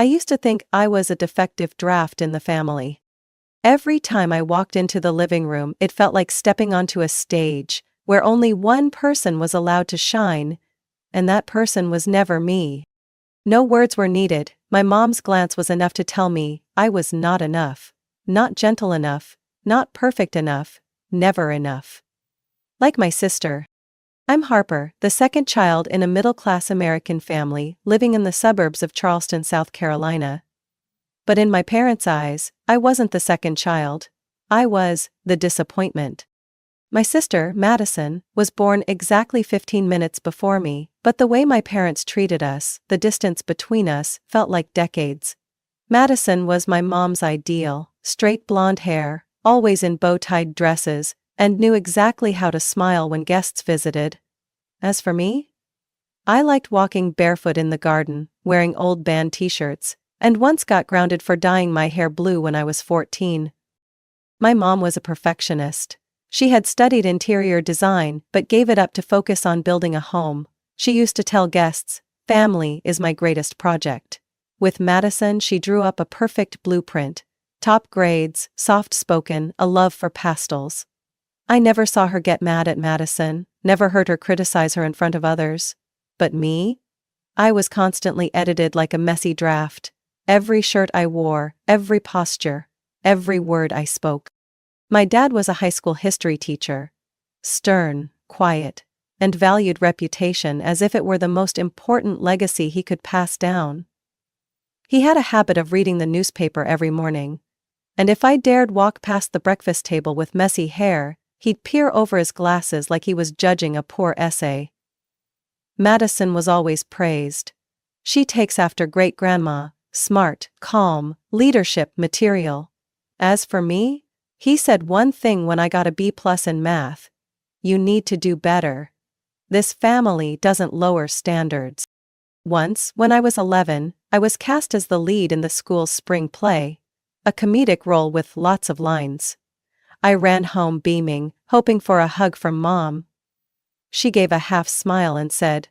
I used to think I was a defective draft in the family. Every time I walked into the living room, it felt like stepping onto a stage where only one person was allowed to shine, and that person was never me. No words were needed, my mom's glance was enough to tell me I was not enough, not gentle enough, not perfect enough, never enough. Like my sister. I'm Harper, the second child in a middle-class American family living in the suburbs of Charleston, South Carolina. But in my parents' eyes, I wasn't the second child. I was the disappointment. My sister, Madison, was born exactly 15 minutes before me, but the way my parents treated us, the distance between us, felt like decades. Madison was my mom's ideal, straight blonde hair, always in bow-tied dresses, and knew exactly how to smile when guests visited. As for me, I liked walking barefoot in the garden, wearing old band t-shirts, and once got grounded for dyeing my hair blue when I was 14. My mom was a perfectionist. She had studied interior design but gave it up to focus on building a home. She used to tell guests, "Family is my greatest project." With Madison, she drew up a perfect blueprint. Top grades, soft-spoken, a love for pastels. I never saw her get mad at Madison, never heard her criticize her in front of others. But me? I was constantly edited like a messy draft. Every shirt I wore, every posture, every word I spoke. My dad was a high school history teacher. Stern, quiet, and valued reputation as if it were the most important legacy he could pass down. He had a habit of reading the newspaper every morning. And if I dared walk past the breakfast table with messy hair, he'd peer over his glasses like he was judging a poor essay. Madison was always praised. She takes after great-grandma, smart, calm, leadership material. As for me, he said one thing when I got a B+ in math. You need to do better. This family doesn't lower standards. Once, when I was 11, I was cast as the lead in the school's spring play, a comedic role with lots of lines. I ran home beaming, hoping for a hug from Mom. She gave a half smile and said,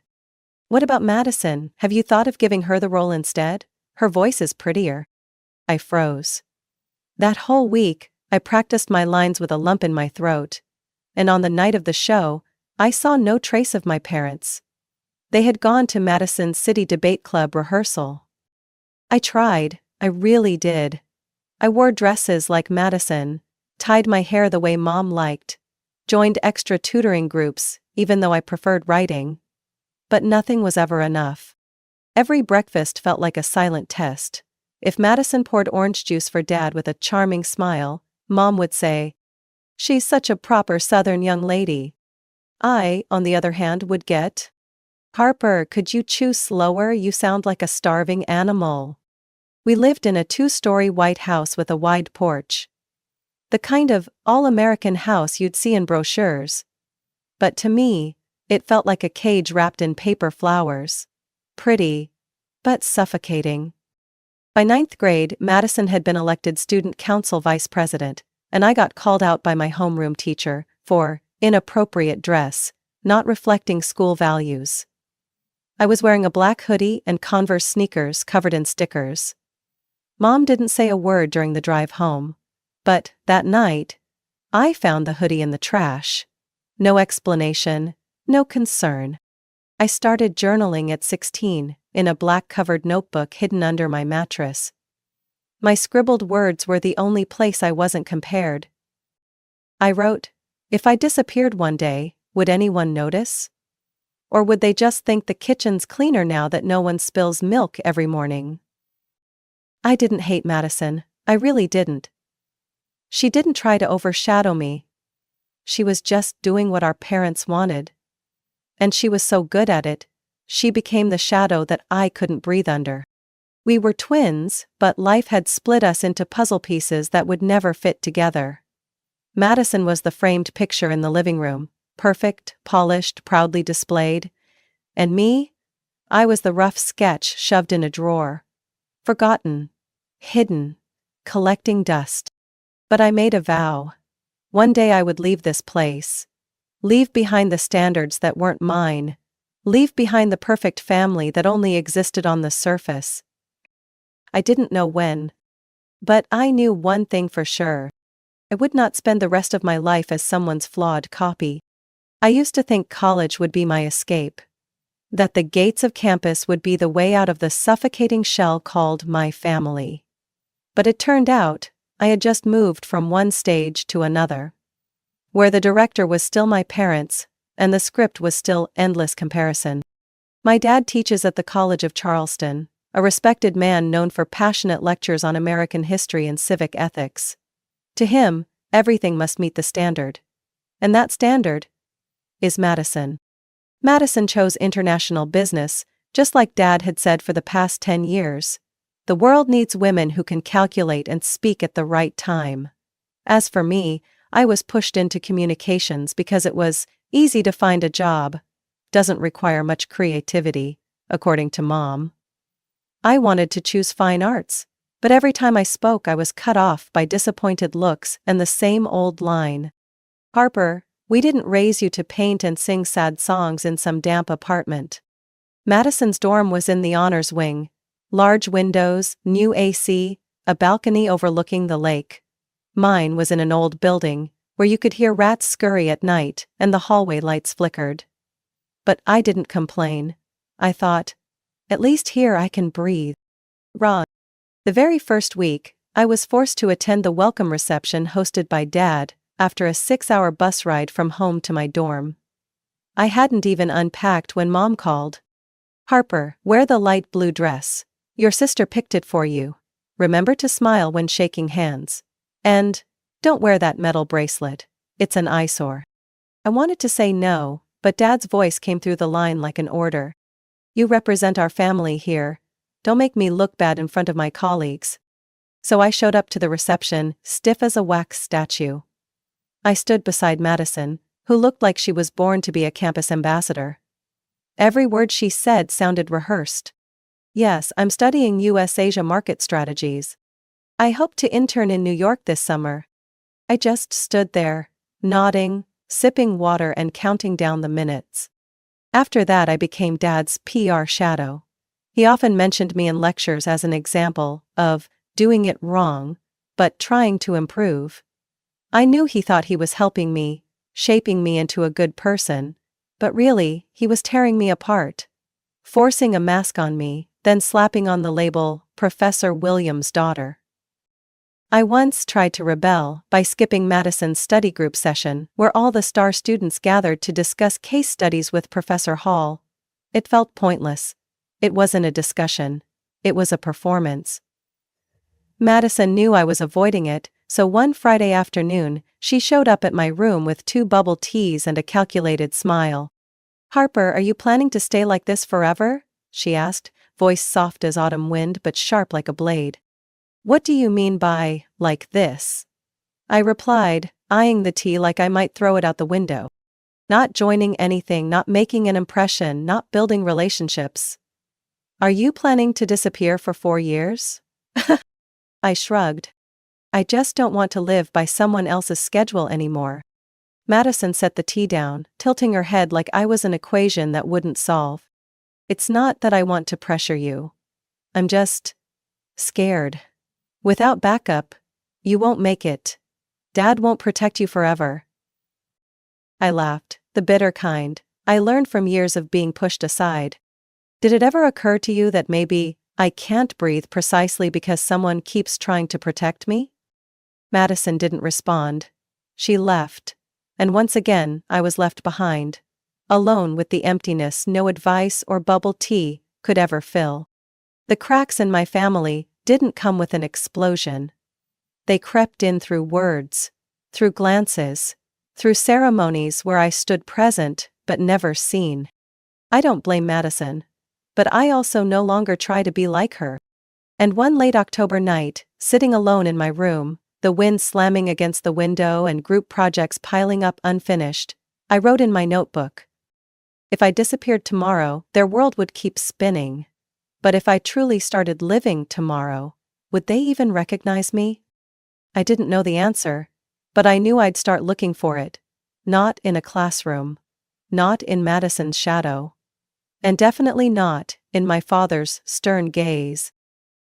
"What about Madison? Have you thought of giving her the role instead? Her voice is prettier." I froze. That whole week, I practiced my lines with a lump in my throat. And on the night of the show, I saw no trace of my parents. They had gone to Madison's City Debate Club rehearsal. I tried, I really did. I wore dresses like Madison, tied my hair the way Mom liked, joined extra tutoring groups, even though I preferred writing. But nothing was ever enough. Every breakfast felt like a silent test. If Madison poured orange juice for Dad with a charming smile, Mom would say, "She's such a proper Southern young lady." I, on the other hand, would get, "Harper, could you chew slower? You sound like a starving animal." We lived in a 2-story white house with a wide porch. The kind of all-American house you'd see in brochures. But to me, it felt like a cage wrapped in paper flowers. Pretty, but suffocating. By 9th grade, Madison had been elected student council vice president, and I got called out by my homeroom teacher for inappropriate dress, not reflecting school values. I was wearing a black hoodie and Converse sneakers covered in stickers. Mom didn't say a word during the drive home. But, that night, I found the hoodie in the trash. No explanation, no concern. I started journaling at 16, in a black-covered notebook hidden under my mattress. My scribbled words were the only place I wasn't compared. I wrote, "If I disappeared one day, would anyone notice? Or would they just think the kitchen's cleaner now that no one spills milk every morning?" I didn't hate Madison, I really didn't. She didn't try to overshadow me. She was just doing what our parents wanted. And she was so good at it, she became the shadow that I couldn't breathe under. We were twins, but life had split us into puzzle pieces that would never fit together. Madison was the framed picture in the living room, perfect, polished, proudly displayed. And me? I was the rough sketch shoved in a drawer. Forgotten. Hidden. Collecting dust. But I made a vow. One day I would leave this place. Leave behind the standards that weren't mine. Leave behind the perfect family that only existed on the surface. I didn't know when. But I knew one thing for sure. I would not spend the rest of my life as someone's flawed copy. I used to think college would be my escape. That the gates of campus would be the way out of the suffocating shell called my family. But it turned out, I had just moved from one stage to another. Where the director was still my parents, and the script was still endless comparison. My dad teaches at the College of Charleston, a respected man known for passionate lectures on American history and civic ethics. To him, everything must meet the standard. And that standard is Madison. Madison chose international business, just like Dad had said for the past 10 years. The world needs women who can calculate and speak at the right time. As for me, I was pushed into communications because it was easy to find a job. Doesn't require much creativity, according to Mom. I wanted to choose fine arts, but every time I spoke I was cut off by disappointed looks and the same old line. Harper, we didn't raise you to paint and sing sad songs in some damp apartment. Madison's dorm was in the honors wing. Large windows, new AC, a balcony overlooking the lake. Mine was in an old building, where you could hear rats scurry at night and the hallway lights flickered. But I didn't complain. I thought, at least here I can breathe. Wrong. The very first week, I was forced to attend the welcome reception hosted by Dad, after a 6-hour bus ride from home to my dorm. I hadn't even unpacked when Mom called. Harper, wear the light blue dress. Your sister picked it for you. Remember to smile when shaking hands. And, don't wear that metal bracelet. It's an eyesore. I wanted to say no, but Dad's voice came through the line like an order. You represent our family here. Don't make me look bad in front of my colleagues. So I showed up to the reception, stiff as a wax statue. I stood beside Madison, who looked like she was born to be a campus ambassador. Every word she said sounded rehearsed. Yes, I'm studying US-Asia market strategies. I hope to intern in New York this summer. I just stood there, nodding, sipping water and counting down the minutes. After that I became Dad's PR shadow. He often mentioned me in lectures as an example of doing it wrong, but trying to improve. I knew he thought he was helping me, shaping me into a good person, but really, he was tearing me apart. Forcing a mask on me, then slapping on the label, Professor Williams' daughter. I once tried to rebel by skipping Madison's study group session, where all the star students gathered to discuss case studies with Professor Hall. It felt pointless. It wasn't a discussion. It was a performance. Madison knew I was avoiding it, so one Friday afternoon, she showed up at my room with 2 bubble teas and a calculated smile. Harper, are you planning to stay like this forever? She asked, voice soft as autumn wind but sharp like a blade. What do you mean by, like this? I replied, eyeing the tea like I might throw it out the window. Not joining anything, not making an impression, not building relationships. Are you planning to disappear for 4 years? I shrugged. I just don't want to live by someone else's schedule anymore. Madison set the tea down, tilting her head like I was an equation that wouldn't solve. It's not that I want to pressure you. I'm just scared. Without backup, you won't make it. Dad won't protect you forever. I laughed, the bitter kind. I learned from years of being pushed aside. Did it ever occur to you that maybe I can't breathe precisely because someone keeps trying to protect me? Madison didn't respond. She left. And once again, I was left behind. Alone with the emptiness no advice or bubble tea could ever fill. The cracks in my family didn't come with an explosion. They crept in through words, through glances, through ceremonies where I stood present but never seen. I don't blame Madison. But I also no longer try to be like her. And one late October night, sitting alone in my room, the wind slamming against the window and group projects piling up unfinished, I wrote in my notebook. If I disappeared tomorrow, their world would keep spinning. But if I truly started living tomorrow, would they even recognize me? I didn't know the answer, but I knew I'd start looking for it. Not in a classroom. Not in Madison's shadow. And definitely not in my father's stern gaze.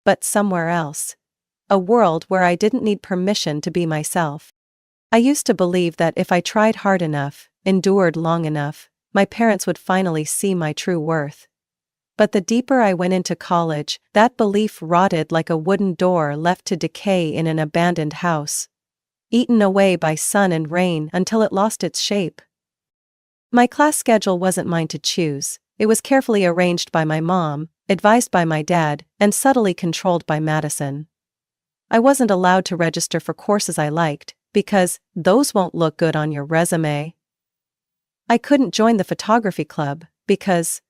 but somewhere else. A world where I didn't need permission to be myself. I used to believe that if I tried hard enough, endured long enough, my parents would finally see my true worth. But the deeper I went into college, that belief rotted like a wooden door left to decay in an abandoned house, eaten away by sun and rain until it lost its shape. My class schedule wasn't mine to choose. It was carefully arranged by my mom, advised by my dad, and subtly controlled by Madison. I wasn't allowed to register for courses I liked, because those won't look good on your resume. I couldn't join the photography club, because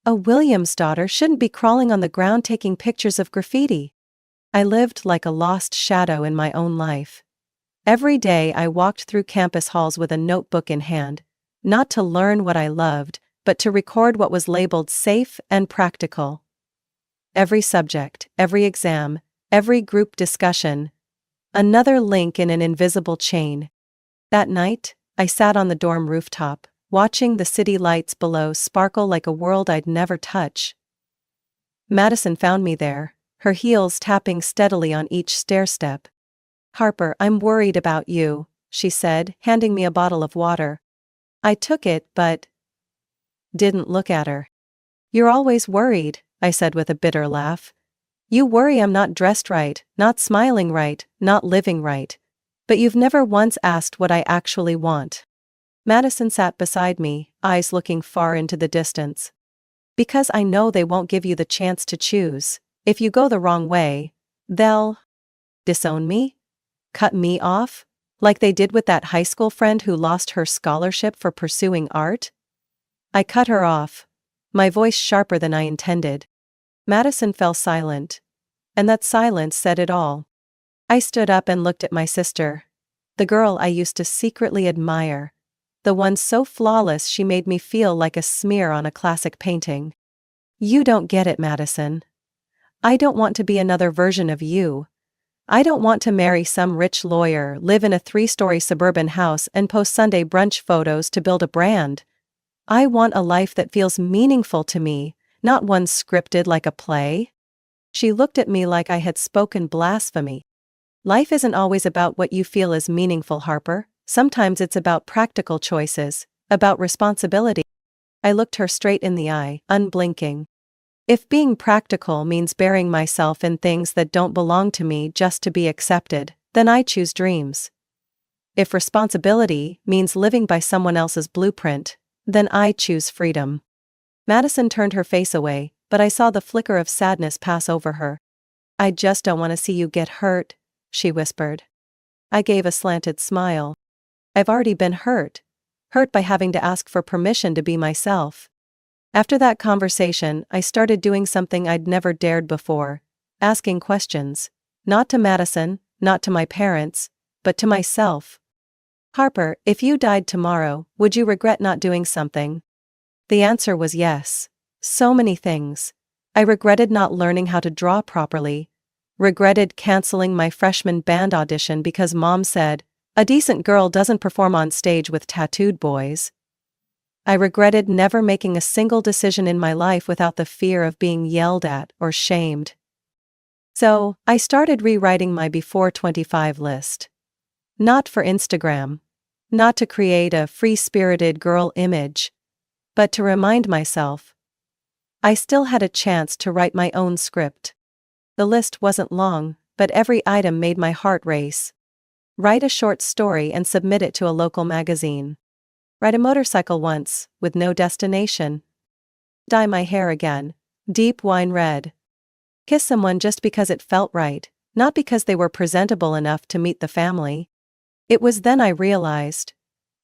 a Williams daughter shouldn't be crawling on the ground taking pictures of graffiti. I lived like a lost shadow in my own life. Every day I walked through campus halls with a notebook in hand, not to learn what I loved, but to record what was labeled safe and practical. Every subject, every exam, every group discussion, another link in an invisible chain. That night, I sat on the dorm rooftop, watching the city lights below sparkle like a world I'd never touch. Madison found me there, her heels tapping steadily on each stairstep. "Harper, I'm worried about you," she said, handing me a bottle of water. I took it but didn't look at her. "You're always worried," I said with a bitter laugh. "You worry I'm not dressed right, not smiling right, not living right. But you've never once asked what I actually want." Madison sat beside me, eyes looking far into the distance. "Because I know they won't give you the chance to choose. If you go the wrong way, they'll disown me? Cut me off? Like they did with that high school friend who lost her scholarship for pursuing art?" I cut her off, my voice sharper than I intended. Madison fell silent. And that silence said it all. I stood up and looked at my sister. The girl I used to secretly admire. The one so flawless she made me feel like a smear on a classic painting. "You don't get it, Madison. I don't want to be another version of you. I don't want to marry some rich lawyer, live in a 3-story suburban house and post Sunday brunch photos to build a brand. I want a life that feels meaningful to me, not one scripted like a play." She looked at me like I had spoken blasphemy. "Life isn't always about what you feel is meaningful, Harper. Sometimes it's about practical choices, about responsibility." I looked her straight in the eye, unblinking. If being practical means burying myself in things that don't belong to me just to be accepted, then I choose dreams. If responsibility means living by someone else's blueprint, then I choose freedom. Madison turned her face away, but I saw the flicker of sadness pass over her. "I just don't want to see you get hurt," she whispered. I gave a slanted smile. "I've already been hurt. Hurt by having to ask for permission to be myself." After that conversation, I started doing something I'd never dared before, asking questions. Not to Madison, not to my parents, but to myself. "Harper, if you died tomorrow, would you regret not doing something?" The answer was yes. So many things. I regretted not learning how to draw properly. Regretted canceling my freshman band audition because Mom said, "A decent girl doesn't perform on stage with tattooed boys." I regretted never making a single decision in my life without the fear of being yelled at or shamed. So, I started rewriting my before 25 list. Not for Instagram. Not to create a free-spirited girl image. But to remind myself, I still had a chance to write my own script. The list wasn't long, but every item made my heart race. Write a short story and submit it to a local magazine. Ride a motorcycle once, with no destination. Dye my hair again, deep wine red. Kiss someone just because it felt right, not because they were presentable enough to meet the family. It was then I realized,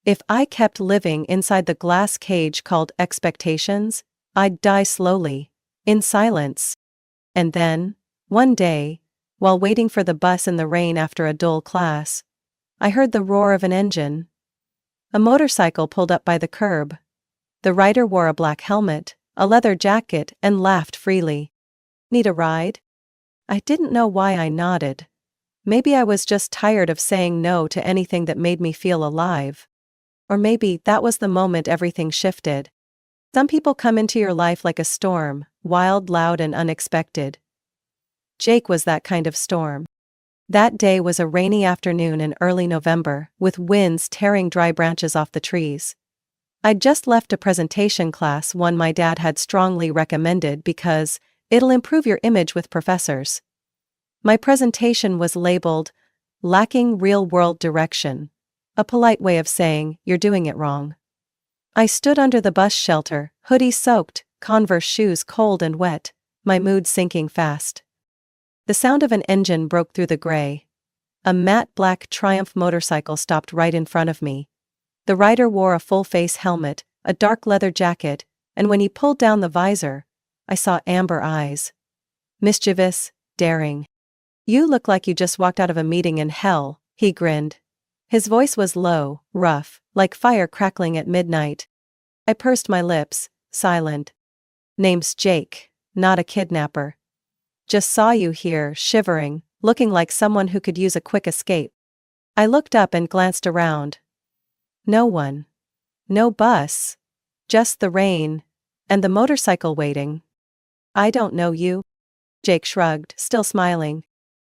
if I kept living inside the glass cage called expectations, I'd die slowly, in silence. And then, one day, while waiting for the bus in the rain after a dull class, I heard the roar of an engine. A motorcycle pulled up by the curb. The rider wore a black helmet, a leather jacket, and laughed freely. "Need a ride?" I didn't know why I nodded. Maybe I was just tired of saying no to anything that made me feel alive. Or maybe that was the moment everything shifted. Some people come into your life like a storm, wild, loud, and unexpected. Jake was that kind of storm. That day was a rainy afternoon in early November, with winds tearing dry branches off the trees. I'd just left a presentation class, one my dad had strongly recommended because it'll improve your image with professors. My presentation was labeled, "Lacking Real-World Direction," a polite way of saying, "You're doing it wrong." I stood under the bus shelter, hoodie soaked, Converse shoes cold and wet, my mood sinking fast. The sound of an engine broke through the gray. A matte black Triumph motorcycle stopped right in front of me. The rider wore a full-face helmet, a dark leather jacket, and when he pulled down the visor, I saw amber eyes. Mischievous, daring. "You look like you just walked out of a meeting in hell," he grinned. His voice was low, rough, like fire crackling at midnight. I pursed my lips, silent. "Name's Jake, not a kidnapper. Just saw you here, shivering, looking like someone who could use a quick escape." I looked up and glanced around. No one. No bus. Just the rain. And the motorcycle waiting. "I don't know you." Jake shrugged, still smiling.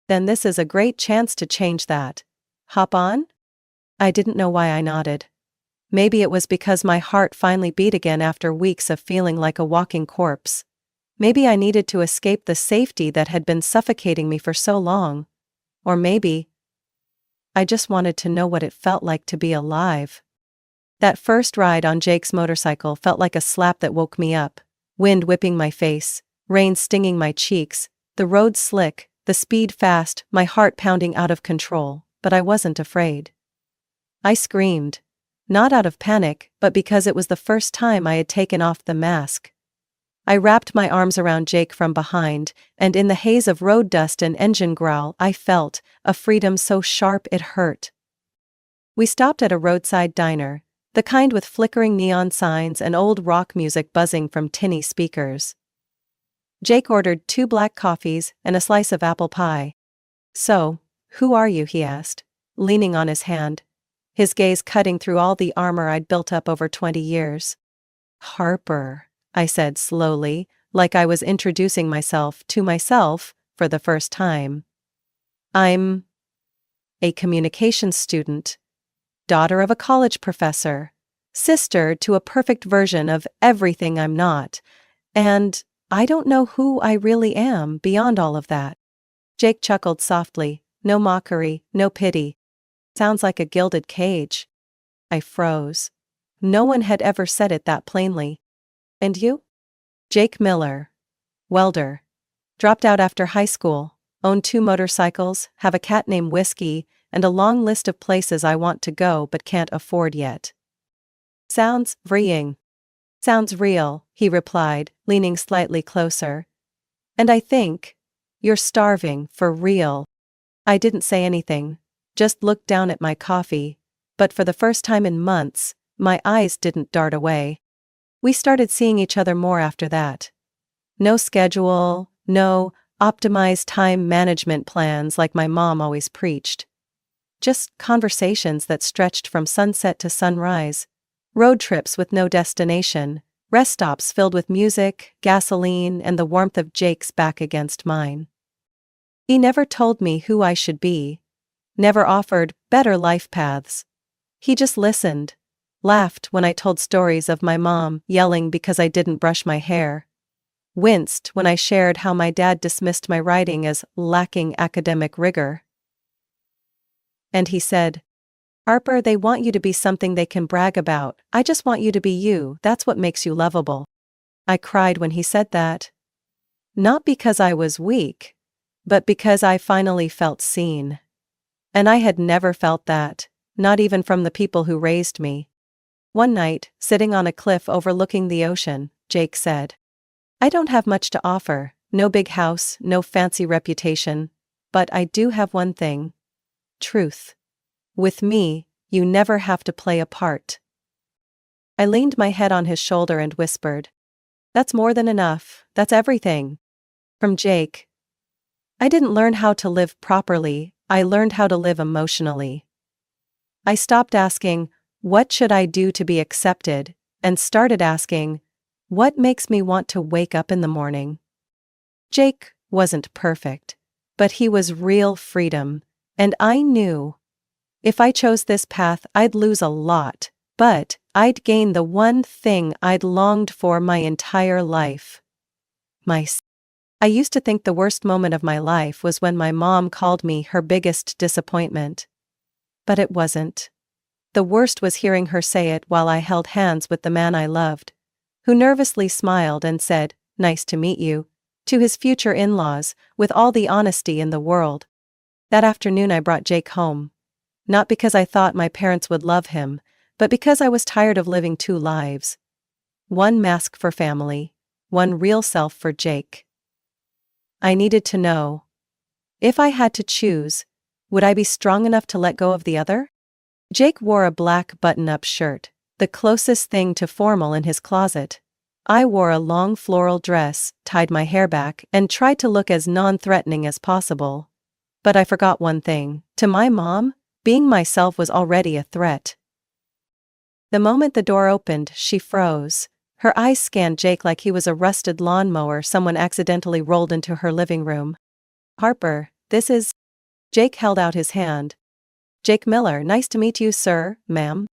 "Then this is a great chance to change that. Hop on?" I didn't know why I nodded. Maybe it was because my heart finally beat again after weeks of feeling like a walking corpse. Maybe I needed to escape the safety that had been suffocating me for so long. Or maybe I just wanted to know what it felt like to be alive. That first ride on Jake's motorcycle felt like a slap that woke me up. Wind whipping my face, rain stinging my cheeks, the road slick, the speed fast, my heart pounding out of control, but I wasn't afraid. I screamed. Not out of panic, but because it was the first time I had taken off the mask. I wrapped my arms around Jake from behind, and in the haze of road dust and engine growl I felt a freedom so sharp it hurt. We stopped at a roadside diner, the kind with flickering neon signs and old rock music buzzing from tinny speakers. Jake ordered 2 black coffees and a slice of apple pie. "So, who are you?" he asked, leaning on his hand, his gaze cutting through all the armor I'd built up over 20 years. "Harper," I said slowly, like I was introducing myself to myself for the first time. "I'm a communications student, daughter of a college professor, sister to a perfect version of everything I'm not, and I don't know who I really am beyond all of that." Jake chuckled softly, no mockery, no pity. "Sounds like a gilded cage." I froze. No one had ever said it that plainly. "And you?" "Jake Miller. Welder. Dropped out after high school, own 2 motorcycles, have a cat named Whiskey, and a long list of places I want to go but can't afford yet." "Sounds freeing." "Sounds real," he replied, leaning slightly closer. "And I think you're starving for real." I didn't say anything, just looked down at my coffee, but for the first time in months, my eyes didn't dart away. We started seeing each other more after that. No schedule, no optimized time management plans like my mom always preached. Just conversations that stretched from sunset to sunrise, road trips with no destination, rest stops filled with music, gasoline, and the warmth of Jake's back against mine. He never told me who I should be, never offered better life paths. He just listened, laughed when I told stories of my mom yelling because I didn't brush my hair, winced when I shared how my dad dismissed my writing as lacking academic rigor. And he said, "Harper, they want you to be something they can brag about. I just want you to be you. That's what makes you lovable." I cried when he said that. Not because I was weak, but because I finally felt seen. And I had never felt that, not even from the people who raised me. One night, sitting on a cliff overlooking the ocean, Jake said, "I don't have much to offer, no big house, no fancy reputation, but I do have one thing. Truth. With me, you never have to play a part." I leaned my head on his shoulder and whispered, "That's more than enough, that's everything." From Jake. I didn't learn how to live properly, I learned how to live emotionally. I stopped asking, "What should I do to be accepted?" and started asking, "What makes me want to wake up in the morning?" Jake wasn't perfect. But he was real freedom. And I knew if I chose this path, I'd lose a lot, but I'd gain the one thing I'd longed for my entire life. I used to think the worst moment of my life was when my mom called me her biggest disappointment. But it wasn't. The worst was hearing her say it while I held hands with the man I loved, who nervously smiled and said, "Nice to meet you," to his future in-laws, with all the honesty in the world. That afternoon I brought Jake home. Not because I thought my parents would love him, but because I was tired of living two lives. One mask for family, one real self for Jake. I needed to know. If I had to choose, would I be strong enough to let go of the other? Jake wore a black button-up shirt, the closest thing to formal in his closet. I wore a long floral dress, tied my hair back, and tried to look as non-threatening as possible. But I forgot one thing. To my mom, being myself was already a threat. The moment the door opened, she froze. Her eyes scanned Jake like he was a rusted lawnmower someone accidentally rolled into her living room. "Harper, this is..." Jake held out his hand. "Jake Miller, nice to meet you, sir, ma'am."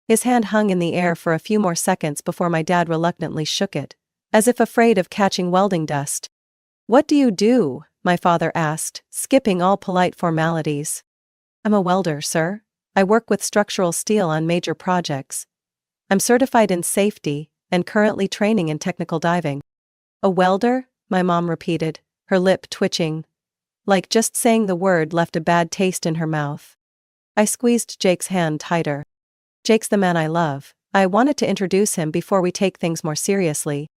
His hand hung in the air for a few more seconds before my dad reluctantly shook it, as if afraid of catching welding dust. "What do you do?" my father asked, skipping all polite formalities. "I'm a welder, sir. I work with structural steel on major projects. I'm certified in safety, and currently training in technical diving." "A welder?" my mom repeated, her lip twitching. Like just saying the word left a bad taste in her mouth. I squeezed Jake's hand tighter. "Jake's the man I love. I wanted to introduce him before we take things more seriously."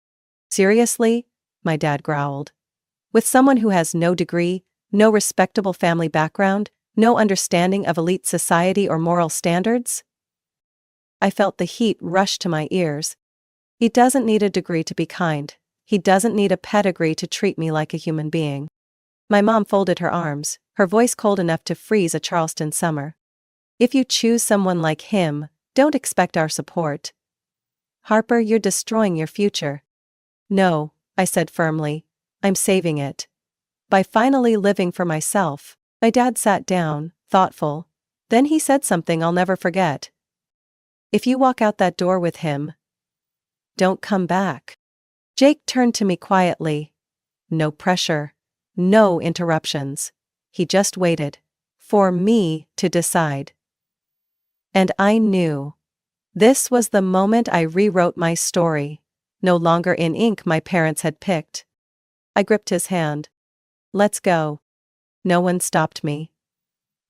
"Seriously?" my dad growled. "With someone who has no degree, no respectable family background, no understanding of elite society or moral standards?" I felt the heat rush to my ears. He doesn't need a degree to be kind. He doesn't need a pedigree to treat me like a human being. My mom folded her arms, her voice cold enough to freeze a Charleston summer. "If you choose someone like him, don't expect our support. Harper, you're destroying your future." "No," I said firmly. "I'm saving it. By finally living for myself." My dad sat down, thoughtful. Then he said something I'll never forget. "If you walk out that door with him, don't come back." Jake turned to me quietly. No pressure. No interruptions. He just waited. For me to decide. And I knew. This was the moment I rewrote my story. No longer in ink my parents had picked. I gripped his hand. "Let's go." No one stopped me.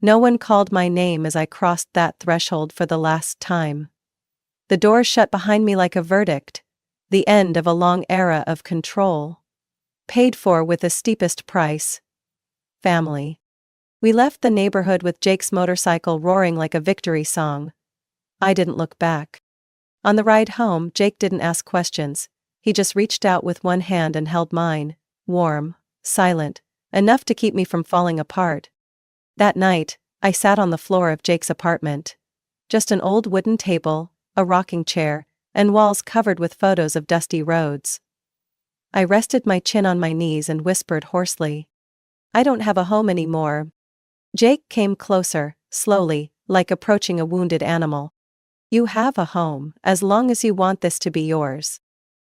No one called my name as I crossed that threshold for the last time. The door shut behind me like a verdict. The end of a long era of control. Paid for with the steepest price. Family. We left the neighborhood with Jake's motorcycle roaring like a victory song. I didn't look back. On the ride home, Jake didn't ask questions. He just reached out with one hand and held mine, warm, silent, enough to keep me from falling apart. That night, I sat on the floor of Jake's apartment. Just an old wooden table, a rocking chair, and walls covered with photos of dusty roads. I rested my chin on my knees and whispered hoarsely, "I don't have a home anymore." Jake came closer, slowly, like approaching a wounded animal. "You have a home, as long as you want this to be yours."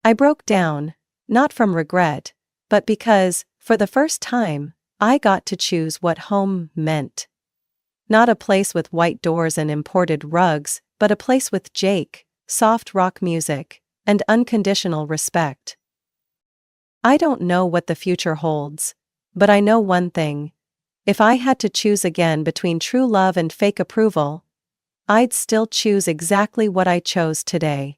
I broke down, not from regret, but because, for the first time, I got to choose what home meant. Not a place with white doors and imported rugs, but a place with Jake, soft rock music, and unconditional respect. I don't know what the future holds, but I know one thing. If I had to choose again between true love and fake approval, I'd still choose exactly what I chose today.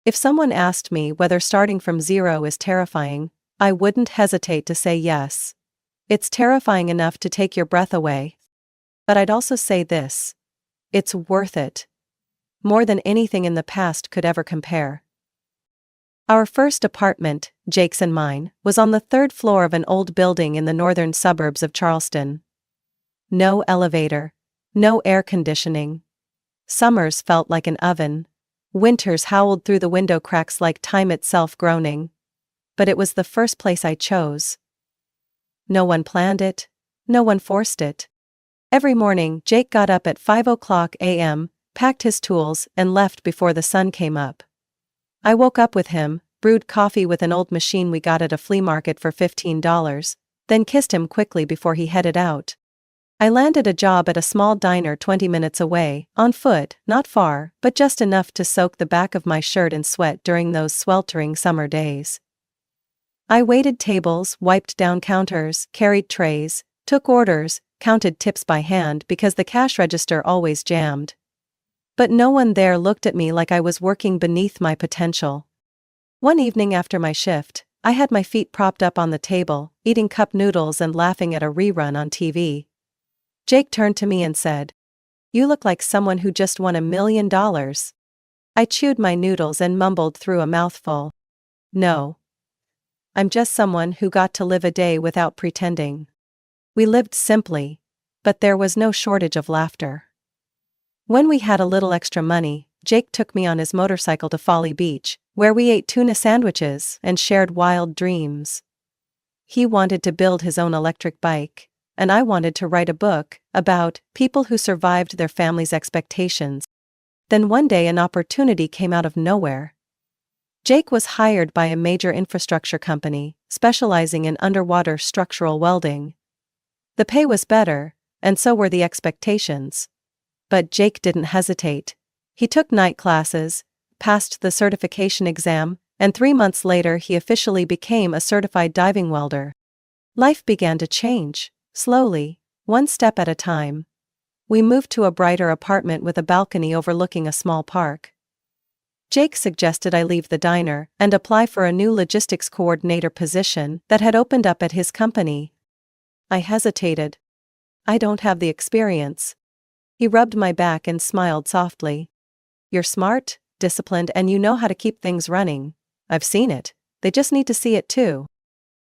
If someone asked me whether starting from zero is terrifying, I wouldn't hesitate to say yes. It's terrifying enough to take your breath away. But I'd also say this. It's worth it. More than anything in the past could ever compare. Our first apartment, Jake's and mine, was on the third floor of an old building in the northern suburbs of Charleston. No elevator. No air conditioning. Summers felt like an oven. Winters howled through the window cracks like time itself groaning. But it was the first place I chose. No one planned it. No one forced it. Every morning, Jake got up at 5 a.m., packed his tools, and left before the sun came up. I woke up with him, brewed coffee with an old machine we got at a flea market for $15, then kissed him quickly before he headed out. I landed a job at a small diner 20 minutes away, on foot, not far, but just enough to soak the back of my shirt in sweat during those sweltering summer days. I waited tables, wiped down counters, carried trays, took orders, counted tips by hand because the cash register always jammed. But no one there looked at me like I was working beneath my potential. One evening after my shift, I had my feet propped up on the table, eating cup noodles and laughing at a rerun on TV. Jake turned to me and said, "You look like someone who just won $1 million." I chewed my noodles and mumbled through a mouthful. "No. I'm just someone who got to live a day without pretending." We lived simply, but there was no shortage of laughter. When we had a little extra money, Jake took me on his motorcycle to Folly Beach, where we ate tuna sandwiches and shared wild dreams. He wanted to build his own electric bike, and I wanted to write a book about people who survived their family's expectations. Then one day an opportunity came out of nowhere. Jake was hired by a major infrastructure company, specializing in underwater structural welding. The pay was better, and so were the expectations. But Jake didn't hesitate. He took night classes, passed the certification exam, and 3 months later he officially became a certified diving welder. Life began to change. Slowly, one step at a time. We moved to a brighter apartment with a balcony overlooking a small park. Jake suggested I leave the diner and apply for a new logistics coordinator position that had opened up at his company. I hesitated. "I don't have the experience." He rubbed my back and smiled softly. "You're smart, disciplined, and you know how to keep things running. I've seen it. They just need to see it too."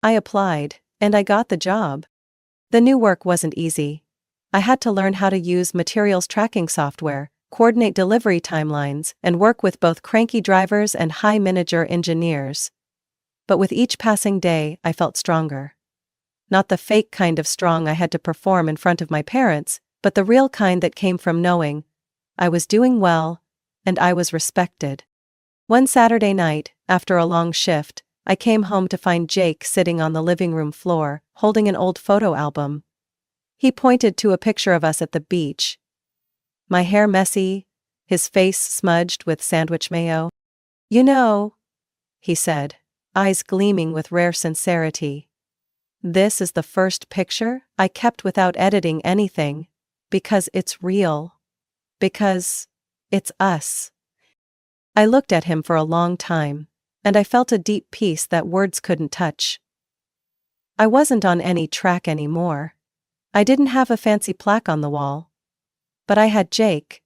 I applied, and I got the job. The new work wasn't easy. I had to learn how to use materials tracking software, coordinate delivery timelines, and work with both cranky drivers and high-manager engineers. But with each passing day, I felt stronger. Not the fake kind of strong I had to perform in front of my parents, but the real kind that came from knowing I was doing well, and I was respected. One Saturday night, after a long shift, I came home to find Jake sitting on the living room floor, holding an old photo album. He pointed to a picture of us at the beach. My hair messy, his face smudged with sandwich mayo. "You know," he said, eyes gleaming with rare sincerity. "This is the first picture I kept without editing anything, because it's real. Because it's us." I looked at him for a long time, and I felt a deep peace that words couldn't touch. I wasn't on any track anymore. I didn't have a fancy plaque on the wall. But I had Jake.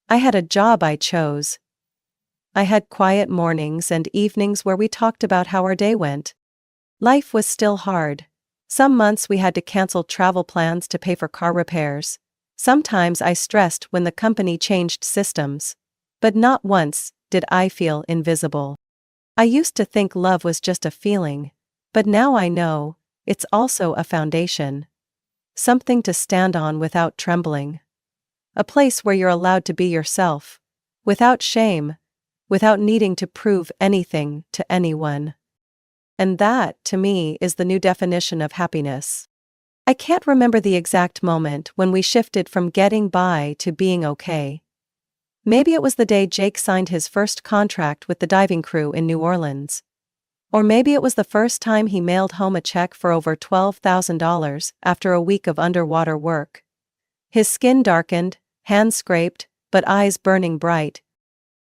I had a job I chose. I had quiet mornings and evenings where we talked about how our day went. Life was still hard. Some months we had to cancel travel plans to pay for car repairs. Sometimes I stressed when the company changed systems. But not once did I feel invisible. I used to think love was just a feeling, but now I know it's also a foundation. Something to stand on without trembling. A place where you're allowed to be yourself, without shame, without needing to prove anything to anyone. And that, to me, is the new definition of happiness. I can't remember the exact moment when we shifted from getting by to being okay. Maybe it was the day Jake signed his first contract with the diving crew in New Orleans. Or maybe it was the first time he mailed home a check for over $12,000 after a week of underwater work. His skin darkened, hands scraped, but eyes burning bright.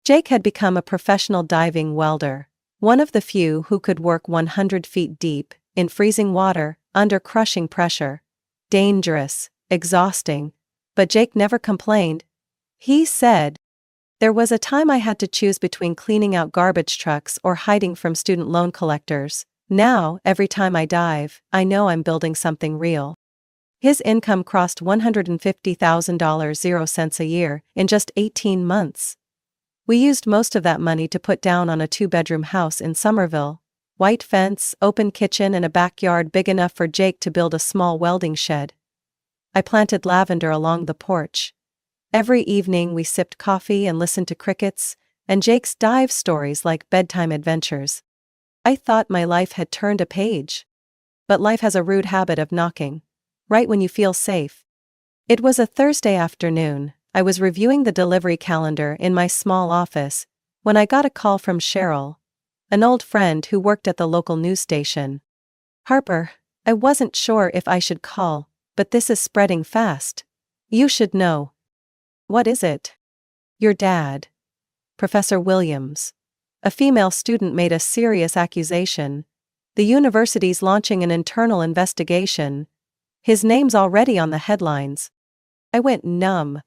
Jake had become a professional diving welder, one of the few who could work 100 feet deep, in freezing water, under crushing pressure. Dangerous, exhausting, but Jake never complained. He said, "There was a time I had to choose between cleaning out garbage trucks or hiding from student loan collectors. Now, every time I dive, I know I'm building something real." His income crossed $150,000 0 cents a year in just 18 months. We used most of that money to put down on a 2-bedroom house in Somerville. White fence, open kitchen, and a backyard big enough for Jake to build a small welding shed. I planted lavender along the porch. Every evening we sipped coffee and listened to crickets, and Jake's dive stories like bedtime adventures. I thought my life had turned a page. But life has a rude habit of knocking. Right when you feel safe. It was a Thursday afternoon. I was reviewing the delivery calendar in my small office when I got a call from Cheryl, an old friend who worked at the local news station. "Harper, I wasn't sure if I should call, but this is spreading fast. You should know." "What is it?" "Your dad, Professor Williams. A female student made a serious accusation. The university's launching an internal investigation. His name's already on the headlines." I went numb.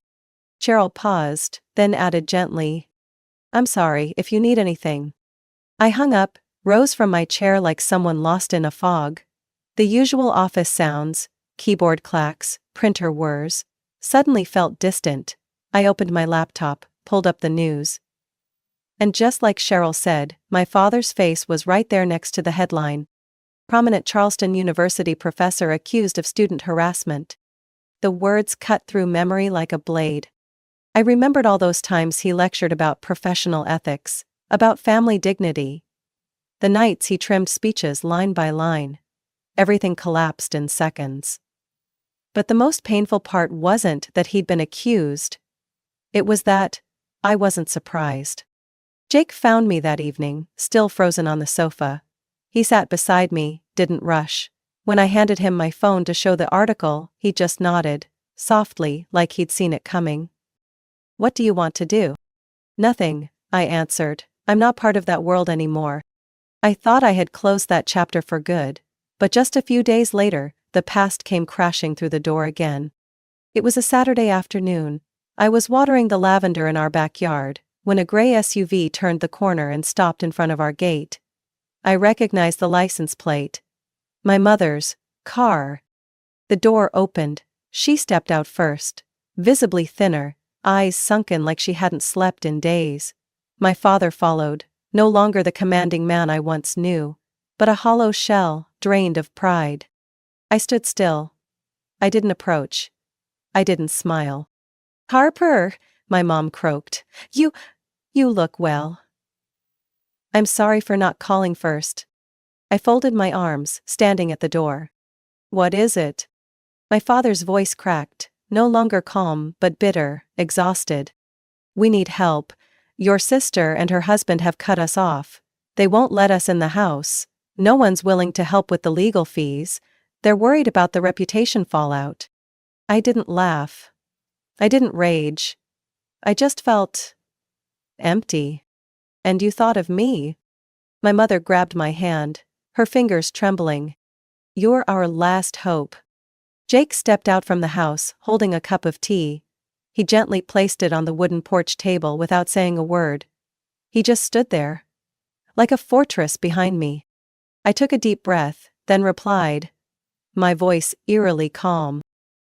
Cheryl paused, then added gently, "I'm sorry if you need anything." I hung up, rose from my chair like someone lost in a fog. The usual office sounds, keyboard clacks, printer whirs, suddenly felt distant. I opened my laptop, pulled up the news. And just like Cheryl said, my father's face was right there next to the headline. Prominent Charleston University professor accused of student harassment. The words cut through memory like a blade. I remembered all those times he lectured about professional ethics, about family dignity. The nights he trimmed speeches line by line. Everything collapsed in seconds. But the most painful part wasn't that he'd been accused. It was that I wasn't surprised. Jake found me that evening, still frozen on the sofa. He sat beside me, didn't rush. When I handed him my phone to show the article, he just nodded, softly, like he'd seen it coming. "What do you want to do?" "Nothing," I answered. "I'm not part of that world anymore." I thought I had closed that chapter for good, but just a few days later, the past came crashing through the door again. It was a Saturday afternoon. I was watering the lavender in our backyard, when a gray SUV turned the corner and stopped in front of our gate. I recognized the license plate. My mother's car. The door opened. She stepped out first, visibly thinner, eyes sunken like she hadn't slept in days. My father followed, no longer the commanding man I once knew, but a hollow shell, drained of pride. I stood still. I didn't approach. I didn't smile. "Harper," my mom croaked. You look well." "I'm sorry for not calling first." I folded my arms, standing at the door. "What is it?" My father's voice cracked, no longer calm but bitter, exhausted. "We need help. Your sister and her husband have cut us off. They won't let us in the house. No one's willing to help with the legal fees. They're worried about the reputation fallout." I didn't laugh. I didn't rage. I just felt empty. "And you thought of me?" My mother grabbed my hand, her fingers trembling. "You're our last hope." Jake stepped out from the house, holding a cup of tea. He gently placed it on the wooden porch table without saying a word. He just stood there, like a fortress behind me. I took a deep breath, then replied, my voice eerily calm.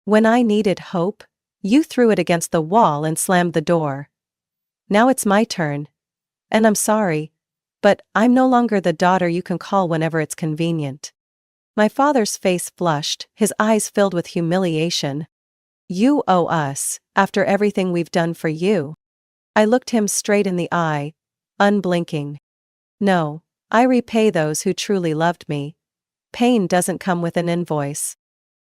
"When I needed hope, you threw it against the wall and slammed the door. Now it's my turn. And I'm sorry, but I'm no longer the daughter you can call whenever it's convenient." My father's face flushed, his eyes filled with humiliation. "You owe us, after everything we've done for you." I looked him straight in the eye, unblinking. "No, I repay those who truly loved me. Pain doesn't come with an invoice."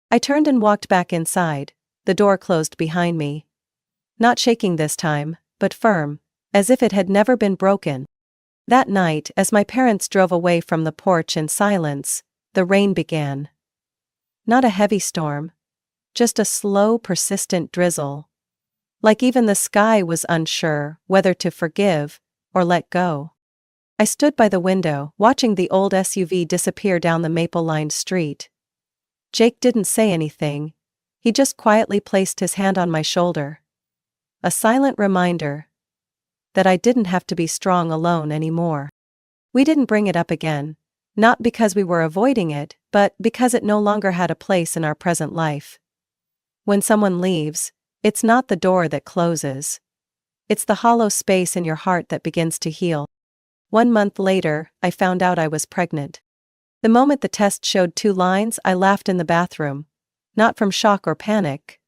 I turned and walked back inside. The door closed behind me. Not shaking this time, but firm, as if it had never been broken. That night, as my parents drove away from the porch in silence, the rain began. Not a heavy storm. Just a slow, persistent drizzle. Like even the sky was unsure whether to forgive or let go. I stood by the window, watching the old SUV disappear down the maple-lined street. Jake didn't say anything. He just quietly placed his hand on my shoulder. A silent reminder that I didn't have to be strong alone anymore. We didn't bring it up again, not because we were avoiding it, but because it no longer had a place in our present life. When someone leaves, it's not the door that closes. It's the hollow space in your heart that begins to heal. 1 month later, I found out I was pregnant. The moment the test showed 2 lines, I laughed in the bathroom. Not from shock or panic,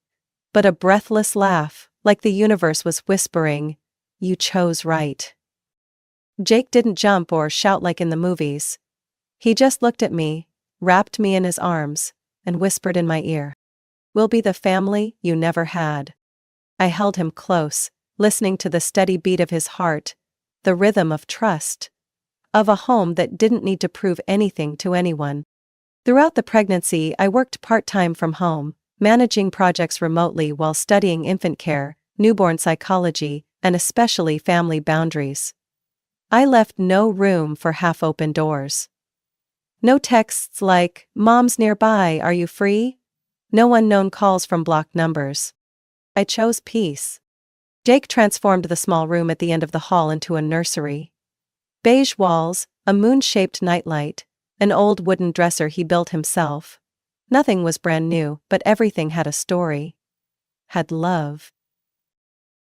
but a breathless laugh, like the universe was whispering, "You chose right." Jake didn't jump or shout like in the movies. He just looked at me, wrapped me in his arms, and whispered in my ear, "We'll be the family you never had." I held him close, listening to the steady beat of his heart, the rhythm of trust, of a home that didn't need to prove anything to anyone. Throughout the pregnancy, I worked part-time from home, managing projects remotely while studying infant care, newborn psychology, and especially family boundaries. I left no room for half-open doors. No texts like, "Mom's nearby, are you free?" No unknown calls from blocked numbers. I chose peace. Jake transformed the small room at the end of the hall into a nursery. Beige walls, a moon-shaped nightlight, an old wooden dresser he built himself. Nothing was brand new, but everything had a story. Had love.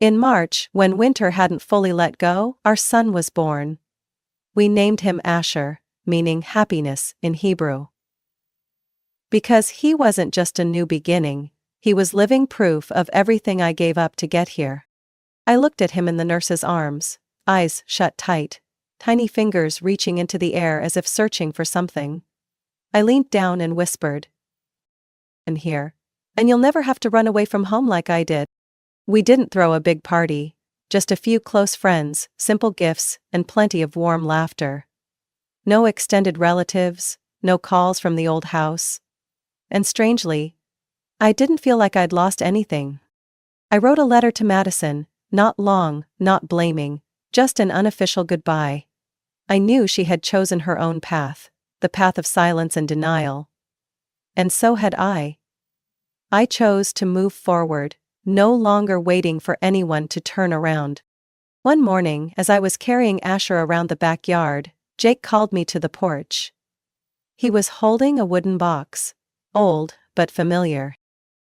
In March, when winter hadn't fully let go, our son was born. We named him Asher, meaning happiness in Hebrew. Because he wasn't just a new beginning, he was living proof of everything I gave up to get here. I looked at him in the nurse's arms, eyes shut tight, tiny fingers reaching into the air as if searching for something. I leaned down and whispered, "And here. And you'll never have to run away from home like I did." We didn't throw a big party, just a few close friends, simple gifts, and plenty of warm laughter. No extended relatives, no calls from the old house. And strangely, I didn't feel like I'd lost anything. I wrote a letter to Madison, not long, not blaming, just an unofficial goodbye. I knew she had chosen her own path, the path of silence and denial. And so had I. I chose to move forward, no longer waiting for anyone to turn around. One morning, as I was carrying Asher around the backyard, Jake called me to the porch. He was holding a wooden box, old but familiar.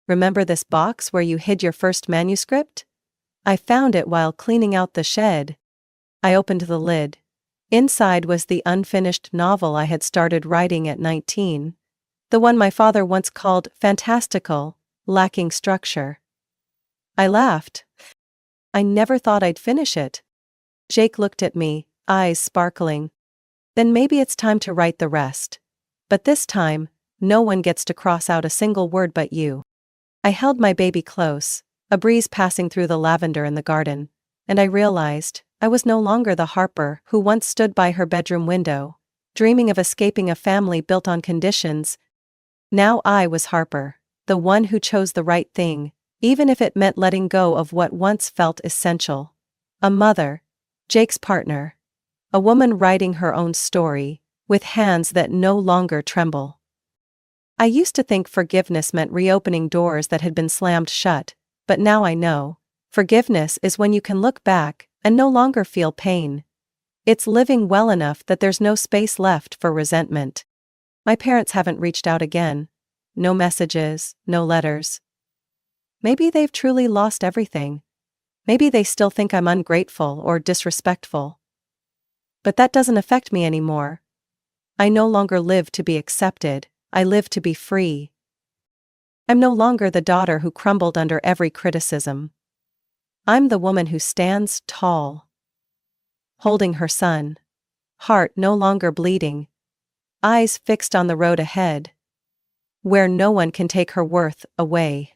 "Remember this box where you hid your first manuscript? I found it while cleaning out the shed." I opened the lid. Inside was the unfinished novel I had started writing at 19. The one my father once called fantastical, lacking structure. I laughed. I never thought I'd finish it. Jake looked at me, eyes sparkling. "Then maybe it's time to write the rest. But this time, no one gets to cross out a single word but you." I held my baby close, a breeze passing through the lavender in the garden, and I realized I was no longer the Harper who once stood by her bedroom window, dreaming of escaping a family built on conditions. Now I was Harper, the one who chose the right thing, even if it meant letting go of what once felt essential. A mother, Jake's partner, a woman writing her own story, with hands that no longer tremble. I used to think forgiveness meant reopening doors that had been slammed shut, but now I know. Forgiveness is when you can look back and no longer feel pain. It's living well enough that there's no space left for resentment. My parents haven't reached out again. No messages, no letters. Maybe they've truly lost everything. Maybe they still think I'm ungrateful or disrespectful. But that doesn't affect me anymore. I no longer live to be accepted, I live to be free. I'm no longer the daughter who crumbled under every criticism. I'm the woman who stands tall, holding her son, heart no longer bleeding, eyes fixed on the road ahead, where no one can take her worth away.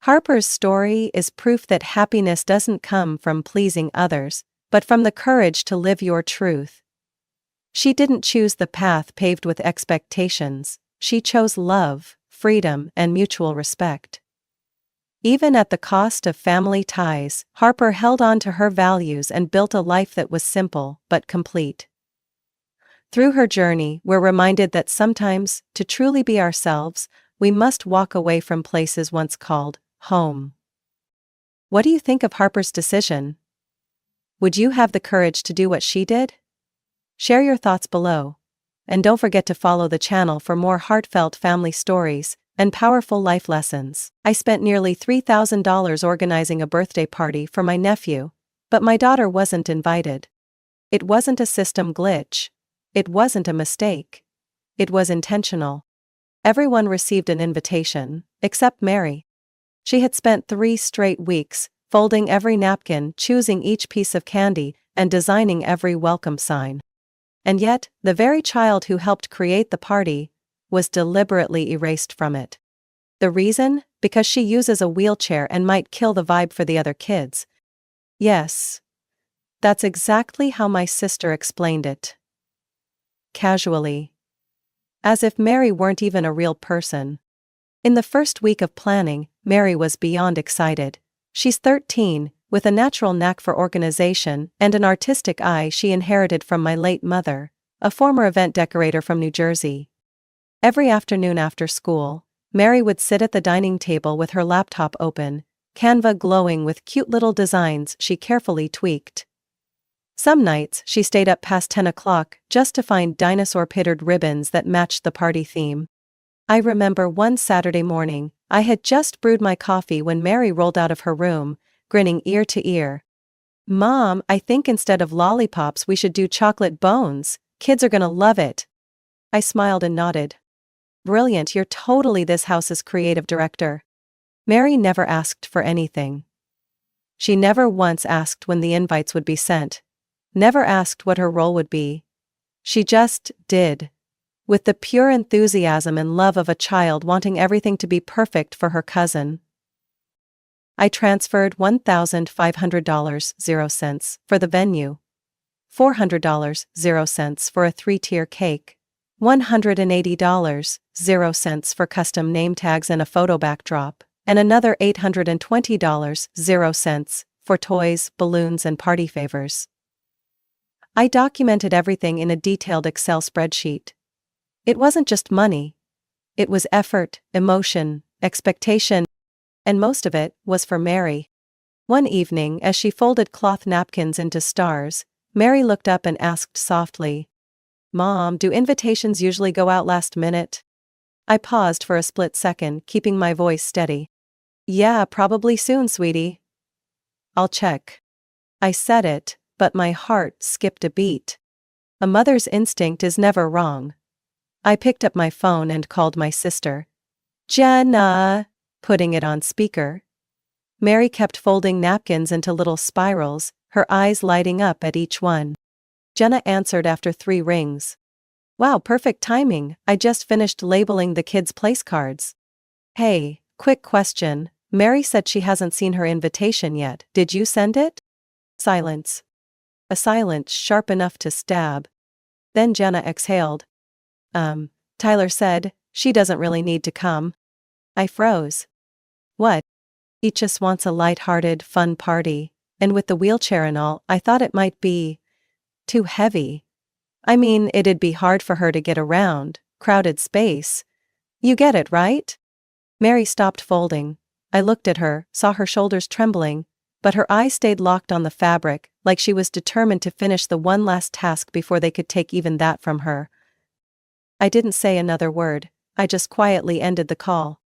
Harper's story is proof that happiness doesn't come from pleasing others, but from the courage to live your truth. She didn't choose the path paved with expectations, she chose love, freedom, and mutual respect. Even at the cost of family ties, Harper held on to her values and built a life that was simple but complete. Through her journey, we're reminded that sometimes, to truly be ourselves, we must walk away from places once called home. What do you think of Harper's decision? Would you have the courage to do what she did? Share your thoughts below. And don't forget to follow the channel for more heartfelt family stories and powerful life lessons. I spent nearly $3,000 organizing a birthday party for my nephew, but my daughter wasn't invited. It wasn't a system glitch. It wasn't a mistake. It was intentional. Everyone received an invitation, except Mary. She had spent 3 straight weeks, folding every napkin, choosing each piece of candy, and designing every welcome sign. And yet, the very child who helped create the party was deliberately erased from it. The reason? Because she uses a wheelchair and might kill the vibe for the other kids. Yes. That's exactly how my sister explained it. Casually. As if Mary weren't even a real person. In the first week of planning, Mary was beyond excited. She's 13, with a natural knack for organization and an artistic eye she inherited from my late mother, a former event decorator from New Jersey. Every afternoon after school, Mary would sit at the dining table with her laptop open, Canva glowing with cute little designs she carefully tweaked. Some nights she stayed up past 10 o'clock just to find dinosaur-pitted ribbons that matched the party theme. I remember one Saturday morning, I had just brewed my coffee when Mary rolled out of her room, grinning ear to ear. "Mom, I think instead of lollipops we should do chocolate bones. Kids are gonna love it." I smiled and nodded. "Brilliant, you're totally this house's creative director." Mary never asked for anything. She never once asked when the invites would be sent. Never asked what her role would be. She just did. With the pure enthusiasm and love of a child wanting everything to be perfect for her cousin. I transferred $1,500.00 for the venue. $400.00 for a 3-tier cake. $180.00 for custom name tags and a photo backdrop, and another $820.00 for toys, balloons, and party favors. I documented everything in a detailed Excel spreadsheet. It wasn't just money. It was effort, emotion, expectation, and most of it was for Mary. One evening, as she folded cloth napkins into stars, Mary looked up and asked softly, "Mom, do invitations usually go out last minute?" I paused for a split second, keeping my voice steady. "Yeah, probably soon, sweetie." "I'll check." I said it, but my heart skipped a beat. A mother's instinct is never wrong. I picked up my phone and called my sister. "Jenna," putting it on speaker. Mary kept folding napkins into little spirals, her eyes lighting up at each one. Jenna answered after 3 rings. "Wow, perfect timing, I just finished labeling the kids' place cards." "Hey, quick question, Mary said she hasn't seen her invitation yet, did you send it?" Silence. A silence sharp enough to stab. Then Jenna exhaled. Tyler said, she doesn't really need to come." I froze. "What?" "He just wants a light-hearted, fun party, and with the wheelchair and all, I thought it might be too heavy. I mean, it'd be hard for her to get around, crowded space. You get it, right?" Mary stopped folding. I looked at her, saw her shoulders trembling, but her eyes stayed locked on the fabric, like she was determined to finish the one last task before they could take even that from her. I didn't say another word, I just quietly ended the call.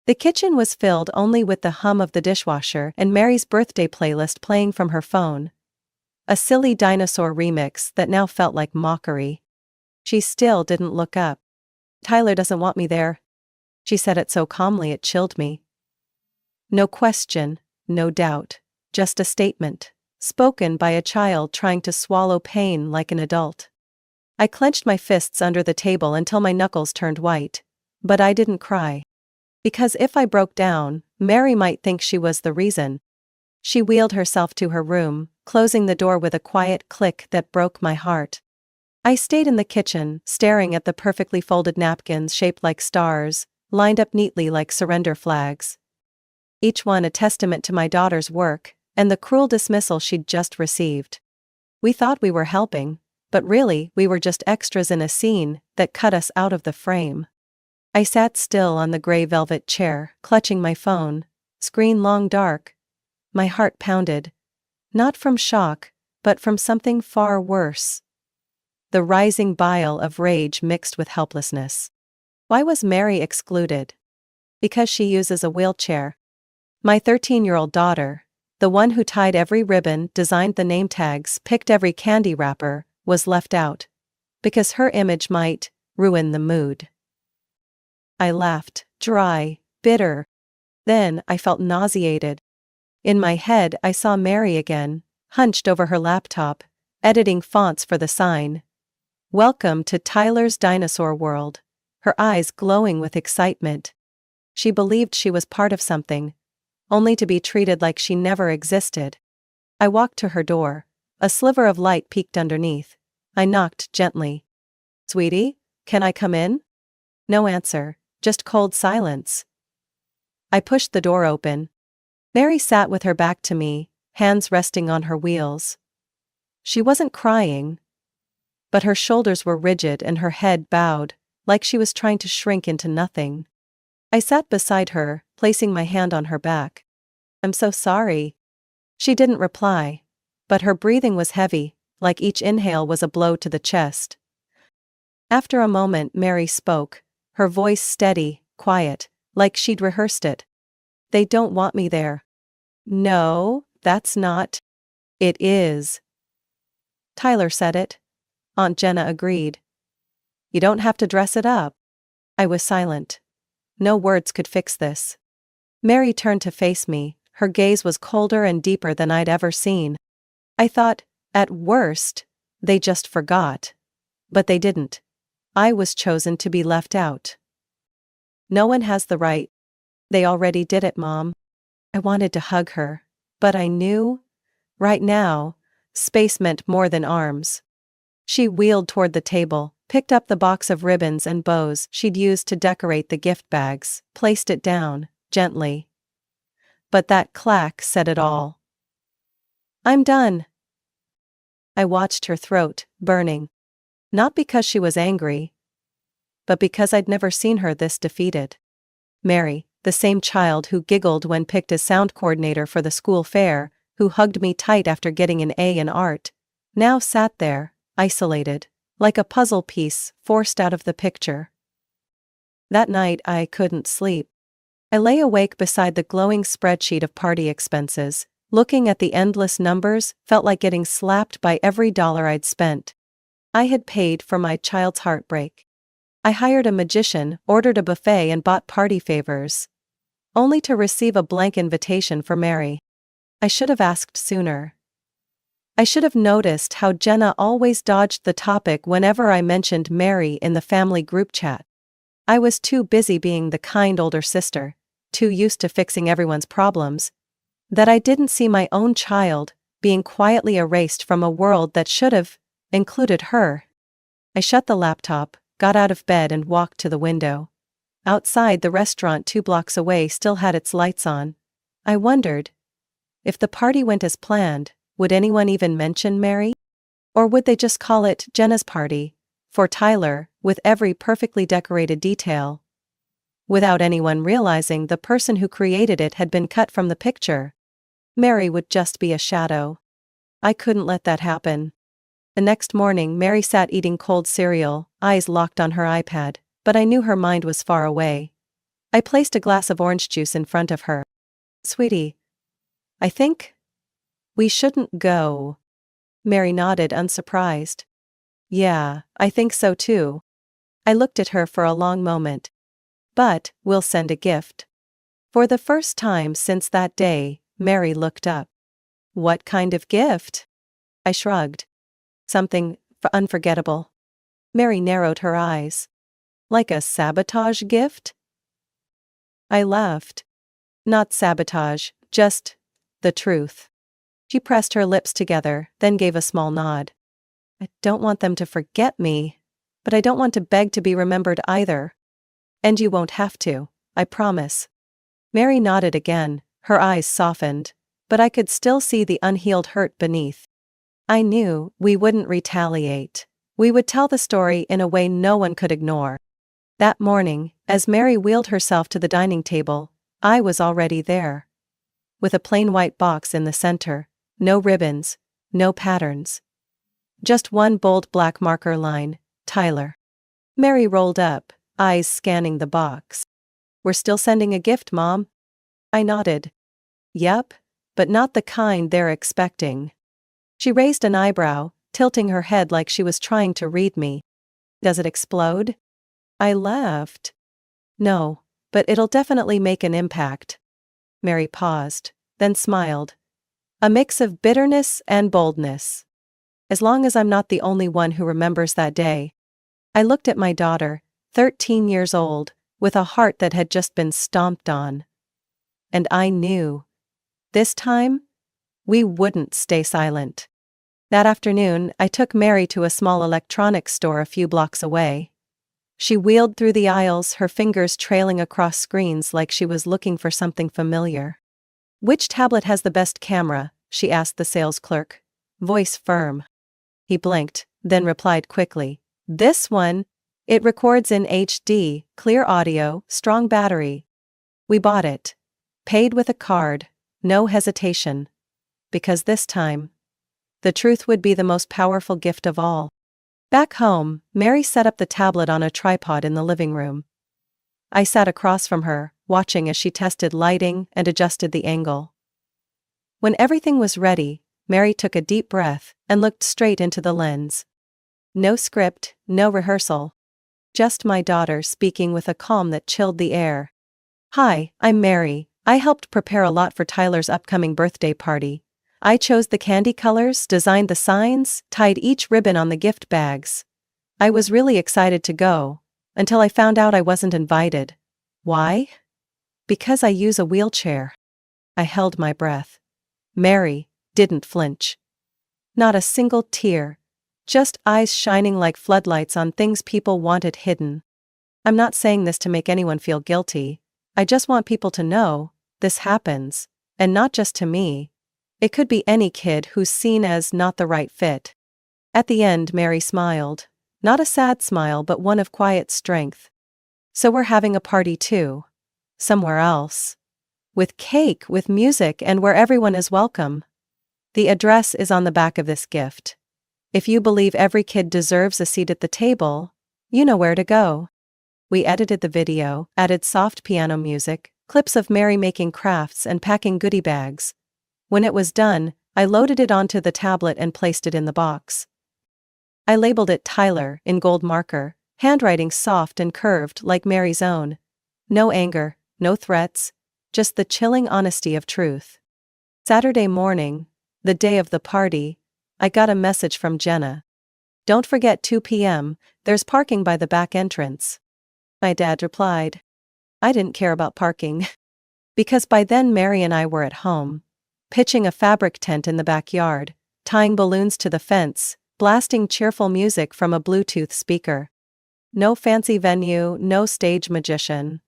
The kitchen was filled only with the hum of the dishwasher and Mary's birthday playlist playing from her phone. A silly dinosaur remix that now felt like mockery. She still didn't look up. "Tyler doesn't want me there." She said it so calmly it chilled me. No question, no doubt, just a statement, spoken by a child trying to swallow pain like an adult. I clenched my fists under the table until my knuckles turned white. But I didn't cry. Because if I broke down, Mary might think she was the reason. She wheeled herself to her room, closing the door with a quiet click that broke my heart. I stayed in the kitchen, staring at the perfectly folded napkins shaped like stars, lined up neatly like surrender flags. Each one a testament to my daughter's work, and the cruel dismissal she'd just received. We thought we were helping, but really we were just extras in a scene that cut us out of the frame. I sat still on the gray velvet chair, clutching my phone, screen long dark. My heart pounded. Not from shock, but from something far worse. The rising bile of rage mixed with helplessness. Why was Mary excluded? Because she uses a wheelchair. My 13-year-old daughter, The one who tied every ribbon, designed the name tags, picked every candy wrapper, was left out. Because her image might ruin the mood. I laughed, dry, bitter. Then I felt nauseated. In my head I saw Mary again, hunched over her laptop, editing fonts for the sign. Welcome to Tyler's Dinosaur World. Her eyes glowing with excitement. She believed she was part of something, only to be treated like she never existed. I walked to her door. A sliver of light peeked underneath. I knocked gently. Sweetie, can I come in? No answer, just cold silence. I pushed the door open. Mary sat with her back to me, hands resting on her wheels. She wasn't crying, but her shoulders were rigid and her head bowed, like she was trying to shrink into nothing. I sat beside her, placing my hand on her back. I'm so sorry. She didn't reply, but her breathing was heavy, like each inhale was a blow to the chest. After a moment, Mary spoke, her voice steady, quiet, like she'd rehearsed it. They don't want me there. No, that's not. It is. Tyler said it. Aunt Jenna agreed. You don't have to dress it up. I was silent. No words could fix this. Mary turned to face me, her gaze was colder and deeper than I'd ever seen. I thought, at worst, they just forgot. But they didn't. I was chosen to be left out. No one has the right. They already did it, Mom. I wanted to hug her, but I knew, right now, space meant more than arms. She wheeled toward the table, picked up the box of ribbons and bows she'd used to decorate the gift bags, placed it down, gently. But that clack said it all. I'm done. I watched her throat, burning. Not because she was angry, but because I'd never seen her this defeated. Mary, the same child who giggled when picked as sound coordinator for the school fair, who hugged me tight after getting an A in art, now sat there, isolated, like a puzzle piece forced out of the picture. That night I couldn't sleep. I lay awake beside the glowing spreadsheet of party expenses, looking at the endless numbers, felt like getting slapped by every dollar I'd spent. I had paid for my child's heartbreak. I hired a magician, ordered a buffet and bought party favors, only to receive a blank invitation for Mary. I should have asked sooner. I should have noticed how Jenna always dodged the topic whenever I mentioned Mary in the family group chat. I was too busy being the kind older sister, too used to fixing everyone's problems, that I didn't see my own child being quietly erased from a world that should have included her. I shut the laptop, got out of bed and walked to the window. Outside, the restaurant 2 blocks away still had its lights on. I wondered, if the party went as planned, would anyone even mention Mary? Or would they just call it Jenna's party, for Tyler, with every perfectly decorated detail, without anyone realizing the person who created it had been cut from the picture? Mary would just be a shadow. I couldn't let that happen. The next morning, Mary sat eating cold cereal, eyes locked on her iPad, but I knew her mind was far away. I placed a glass of orange juice in front of her. Sweetie, I think we shouldn't go. Mary nodded, unsurprised. Yeah, I think so too. I looked at her for a long moment. But we'll send a gift. For the first time since that day, Mary looked up. What kind of gift? I shrugged. Something unforgettable. Mary narrowed her eyes. Like a sabotage gift? I laughed. Not sabotage, just the truth. She pressed her lips together, then gave a small nod. I don't want them to forget me, but I don't want to beg to be remembered either. And you won't have to, I promise. Mary nodded again, her eyes softened, but I could still see the unhealed hurt beneath. I knew we wouldn't retaliate. We would tell the story in a way no one could ignore. That morning, as Mary wheeled herself to the dining table, I was already there. With a plain white box in the center, no ribbons, no patterns. Just one bold black marker line, Tyler. Mary rolled up, eyes scanning the box. We're still sending a gift, Mom? I nodded. Yep, but not the kind they're expecting. She raised an eyebrow, tilting her head like she was trying to read me. Does it explode? I laughed. No, but it'll definitely make an impact. Mary paused, then smiled. A mix of bitterness and boldness. As long as I'm not the only one who remembers that day. I looked at my daughter, 13 years old, with a heart that had just been stomped on. And I knew. This time, we wouldn't stay silent. That afternoon, I took Mary to a small electronics store a few blocks away. She wheeled through the aisles, her fingers trailing across screens like she was looking for something familiar. "Which tablet has the best camera?" she asked the sales clerk, voice firm. He blinked, then replied quickly, "This one. It records in HD, clear audio, strong battery." We bought it. Paid with a card, no hesitation. Because this time, the truth would be the most powerful gift of all. Back home, Mary set up the tablet on a tripod in the living room. I sat across from her, watching as she tested lighting and adjusted the angle. When everything was ready, Mary took a deep breath and looked straight into the lens. No script, no rehearsal. Just my daughter speaking with a calm that chilled the air. "Hi, I'm Mary. I helped prepare a lot for Tyler's upcoming birthday party. I chose the candy colors, designed the signs, tied each ribbon on the gift bags. I was really excited to go, until I found out I wasn't invited. Why? Because I use a wheelchair." I held my breath. Mary didn't flinch. Not a single tear. Just eyes shining like floodlights on things people wanted hidden. I'm not saying this to make anyone feel guilty. I just want people to know, this happens, and not just to me. It could be any kid who's seen as not the right fit. At the end, Mary smiled. Not a sad smile, but one of quiet strength. "So we're having a party too. Somewhere else. With cake, with music, and where everyone is welcome. The address is on the back of this gift. If you believe every kid deserves a seat at the table, you know where to go." We edited the video, added soft piano music, clips of Mary making crafts and packing goodie bags. When it was done, I loaded it onto the tablet and placed it in the box. I labeled it Tyler in gold marker, handwriting soft and curved like Mary's own. No anger, no threats, just the chilling honesty of truth. Saturday morning, the day of the party, I got a message from Jenna. "Don't forget 2 p.m., there's parking by the back entrance." My dad replied. I didn't care about parking. Because by then Mary and I were at home, pitching a fabric tent in the backyard, tying balloons to the fence, blasting cheerful music from a Bluetooth speaker. No fancy venue, no stage magician.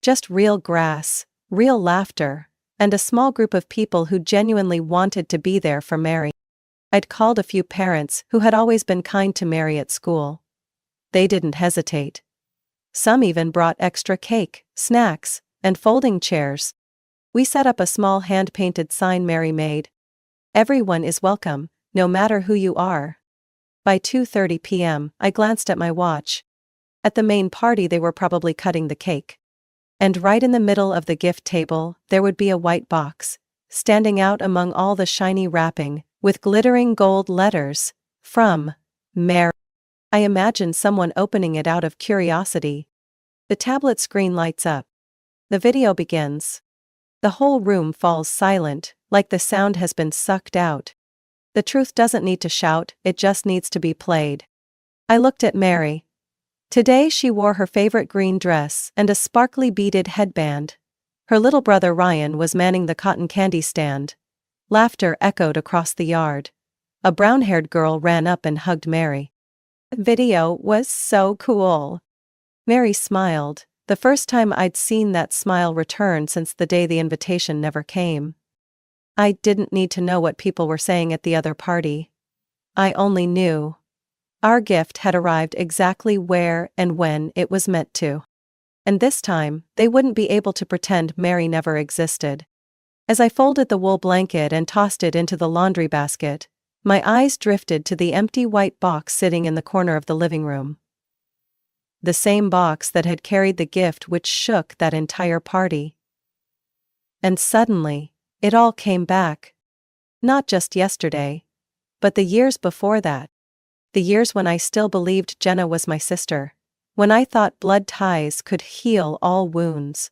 Just real grass, real laughter, and a small group of people who genuinely wanted to be there for Mary. I'd called a few parents who had always been kind to Mary at school. They didn't hesitate. Some even brought extra cake, snacks, and folding chairs. We set up a small hand-painted sign Mary made. "Everyone is welcome, no matter who you are." By 2:30 p.m., I glanced at my watch. At the main party they were probably cutting the cake. And right in the middle of the gift table, there would be a white box, standing out among all the shiny wrapping, with glittering gold letters, from Mary. I imagined someone opening it out of curiosity. The tablet screen lights up. The video begins. The whole room falls silent, like the sound has been sucked out. The truth doesn't need to shout, it just needs to be played. I looked at Mary. Today she wore her favorite green dress and a sparkly beaded headband. Her little brother Ryan was manning the cotton candy stand. Laughter echoed across the yard. A brown-haired girl ran up and hugged Mary. The video was so cool. Mary smiled, the first time I'd seen that smile return since the day the invitation never came. I didn't need to know what people were saying at the other party. I only knew. Our gift had arrived exactly where and when it was meant to. And this time, they wouldn't be able to pretend Mary never existed. As I folded the wool blanket and tossed it into the laundry basket, my eyes drifted to the empty white box sitting in the corner of the living room. The same box that had carried the gift which shook that entire party. And suddenly, It all came back. Not just yesterday, but the years before that. The years when I still believed Jenna was my sister. When I thought blood ties could heal all wounds.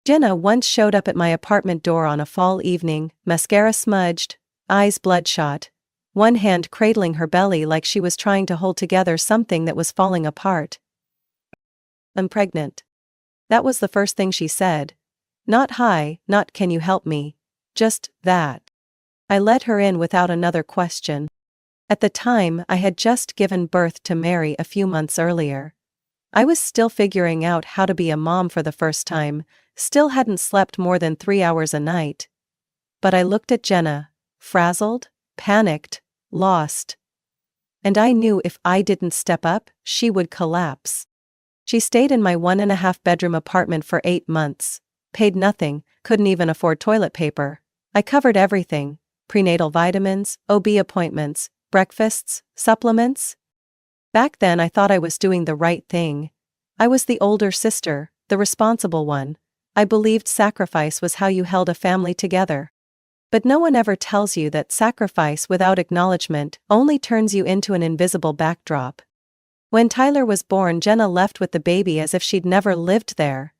Jenna once showed up at my apartment door on a fall evening, mascara smudged, eyes bloodshot, one hand cradling her belly like she was trying to hold together something that was falling apart. "I'm pregnant." That was the first thing she said. Not "hi," not "can you help me," just that. I let her in without another question. At the time, I had just given birth to Mary a few months earlier. I was still figuring out how to be a mom for the first time, still hadn't slept more than 3 hours a night. But I looked at Jenna, frazzled, panicked, lost. And I knew if I didn't step up, she would collapse. She stayed in my 1.5-bedroom apartment for 8 months, paid nothing, couldn't even afford toilet paper. I covered everything: prenatal vitamins, OB appointments, breakfasts, supplements. Back then I thought I was doing the right thing. I was the older sister, the responsible one. I believed sacrifice was how you held a family together. But no one ever tells you that sacrifice without acknowledgement only turns you into an invisible backdrop. When Tyler was born, Jenna left with the baby as if she'd never lived there.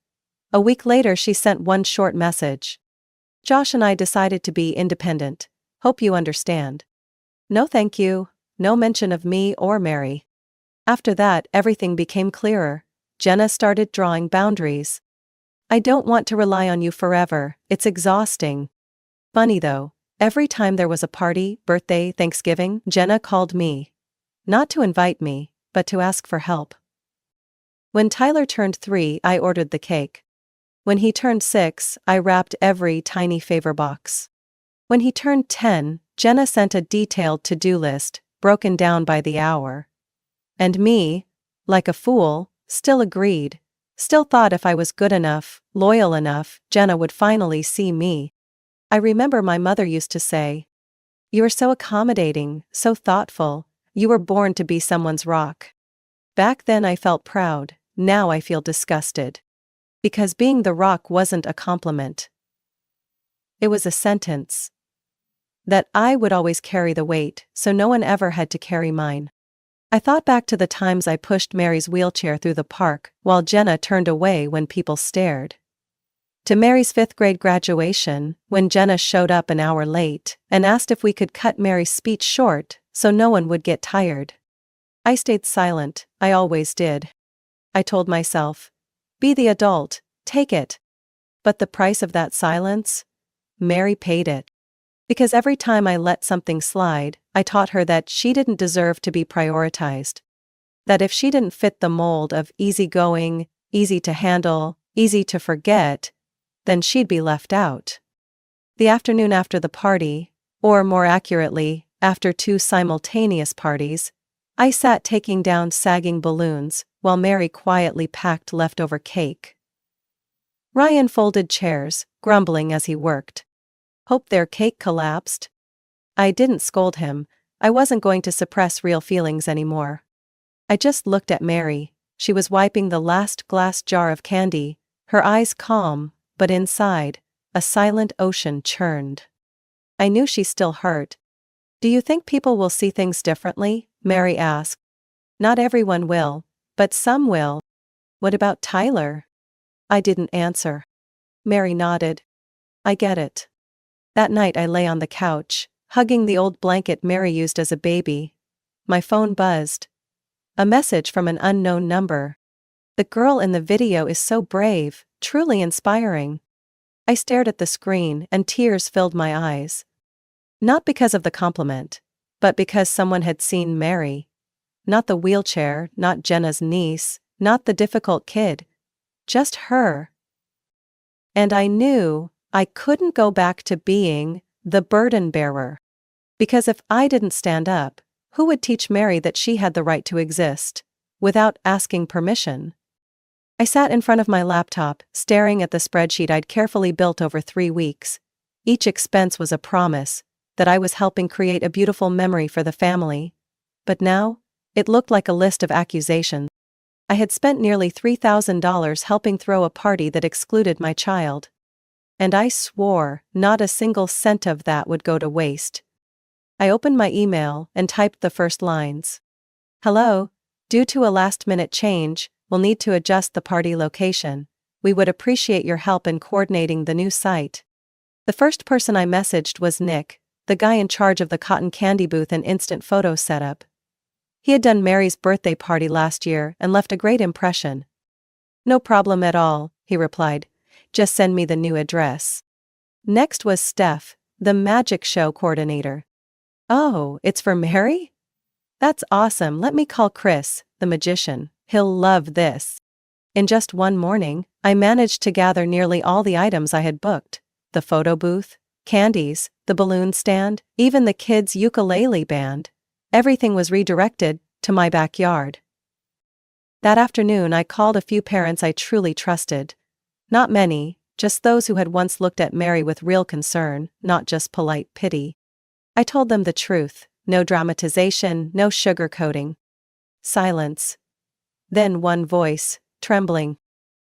A week later she sent one short message. "Josh and I decided to be independent. Hope you understand." No thank you, no mention of me or Mary. After that, everything became clearer. Jenna started drawing boundaries. "I don't want to rely on you forever, it's exhausting." Funny though, every time there was a party, birthday, Thanksgiving, Jenna called me. Not to invite me, but to ask for help. When Tyler turned 3, I ordered the cake. When he turned 6, I wrapped every tiny favor box. When he turned 10, Jenna sent a detailed to-do list, broken down by the hour. And me, like a fool, still agreed, still thought if I was good enough, loyal enough, Jenna would finally see me. I remember my mother used to say, "You are so accommodating, so thoughtful, you were born to be someone's rock." Back then I felt proud, now I feel disgusted. Because being the rock wasn't a compliment. It was a sentence. That I would always carry the weight, so no one ever had to carry mine. I thought back to the times I pushed Mary's wheelchair through the park, while Jenna turned away when people stared. To Mary's 5th grade graduation, when Jenna showed up an hour late, and asked if we could cut Mary's speech short, so no one would get tired. I stayed silent, I always did. I told myself, be the adult, take it. But the price of that silence? Mary paid it. Because every time I let something slide, I taught her that she didn't deserve to be prioritized. That if she didn't fit the mold of easygoing, easy to handle, easy to forget, then she'd be left out. The afternoon after the party, or more accurately, after 2 simultaneous parties, I sat taking down sagging balloons, while Mary quietly packed leftover cake. Ryan folded chairs, grumbling as he worked. Hope their cake collapsed. I didn't scold him, I wasn't going to suppress real feelings anymore. I just looked at Mary, she was wiping the last glass jar of candy, her eyes calm, but inside, a silent ocean churned. I knew she still hurt. "Do you think people will see things differently?" Mary asked. "Not everyone will, but some will." "What about Tyler?" I didn't answer. Mary nodded. "I get it." That night I lay on the couch, hugging the old blanket Mary used as a baby. My phone buzzed. A message from an unknown number. "The girl in the video is so brave, truly inspiring." I stared at the screen and tears filled my eyes. Not because of the compliment, but because someone had seen Mary. Not the wheelchair, not Jenna's niece, not the difficult kid. Just her. And I knew I couldn't go back to being the burden bearer. Because if I didn't stand up, who would teach Mary that she had the right to exist, without asking permission? I sat in front of my laptop, staring at the spreadsheet I'd carefully built over 3 weeks. Each expense was a promise that I was helping create a beautiful memory for the family. But now, it looked like a list of accusations. I had spent nearly $3,000 helping throw a party that excluded my child. And I swore not a single cent of that would go to waste. I opened my email and typed the first lines. Hello, due to a last-minute change, we'll need to adjust the party location. We would appreciate your help in coordinating the new site. The first person I messaged was Nick, the guy in charge of the cotton candy booth and instant photo setup. He had done Mary's birthday party last year and left a great impression. No problem at all, he replied. Just send me the new address. Next was Steph, the magic show coordinator. Oh, it's for Mary? That's awesome. Let me call Chris, the magician. He'll love this. In just one morning, I managed to gather nearly all the items I had booked. The photo booth, candies, the balloon stand, even the kids' ukulele band. Everything was redirected to my backyard. That afternoon I called a few parents I truly trusted. Not many, just those who had once looked at Mary with real concern, not just polite pity. I told them the truth, no dramatization, no sugarcoating. Silence. Then one voice, trembling.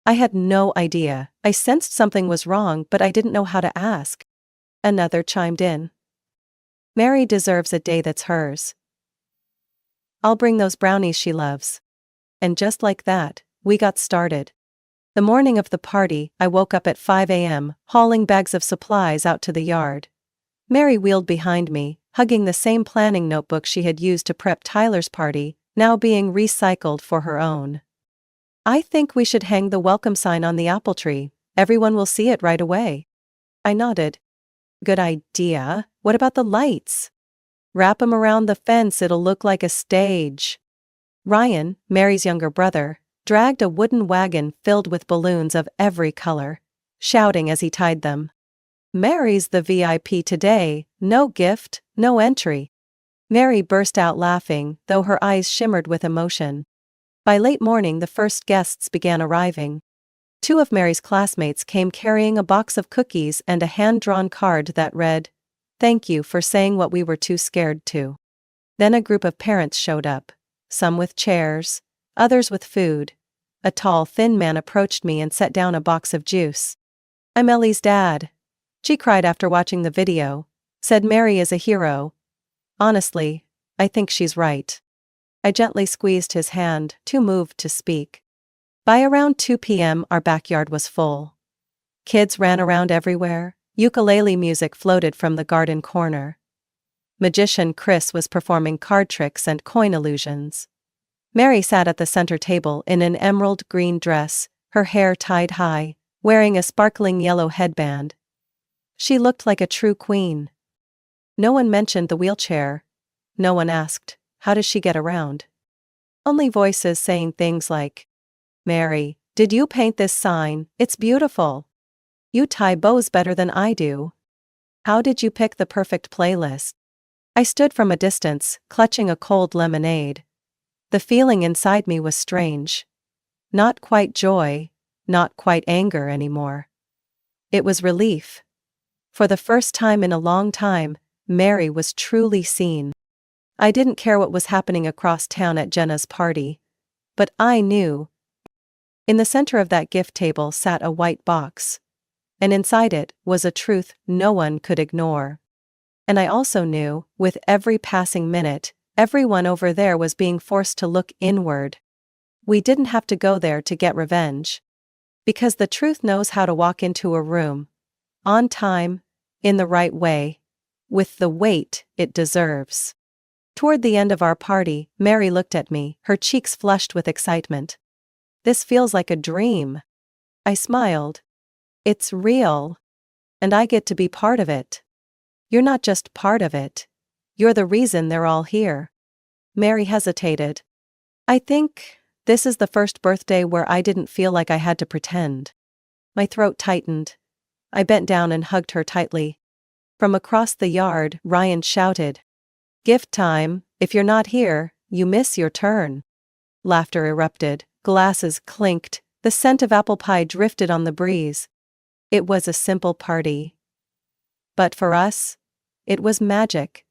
I had no idea. I sensed something was wrong, but I didn't know how to ask. Another chimed in. Mary deserves a day that's hers. I'll bring those brownies she loves. And just like that, we got started. The morning of the party, I woke up at 5 a.m., hauling bags of supplies out to the yard. Mary wheeled behind me, hugging the same planning notebook she had used to prep Tyler's party, now being recycled for her own. I think we should hang the welcome sign on the apple tree. Everyone will see it right away. I nodded. Good idea. What about the lights? Wrap 'em around the fence, it'll look like a stage. Ryan, Mary's younger brother, dragged a wooden wagon filled with balloons of every color, shouting as he tied them. Mary's the VIP today, no gift, no entry. Mary burst out laughing, though her eyes shimmered with emotion. By late morning the first guests began arriving. 2 of Mary's classmates came carrying a box of cookies and a hand-drawn card that read, "Thank you for saying what we were too scared to." Then a group of parents showed up, some with chairs, others with food. A tall, thin man approached me and set down a box of juice. "I'm Ellie's dad," she cried after watching the video. Said Mary is a hero. Honestly, I think she's right. I gently squeezed his hand, too moved to speak. By around 2 p.m. our backyard was full. Kids ran around everywhere, ukulele music floated from the garden corner. Magician Chris was performing card tricks and coin illusions. Mary sat at the center table in an emerald green dress, her hair tied high, wearing a sparkling yellow headband. She looked like a true queen. No one mentioned the wheelchair. No one asked, how does she get around? Only voices saying things like, Mary, did you paint this sign? It's beautiful. You tie bows better than I do. How did you pick the perfect playlist? I stood from a distance, clutching a cold lemonade. The feeling inside me was strange. Not quite joy, not quite anger anymore. It was relief. For the first time in a long time, Mary was truly seen. I didn't care what was happening across town at Jenna's party. But I knew. In the center of that gift table sat a white box. And inside it was a truth no one could ignore. And I also knew, with every passing minute, everyone over there was being forced to look inward. We didn't have to go there to get revenge. Because the truth knows how to walk into a room. On time, in the right way. With the weight it deserves. Toward the end of our party, Mary looked at me, her cheeks flushed with excitement. This feels like a dream. I smiled. It's real. And I get to be part of it. You're not just part of it. You're the reason they're all here. Mary hesitated. I think this is the first birthday where I didn't feel like I had to pretend. My throat tightened. I bent down and hugged her tightly. From across the yard, Ryan shouted, "Gift time, if you're not here, you miss your turn." Laughter erupted, glasses clinked, the scent of apple pie drifted on the breeze. It was a simple party. But for us, it was magic.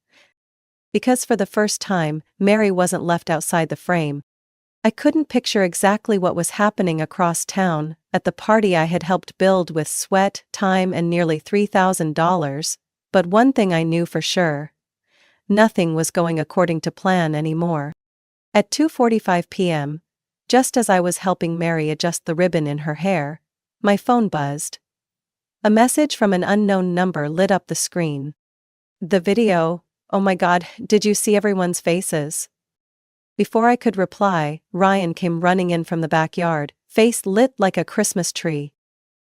Because for the first time, Mary wasn't left outside the frame. I couldn't picture exactly what was happening across town, at the party I had helped build with sweat, time, and nearly $3,000, but one thing I knew for sure. Nothing was going according to plan anymore. At 2:45 p.m., just as I was helping Mary adjust the ribbon in her hair, my phone buzzed. A message from an unknown number lit up the screen. The video, oh my God, did you see everyone's faces? Before I could reply, Ryan came running in from the backyard, face lit like a Christmas tree.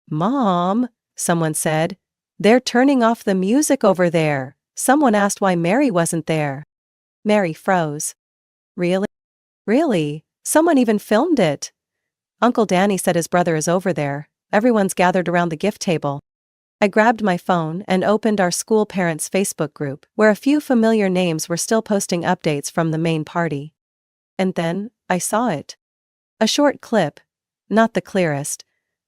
Mom, someone said. They're turning off the music over there. Someone asked why Mary wasn't there. Mary froze. Really? Really? Someone even filmed it. Uncle Danny said his brother is over there. Everyone's gathered around the gift table. I grabbed my phone and opened our school parents' Facebook group, where a few familiar names were still posting updates from the main party. And then, I saw it. A short clip, not the clearest,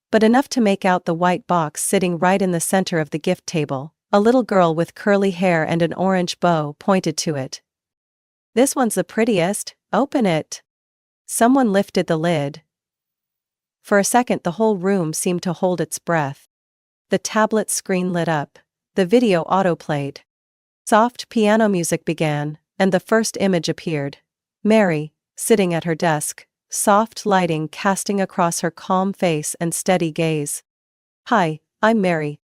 but enough to make out the white box sitting right in the center of the gift table. A little girl with curly hair and an orange bow pointed to it. This one's the prettiest, open it. Someone lifted the lid. For a second the whole room seemed to hold its breath. The tablet screen lit up, the video autoplayed. Soft piano music began, and the first image appeared. Mary, sitting at her desk, soft lighting casting across her calm face and steady gaze. Hi, I'm Mary.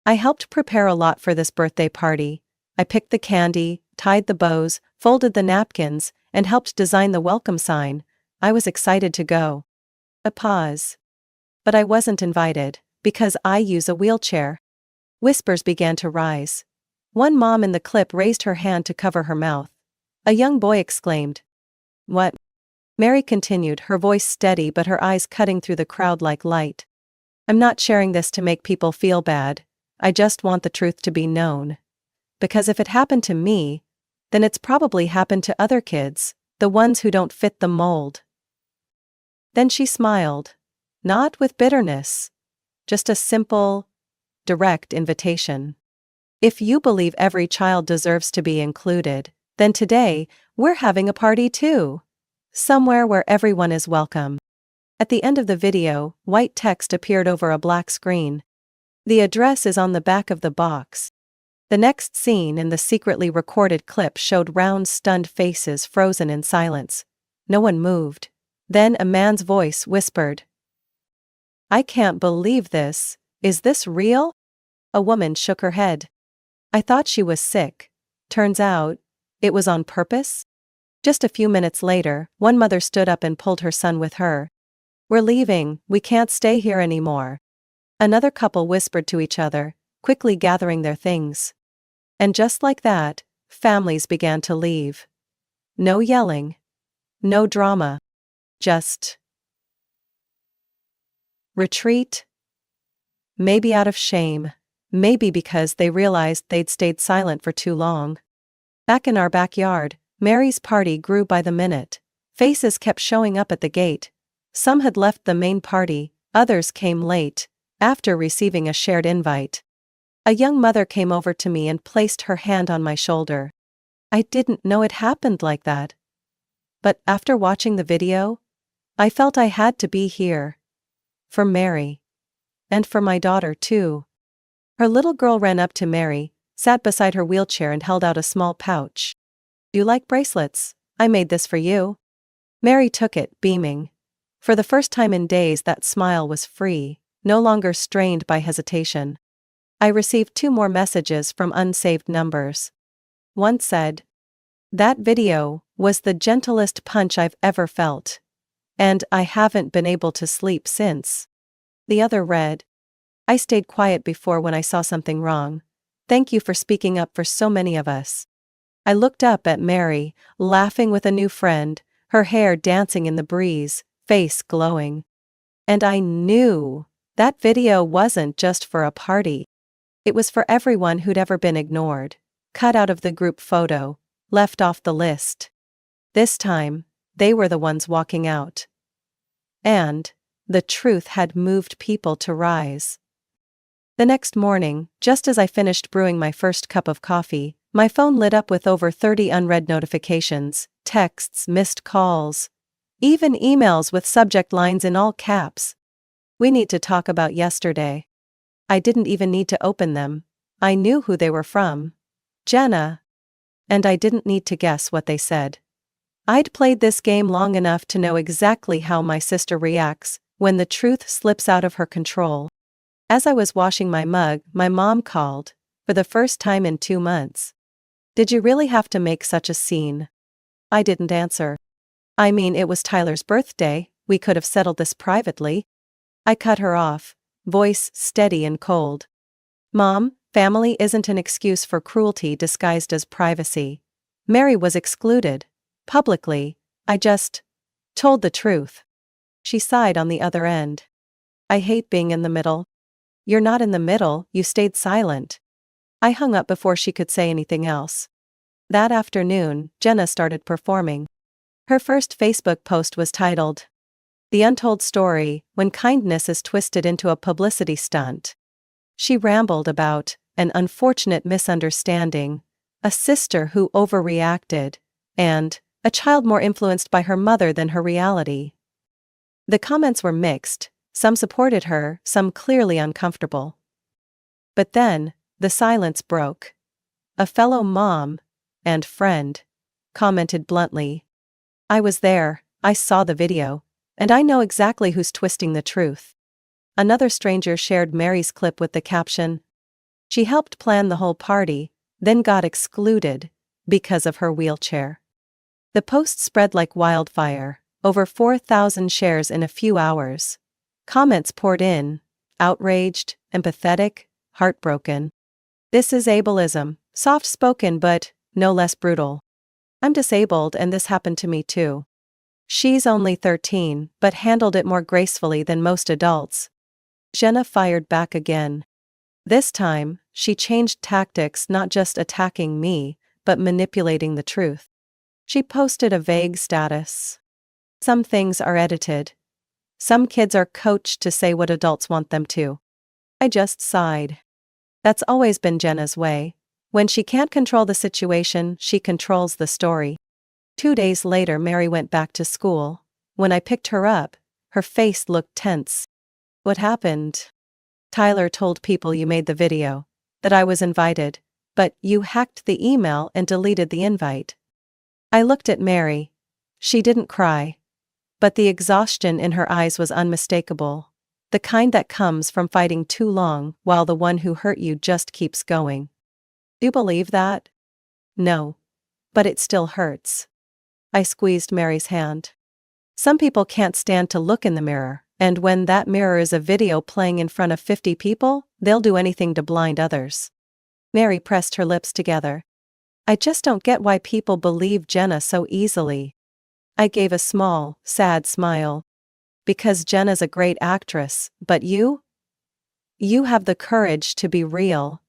I helped prepare a lot for this birthday party. I picked the candy, tied the bows, folded the napkins, and helped design the welcome sign. I was excited to go. A pause. But I wasn't invited, because I use a wheelchair. Whispers began to rise. One mom in the clip raised her hand to cover her mouth. A young boy exclaimed, "What?" Mary continued, her voice steady but her eyes cutting through the crowd like light. "I'm not sharing this to make people feel bad. I just want the truth to be known. Because if it happened to me, then it's probably happened to other kids, the ones who don't fit the mold." Then she smiled. Not with bitterness. Just a simple, direct invitation. If you believe every child deserves to be included, then today, we're having a party too. Somewhere where everyone is welcome. At the end of the video, white text appeared over a black screen. The address is on the back of the box. The next scene in the secretly recorded clip showed round, stunned faces frozen in silence. No one moved. Then a man's voice whispered, "I can't believe this. Is this real?" A woman shook her head. "I thought she was sick. Turns out, it was on purpose?" Just a few minutes later, one mother stood up and pulled her son with her. "We're leaving, we can't stay here anymore." Another couple whispered to each other, quickly gathering their things. And just like that, families began to leave. No yelling. No drama. Just retreat. Maybe out of shame. Maybe because they realized they'd stayed silent for too long. Back in our backyard, Mary's party grew by the minute. Faces kept showing up at the gate. Some had left the main party, others came late, after receiving a shared invite. A young mother came over to me and placed her hand on my shoulder. I didn't know it happened like that. But after watching the video, I felt I had to be here. For Mary. And for my daughter too. Her little girl ran up to Mary, sat beside her wheelchair and held out a small pouch. "You like bracelets? I made this for you." Mary took it, beaming. For the first time in days that smile was free, no longer strained by hesitation. I received 2 more messages from unsaved numbers. One said, "That video was the gentlest punch I've ever felt. And I haven't been able to sleep since." The other read, "I stayed quiet before when I saw something wrong. Thank you for speaking up for so many of us." I looked up at Mary, laughing with a new friend, her hair dancing in the breeze, face glowing. And I knew that video wasn't just for a party. It was for everyone who'd ever been ignored, cut out of the group photo, left off the list. This time, they were the ones walking out. And the truth had moved people to rise. The next morning, just as I finished brewing my first cup of coffee, my phone lit up with over 30 unread notifications, texts, missed calls. Even emails with subject lines in all caps. We need to talk about yesterday. I didn't even need to open them. I knew who they were from. Jenna. And I didn't need to guess what they said. I'd played this game long enough to know exactly how my sister reacts when the truth slips out of her control. As I was washing my mug, my mom called, for the first time in 2 months. Did you really have to make such a scene? I didn't answer. I mean, it was Tyler's birthday, we could have settled this privately. I cut her off, voice steady and cold. Mom, family isn't an excuse for cruelty disguised as privacy. Mary was excluded. Publicly, I just told the truth. She sighed on the other end. I hate being in the middle. You're not in the middle, you stayed silent. I hung up before she could say anything else. That afternoon, Jenna started performing. Her first Facebook post was titled, "The Untold Story, When Kindness is Twisted into a Publicity Stunt." She rambled about an unfortunate misunderstanding, a sister who overreacted, and a child more influenced by her mother than her reality. The comments were mixed, some supported her, some clearly uncomfortable. But then, the silence broke. A fellow mom and friend commented bluntly, "I was there, I saw the video, and I know exactly who's twisting the truth." Another stranger shared Mary's clip with the caption, "She helped plan the whole party, then got excluded because of her wheelchair." The post spread like wildfire, over 4,000 shares in a few hours. Comments poured in, outraged, empathetic, heartbroken. "This is ableism, soft-spoken but no less brutal. I'm disabled and this happened to me too. She's only 13 but handled it more gracefully than most adults." Jenna fired back again. This time, she changed tactics, not just attacking me, but manipulating the truth. She posted a vague status. "Some things are edited. Some kids are coached to say what adults want them to." I just sighed. That's always been Jenna's way. When she can't control the situation, she controls the story. 2 days later, Mary went back to school. When I picked her up, her face looked tense. "What happened?" "Tyler told people you made the video, that I was invited, but you hacked the email and deleted the invite." I looked at Mary. She didn't cry. But the exhaustion in her eyes was unmistakable. The kind that comes from fighting too long while the one who hurt you just keeps going. "Do you believe that?" "No. But it still hurts." I squeezed Mary's hand. Some people can't stand to look in the mirror, and when that mirror is a video playing in front of 50 people, they'll do anything to blind others. Mary pressed her lips together. "I just don't get why people believe Jenna so easily." I gave a small, sad smile. "Because Jenna's a great actress, but you? You have the courage to be real."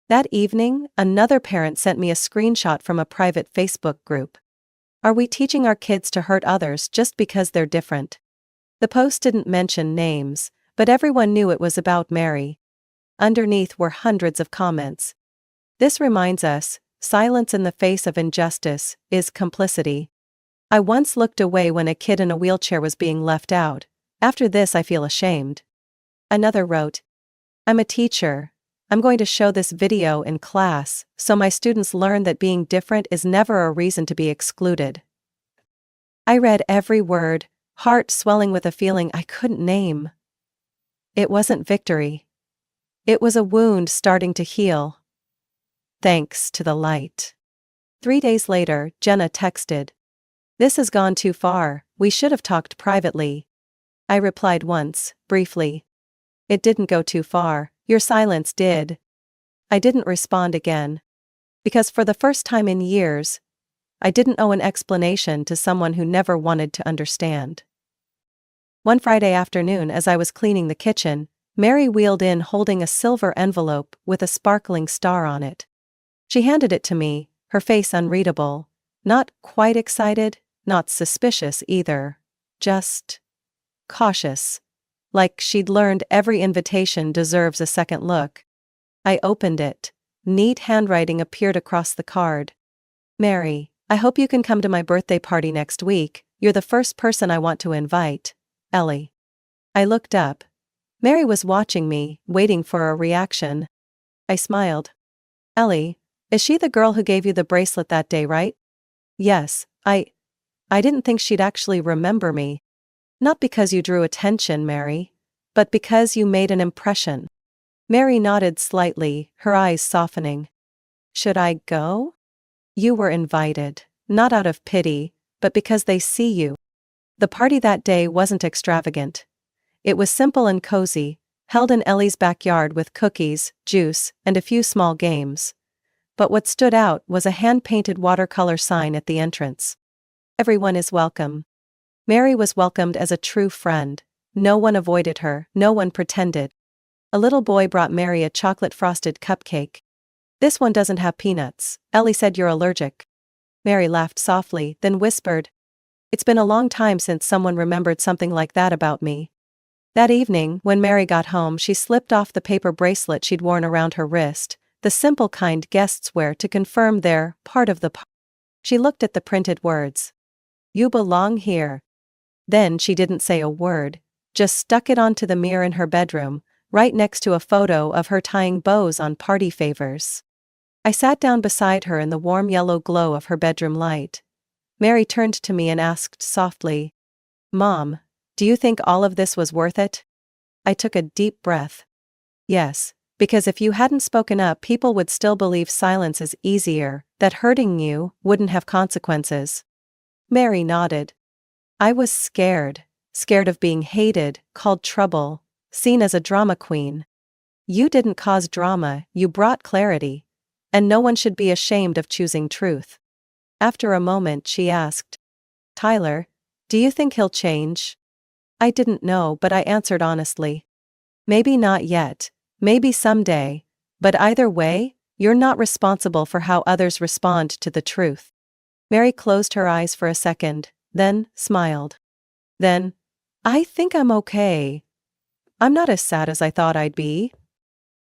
That evening, another parent sent me a screenshot from a private Facebook group. "Are we teaching our kids to hurt others just because they're different?" The post didn't mention names, but everyone knew it was about Mary. Underneath were hundreds of comments. "This reminds us, silence in the face of injustice is complicity. I once looked away when a kid in a wheelchair was being left out. After this I feel ashamed." Another wrote, "I'm a teacher. I'm going to show this video in class so my students learn that being different is never a reason to be excluded." I read every word, heart swelling with a feeling I couldn't name. It wasn't victory. It was a wound starting to heal. Thanks to the light. 3 days later, Jenna texted, "This has gone too far, we should have talked privately." I replied once, briefly. "It didn't go too far, your silence did." I didn't respond again. Because for the first time in years, I didn't owe an explanation to someone who never wanted to understand. One Friday afternoon, as I was cleaning the kitchen, Mary wheeled in holding a silver envelope with a sparkling star on it. She handed it to me, her face unreadable, not quite excited, not suspicious either, just cautious. Like she'd learned every invitation deserves a second look. I opened it. Neat handwriting appeared across the card. "Mary, I hope you can come to my birthday party next week. You're the first person I want to invite, Ellie. I looked up. Mary was watching me, waiting for a reaction. I smiled. Ellie, is she the girl who gave you the bracelet that day, right? Yes, I didn't think she'd actually remember me. Not because you drew attention, Mary, but because you made an impression. Mary nodded slightly, her eyes softening. Should I go? You were invited, not out of pity, but because they see you. The party that day wasn't extravagant. It was simple and cozy, held in Ellie's backyard with cookies, juice, and a few small games. But what stood out was a hand-painted watercolor sign at the entrance. Everyone is welcome. Mary was welcomed as a true friend. No one avoided her, no one pretended. A little boy brought Mary a chocolate-frosted cupcake. This one doesn't have peanuts. Ellie said you're allergic. Mary laughed softly, then whispered, It's been a long time since someone remembered something like that about me. That evening, when Mary got home, she slipped off the paper bracelet she'd worn around her wrist, the simple kind guests wear to confirm they're part of the party. She looked at the printed words. You belong here. Then she didn't say a word, just stuck it onto the mirror in her bedroom, right next to a photo of her tying bows on party favors. I sat down beside her in the warm yellow glow of her bedroom light. Mary turned to me and asked softly, Mom, do you think all of this was worth it? I took a deep breath. Yes, because if you hadn't spoken up, people would still believe silence is easier, that hurting you wouldn't have consequences. Mary nodded. I was scared of being hated, called trouble, seen as a drama queen. You didn't cause drama, you brought clarity. And no one should be ashamed of choosing truth. After a moment, she asked, Tyler, do you think he'll change? I didn't know, but I answered honestly. Maybe not yet, maybe someday, but either way, you're not responsible for how others respond to the truth. Mary closed her eyes for a second, then smiled. Then, I think I'm okay. I'm not as sad as I thought I'd be.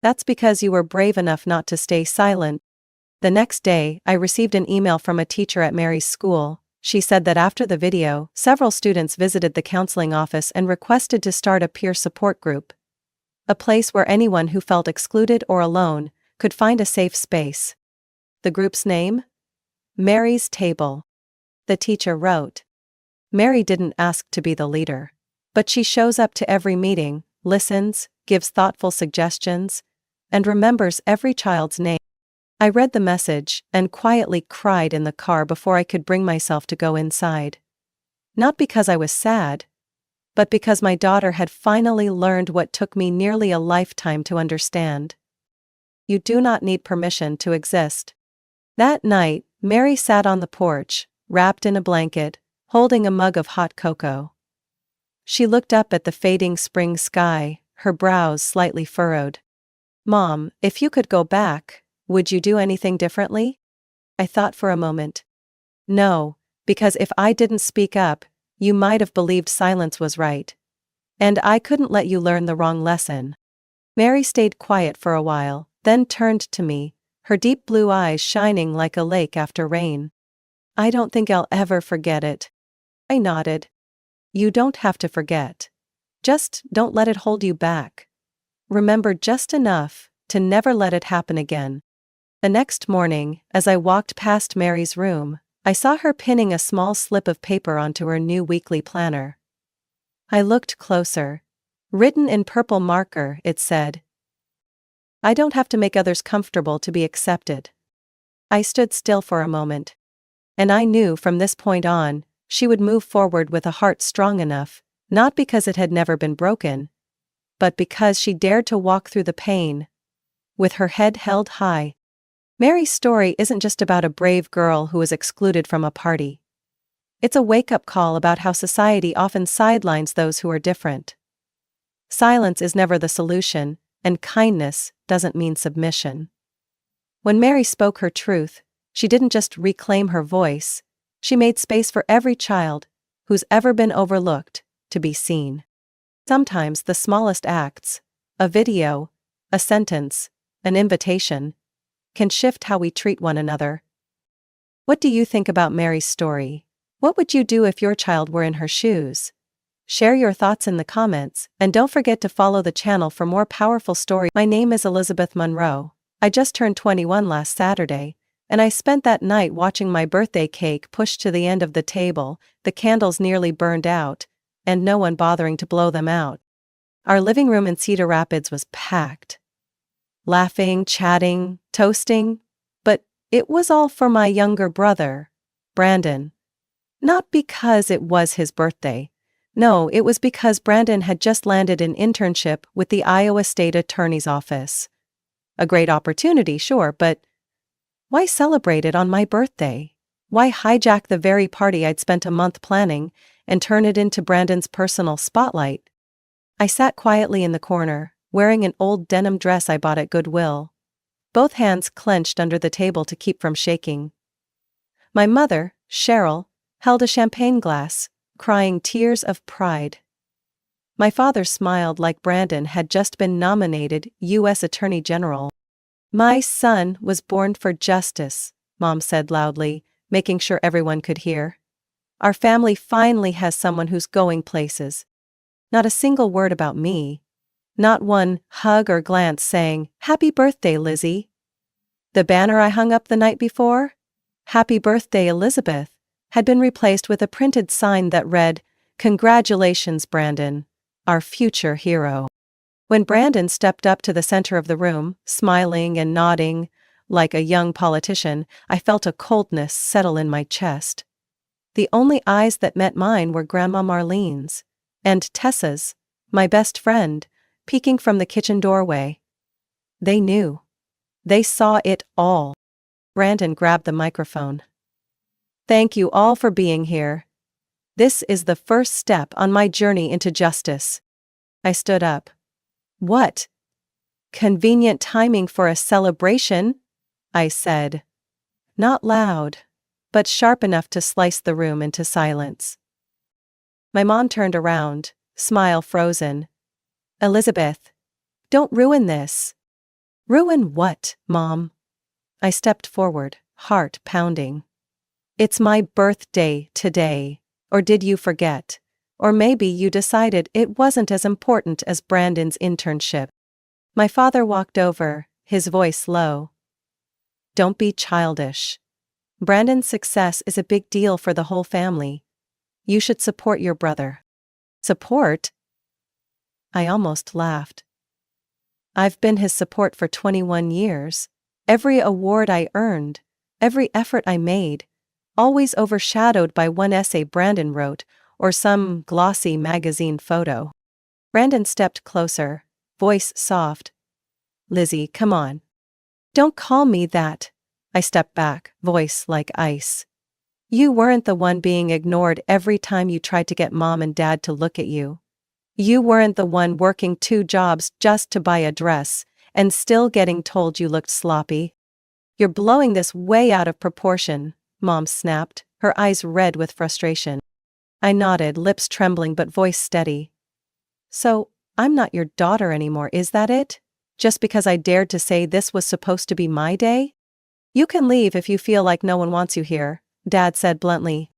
That's because you were brave enough not to stay silent. The next day, I received an email from a teacher at Mary's school. She said that after the video, several students visited the counseling office and requested to start a peer support group. A place where anyone who felt excluded or alone could find a safe space. The group's name? Mary's Table. The teacher wrote. Mary didn't ask to be the leader. But she shows up to every meeting, listens, gives thoughtful suggestions, and remembers every child's name. I read the message and quietly cried in the car before I could bring myself to go inside. Not because I was sad, but because my daughter had finally learned what took me nearly a lifetime to understand. You do not need permission to exist. That night, Mary sat on the porch, wrapped in a blanket, holding a mug of hot cocoa. She looked up at the fading spring sky, her brows slightly furrowed. Mom, if you could go back, would you do anything differently? I thought for a moment. No, because if I didn't speak up, you might have believed silence was right. And I couldn't let you learn the wrong lesson. Mary stayed quiet for a while, then turned to me, her deep blue eyes shining like a lake after rain. I don't think I'll ever forget it. I nodded. You don't have to forget. Just don't let it hold you back. Remember just enough to never let it happen again. The next morning, as I walked past Mary's room, I saw her pinning a small slip of paper onto her new weekly planner. I looked closer. Written in purple marker, it said, I don't have to make others comfortable to be accepted. I stood still for a moment. And I knew from this point on, she would move forward with a heart strong enough, not because it had never been broken, but because she dared to walk through the pain, with her head held high. Mary's story isn't just about a brave girl who was excluded from a party. It's a wake-up call about how society often sidelines those who are different. Silence is never the solution, and kindness doesn't mean submission. When Mary spoke her truth, she didn't just reclaim her voice, she made space for every child who's ever been overlooked to be seen. Sometimes the smallest acts, a video, a sentence, an invitation, can shift how we treat one another. What do you think about Mary's story? What would you do if your child were in her shoes? Share your thoughts in the comments, and don't forget to follow the channel for more powerful stories. My name is Elizabeth Monroe. I just turned 21 last Saturday, and I spent that night watching my birthday cake pushed to the end of the table, the candles nearly burned out, and no one bothering to blow them out. Our living room in Cedar Rapids was packed. Laughing, chatting, toasting, but it was all for my younger brother, Brandon. Not because it was his birthday. No, it was because Brandon had just landed an internship with the Iowa State Attorney's Office. A great opportunity, sure, but why celebrate it on my birthday? Why hijack the very party I'd spent a month planning and turn it into Brandon's personal spotlight? I sat quietly in the corner, wearing an old denim dress I bought at Goodwill, both hands clenched under the table to keep from shaking. My mother, Cheryl, held a champagne glass, crying tears of pride. My father smiled like Brandon had just been nominated U.S. Attorney General. My son was born for justice, Mom said loudly, making sure everyone could hear. Our family finally has someone who's going places. Not a single word about me. Not one hug or glance saying, "Happy birthday, Lizzie." The banner I hung up the night before, "Happy birthday, Elizabeth," had been replaced with a printed sign that read, "Congratulations, Brandon, our future hero." When Brandon stepped up to the center of the room, smiling and nodding, like a young politician, I felt a coldness settle in my chest. The only eyes that met mine were Grandma Marlene's and Tessa's, my best friend, peeking from the kitchen doorway. They knew. They saw it all. Brandon grabbed the microphone. "Thank you all for being here. This is the first step on my journey into justice." I stood up. "What convenient timing for a celebration," I said. Not loud, but sharp enough to slice the room into silence. My mom turned around, smile frozen. "Elizabeth, don't ruin this." "Ruin what, Mom?" I stepped forward, heart pounding. "It's my birthday today, or did you forget? Or maybe you decided it wasn't as important as Brandon's internship." My father walked over, his voice low. "Don't be childish. Brandon's success is a big deal for the whole family. You should support your brother." "Support?" I almost laughed. I've been his support for 21 years. Every award I earned, every effort I made, always overshadowed by one essay Brandon wrote or some glossy magazine photo. Brandon stepped closer, voice soft. "Lizzie, come on. Don't call me that." I stepped back, voice like ice. "You weren't the one being ignored every time you tried to get Mom and Dad to look at you. You weren't the one working 2 jobs just to buy a dress and still getting told you looked sloppy. You're blowing this way out of proportion," Mom snapped, her eyes red with frustration. I nodded, lips trembling but voice steady. "So, I'm not your daughter anymore, is that it? Just because I dared to say this was supposed to be my day?" "You can leave if you feel like no one wants you here," Dad said bluntly.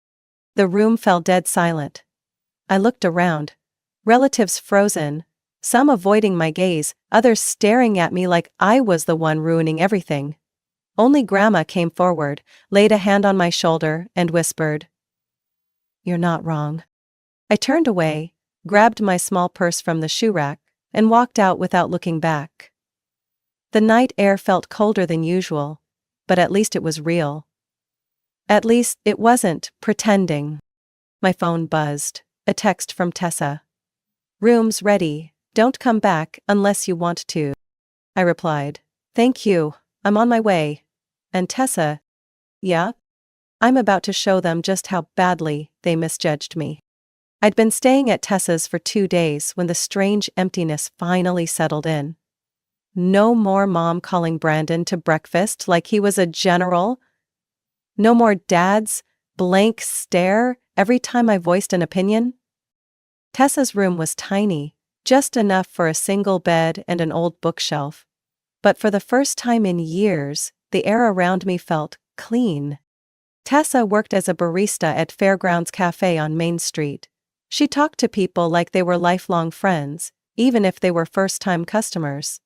The room fell dead silent. I looked around. Relatives frozen, some avoiding my gaze, others staring at me like I was the one ruining everything. Only Grandma came forward, laid a hand on my shoulder, and whispered, "You're not wrong." I turned away, grabbed my small purse from the shoe rack, and walked out without looking back. The night air felt colder than usual, but at least it was real. At least it wasn't pretending. My phone buzzed, a text from Tessa. "Room's ready, don't come back unless you want to." I replied, "Thank you, I'm on my way." And Tessa, "Yeah? I'm about to show them just how badly they misjudged me." I'd been staying at Tessa's for 2 days when the strange emptiness finally settled in. No more Mom calling Brandon to breakfast like he was a general. No more Dad's blank stare every time I voiced an opinion. Tessa's room was tiny, just enough for a single bed and an old bookshelf. But for the first time in years, the air around me felt clean. Tessa worked as a barista at Fairgrounds Cafe on Main Street. She talked to people like they were lifelong friends, even if they were first-time customers.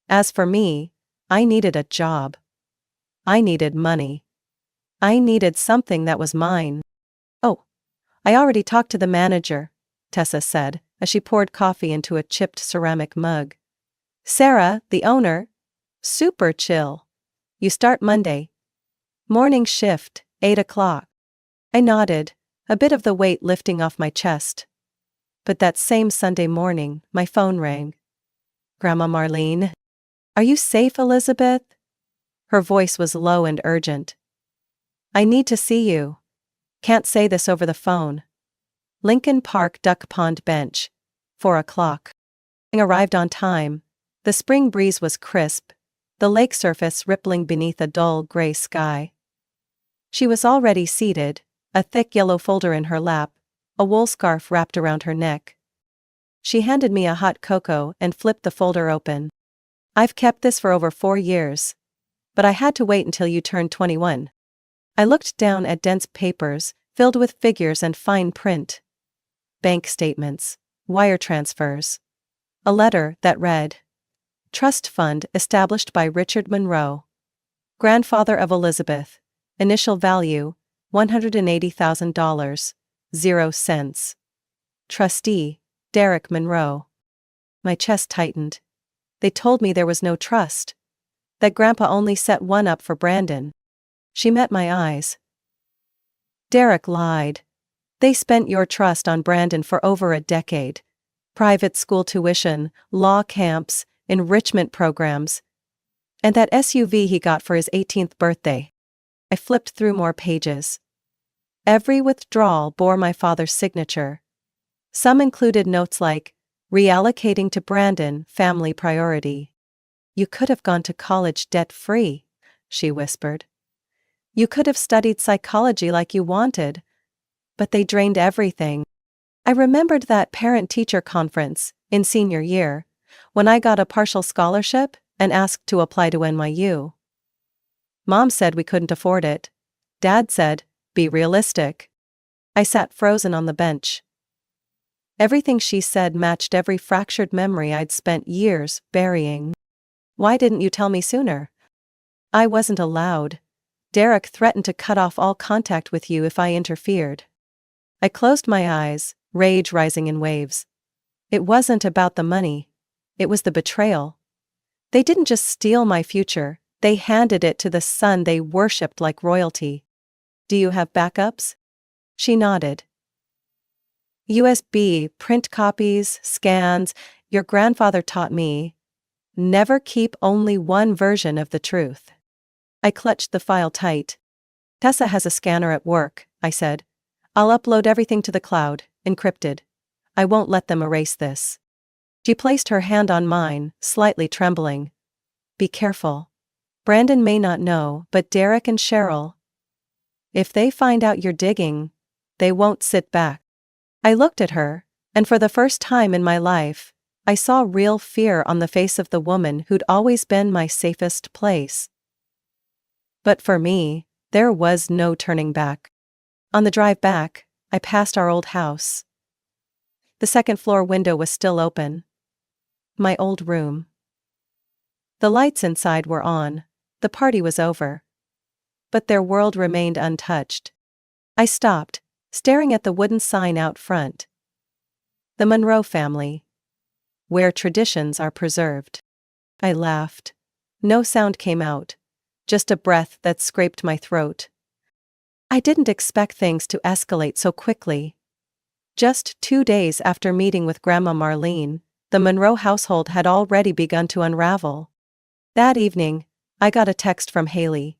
As for me, I needed a job. I needed money. I needed something that was mine. "Oh, I already talked to the manager," Tessa said, as she poured coffee into a chipped ceramic mug. "Sarah, the owner, super chill. You start Monday. Morning shift, 8 o'clock. I nodded, a bit of the weight lifting off my chest. But that same Sunday morning, my phone rang. "Grandma Marlene? Are you safe, Elizabeth?" Her voice was low and urgent. "I need to see you. Can't say this over the phone." Lincoln Park Duck Pond Bench. 4 o'clock. I arrived on time. The spring breeze was crisp, the lake surface rippling beneath a dull gray sky. She was already seated, a thick yellow folder in her lap, a wool scarf wrapped around her neck. She handed me a hot cocoa and flipped the folder open. "I've kept this for over 4 years. But I had to wait until you turned 21. I looked down at dense papers, filled with figures and fine print. Bank statements, wire transfers. A letter that read, "Trust fund established by Richard Monroe. Grandfather of Elizabeth. Initial value, $180,000, 0 cents. Trustee, Derek Monroe." My chest tightened. They told me there was no trust. That Grandpa only set one up for Brandon. She met my eyes. "Derek lied. They spent your trust on Brandon for over a decade. Private school tuition, law camps, enrichment programs. And that SUV he got for his 18th birthday." I flipped through more pages. Every withdrawal bore my father's signature. Some included notes like, "Reallocating to Brandon, family priority." "You could have gone to college debt-free," she whispered. "You could have studied psychology like you wanted." But they drained everything. I remembered that parent-teacher conference, in senior year, when I got a partial scholarship and asked to apply to NYU. Mom said we couldn't afford it. Dad said, "Be realistic." I sat frozen on the bench. Everything she said matched every fractured memory I'd spent years burying. "Why didn't you tell me sooner?" "I wasn't allowed. Derek threatened to cut off all contact with you if I interfered." I closed my eyes, rage rising in waves. It wasn't about the money. It was the betrayal. They didn't just steal my future, they handed it to the son they worshipped like royalty. "Do you have backups?" She nodded. "USB, print copies, scans. Your grandfather taught me. Never keep only one version of the truth." I clutched the file tight. "Tessa has a scanner at work," I said. "I'll upload everything to the cloud, encrypted. I won't let them erase this." She placed her hand on mine, slightly trembling. "Be careful. Brandon may not know, but Derek and Cheryl. If they find out you're digging, they won't sit back." I looked at her, and for the first time in my life, I saw real fear on the face of the woman who'd always been my safest place. But for me, there was no turning back. On the drive back, I passed our old house. The second-floor window was still open. My old room. The lights inside were on. The party was over. But their world remained untouched. I stopped, staring at the wooden sign out front. "The Monroe family. Where traditions are preserved." I laughed. No sound came out. Just a breath that scraped my throat. I didn't expect things to escalate so quickly. Just 2 days after meeting with Grandma Marlene, the Monroe household had already begun to unravel. That evening, I got a text from Haley,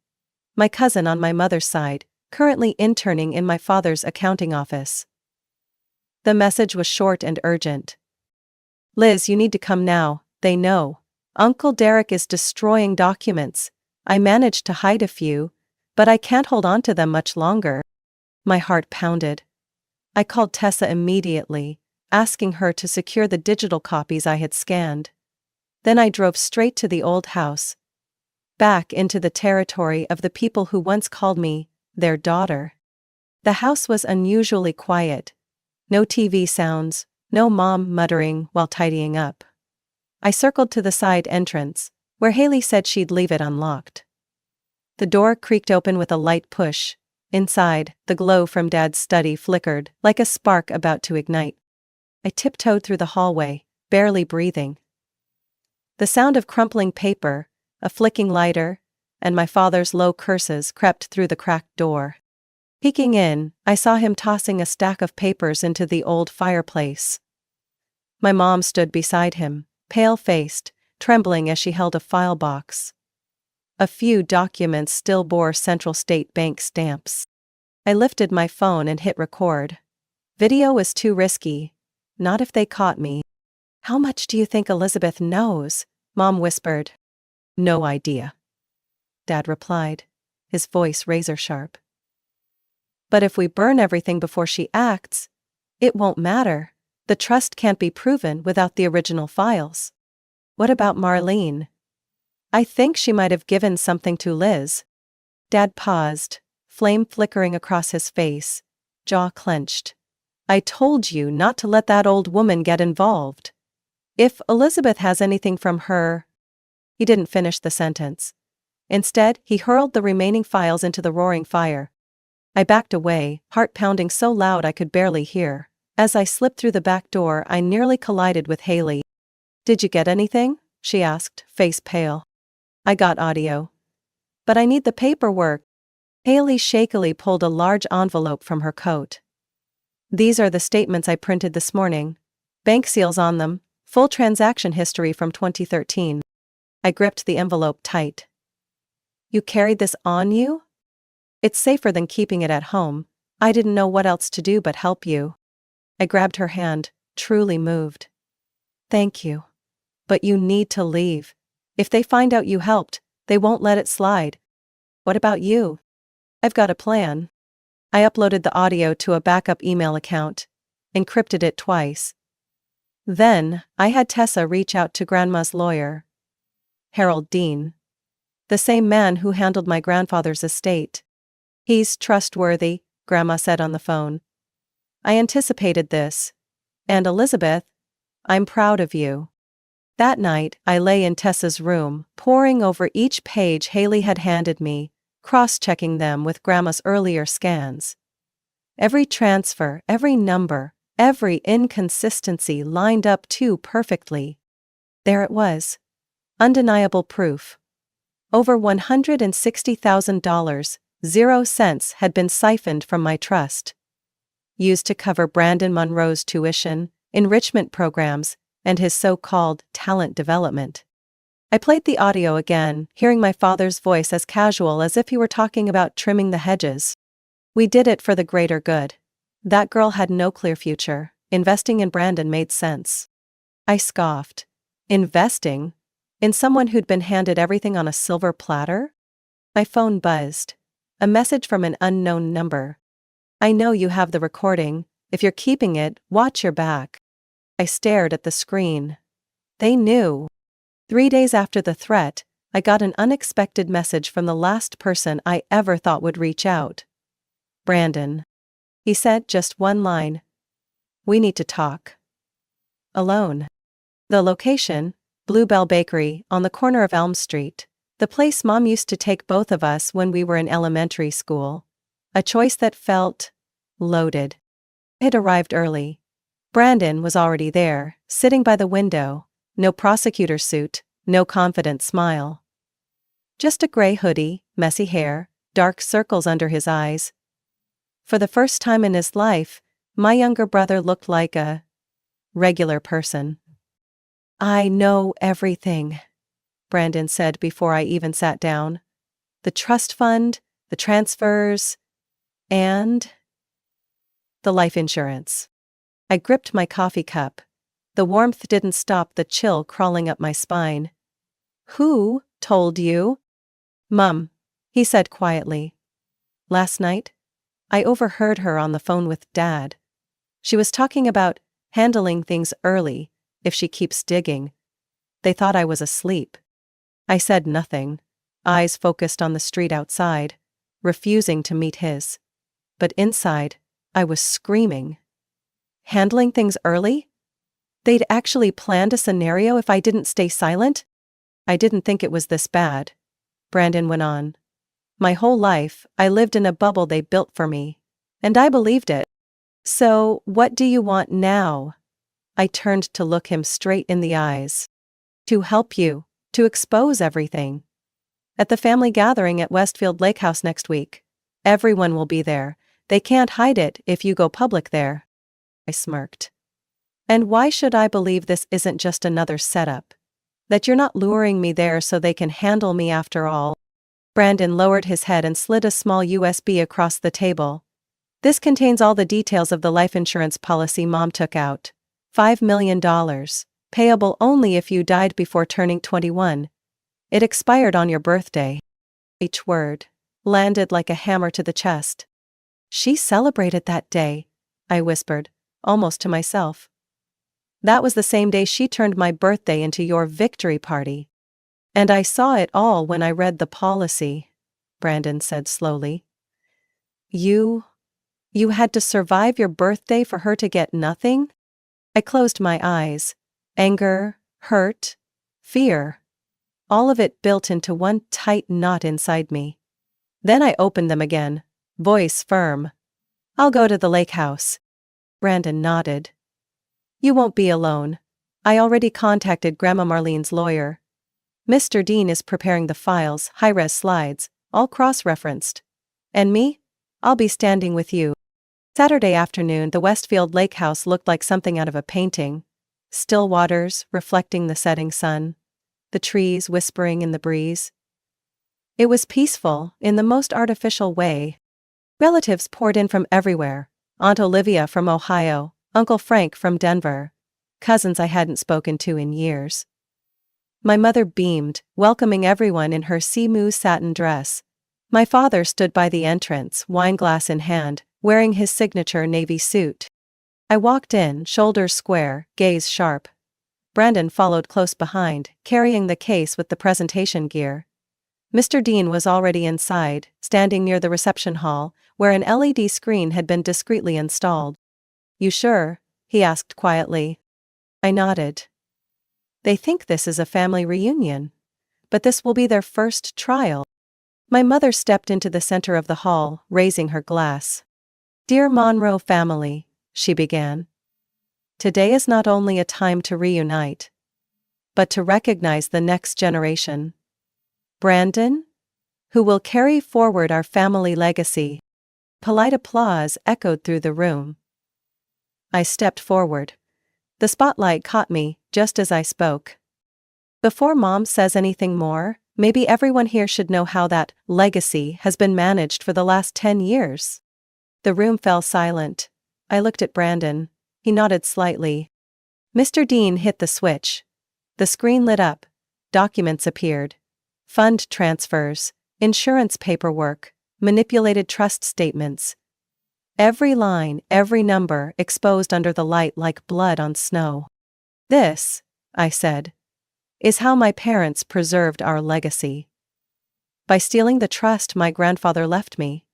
my cousin on my mother's side, currently interning in my father's accounting office. The message was short and urgent. "Liz, you need to come now, they know. Uncle Derek is destroying documents. I managed to hide a few, but I can't hold on to them much longer." My heart pounded. I called Tessa immediately, asking her to secure the digital copies I had scanned. Then I drove straight to the old house. Back into the territory of the people who once called me their daughter. The house was unusually quiet. No TV sounds, no mom muttering while tidying up. I circled to the side entrance, where Haley said she'd leave it unlocked. The door creaked open with a light push. Inside, the glow from Dad's study flickered like a spark about to ignite. I tiptoed through the hallway, barely breathing. The sound of crumpling paper, a flicking lighter, and my father's low curses crept through the cracked door. Peeking in, I saw him tossing a stack of papers into the old fireplace. My mom stood beside him, pale-faced, trembling as she held a file box. A few documents still bore Central State Bank stamps. I lifted my phone and hit record. Video was too risky. Not if they caught me. "How much do you think Elizabeth knows?" Mom whispered. "No idea," Dad replied, his voice razor-sharp. "But if we burn everything before she acts, it won't matter. The trust can't be proven without the original files." "What about Marlene?" "I think she might have given something to Liz." Dad paused, flame flickering across his face, jaw clenched. "I told you not to let that old woman get involved. If Elizabeth has anything from her—" He didn't finish the sentence. Instead, he hurled the remaining files into the roaring fire. I backed away, heart pounding so loud I could barely hear. As I slipped through the back door, I nearly collided with Haley. "Did you get anything?" she asked, face pale. "I got audio. But I need the paperwork." Haley shakily pulled a large envelope from her coat. "These are the statements I printed this morning. Bank seals on them, full transaction history from 2013. I gripped the envelope tight. "You carried this on you?" "It's safer than keeping it at home. I didn't know what else to do but help you." I grabbed her hand, truly moved. "Thank you. But you need to leave. If they find out you helped, they won't let it slide." "What about you?" "I've got a plan." I uploaded the audio to a backup email account, encrypted it twice. Then, I had Tessa reach out to Grandma's lawyer, Harold Dean. The same man who handled my grandfather's estate. "He's trustworthy," Grandma said on the phone. "I anticipated this. And Elizabeth, I'm proud of you." That night, I lay in Tessa's room, poring over each page Haley had handed me, cross-checking them with Grandma's earlier scans. Every transfer, every number, every inconsistency lined up too perfectly. There it was. Undeniable proof. Over $160,000, 0 cents had been siphoned from my trust. Used to cover Brandon Monroe's tuition, enrichment programs, and his so-called talent development. I played the audio again, hearing my father's voice as casual as if he were talking about trimming the hedges. "We did it for the greater good. That girl had no clear future. Investing in Brandon made sense." I scoffed. Investing? In someone who'd been handed everything on a silver platter? My phone buzzed. A message from an unknown number. "I know you have the recording. If you're keeping it, watch your back." I stared at the screen. They knew. 3 days after the threat, I got an unexpected message from the last person I ever thought would reach out. "Brandon." He said just one line. "We need to talk." Alone. The location, Bluebell Bakery, on the corner of Elm Street. The place Mom used to take both of us when we were in elementary school. A choice that felt loaded. It arrived early. Brandon was already there, sitting by the window. No prosecutor suit, no confident smile. Just a gray hoodie, messy hair, dark circles under his eyes. For the first time in his life, my younger brother looked like a regular person. "I know everything," Brandon said before I even sat down. "The trust fund, the transfers, and the life insurance." I gripped my coffee cup. The warmth didn't stop the chill crawling up my spine. "Who told you?" "Mum," he said quietly. "Last night, I overheard her on the phone with Dad. She was talking about handling things early, if she keeps digging. They thought I was asleep." I said nothing, eyes focused on the street outside. refusing to meet his. But inside, I was screaming. Handling things early? They'd actually planned a scenario if I didn't stay silent? I didn't think it was this bad, Brandon went on. My whole life, I lived in a bubble they built for me. And I believed it. So, what do you want now? I turned to look him straight in the eyes. To help you, to expose everything. At the family gathering at Westfield Lake House next week. Everyone will be there. They can't hide it if you go public there. I smirked. And why should I believe this isn't just another setup? That you're not luring me there so they can handle me after all? Brandon lowered his head and slid a small USB across the table. This contains all the details of the life insurance policy Mom took out. $5 million. Payable only if you died before turning 21. It expired on your birthday. Each word landed like a hammer to the chest. She celebrated that day, I whispered, almost to myself. That was the same day she turned my birthday into your victory party. And I saw it all when I read the policy, Brandon said slowly. You had to survive your birthday for her to get nothing? I closed my eyes. Anger, hurt, fear. All of it built into one tight knot inside me. Then I opened them again, voice firm. I'll go to the lake house. Brandon nodded. You won't be alone. I already contacted Grandma Marlene's lawyer. Mr. Dean is preparing the files, high-res slides, all cross-referenced. And me? I'll be standing with you. Saturday afternoon, the Westfield Lake House looked like something out of a painting. Still waters reflecting the setting sun. The trees whispering in the breeze. It was peaceful, in the most artificial way. Relatives poured in from everywhere. Aunt Olivia from Ohio, Uncle Frank from Denver. Cousins I hadn't spoken to in years. My mother beamed, welcoming everyone in her sea-moose satin dress. My father stood by the entrance, wineglass in hand, wearing his signature navy suit. I walked in, shoulders square, gaze sharp. Brandon followed close behind, carrying the case with the presentation gear. Mr. Dean was already inside, standing near the reception hall, where an LED screen had been discreetly installed. You sure? He asked quietly. I nodded. They think this is a family reunion. But this will be their first trial. My mother stepped into the center of the hall, raising her glass. Dear Monroe family, she began. Today is not only a time to reunite, but to recognize the next generation. Brandon, who will carry forward our family legacy. Polite applause echoed through the room. I stepped forward. The spotlight caught me, just as I spoke. Before Mom says anything more, maybe everyone here should know how that legacy has been managed for the last 10 years. The room fell silent. I looked at Brandon. He nodded slightly. Mr. Dean hit the switch. The screen lit up. Documents appeared. Fund transfers, insurance paperwork, manipulated trust statements. Every line, every number exposed under the light like blood on snow. This, I said, is how my parents preserved our legacy. By stealing the trust my grandfather left me.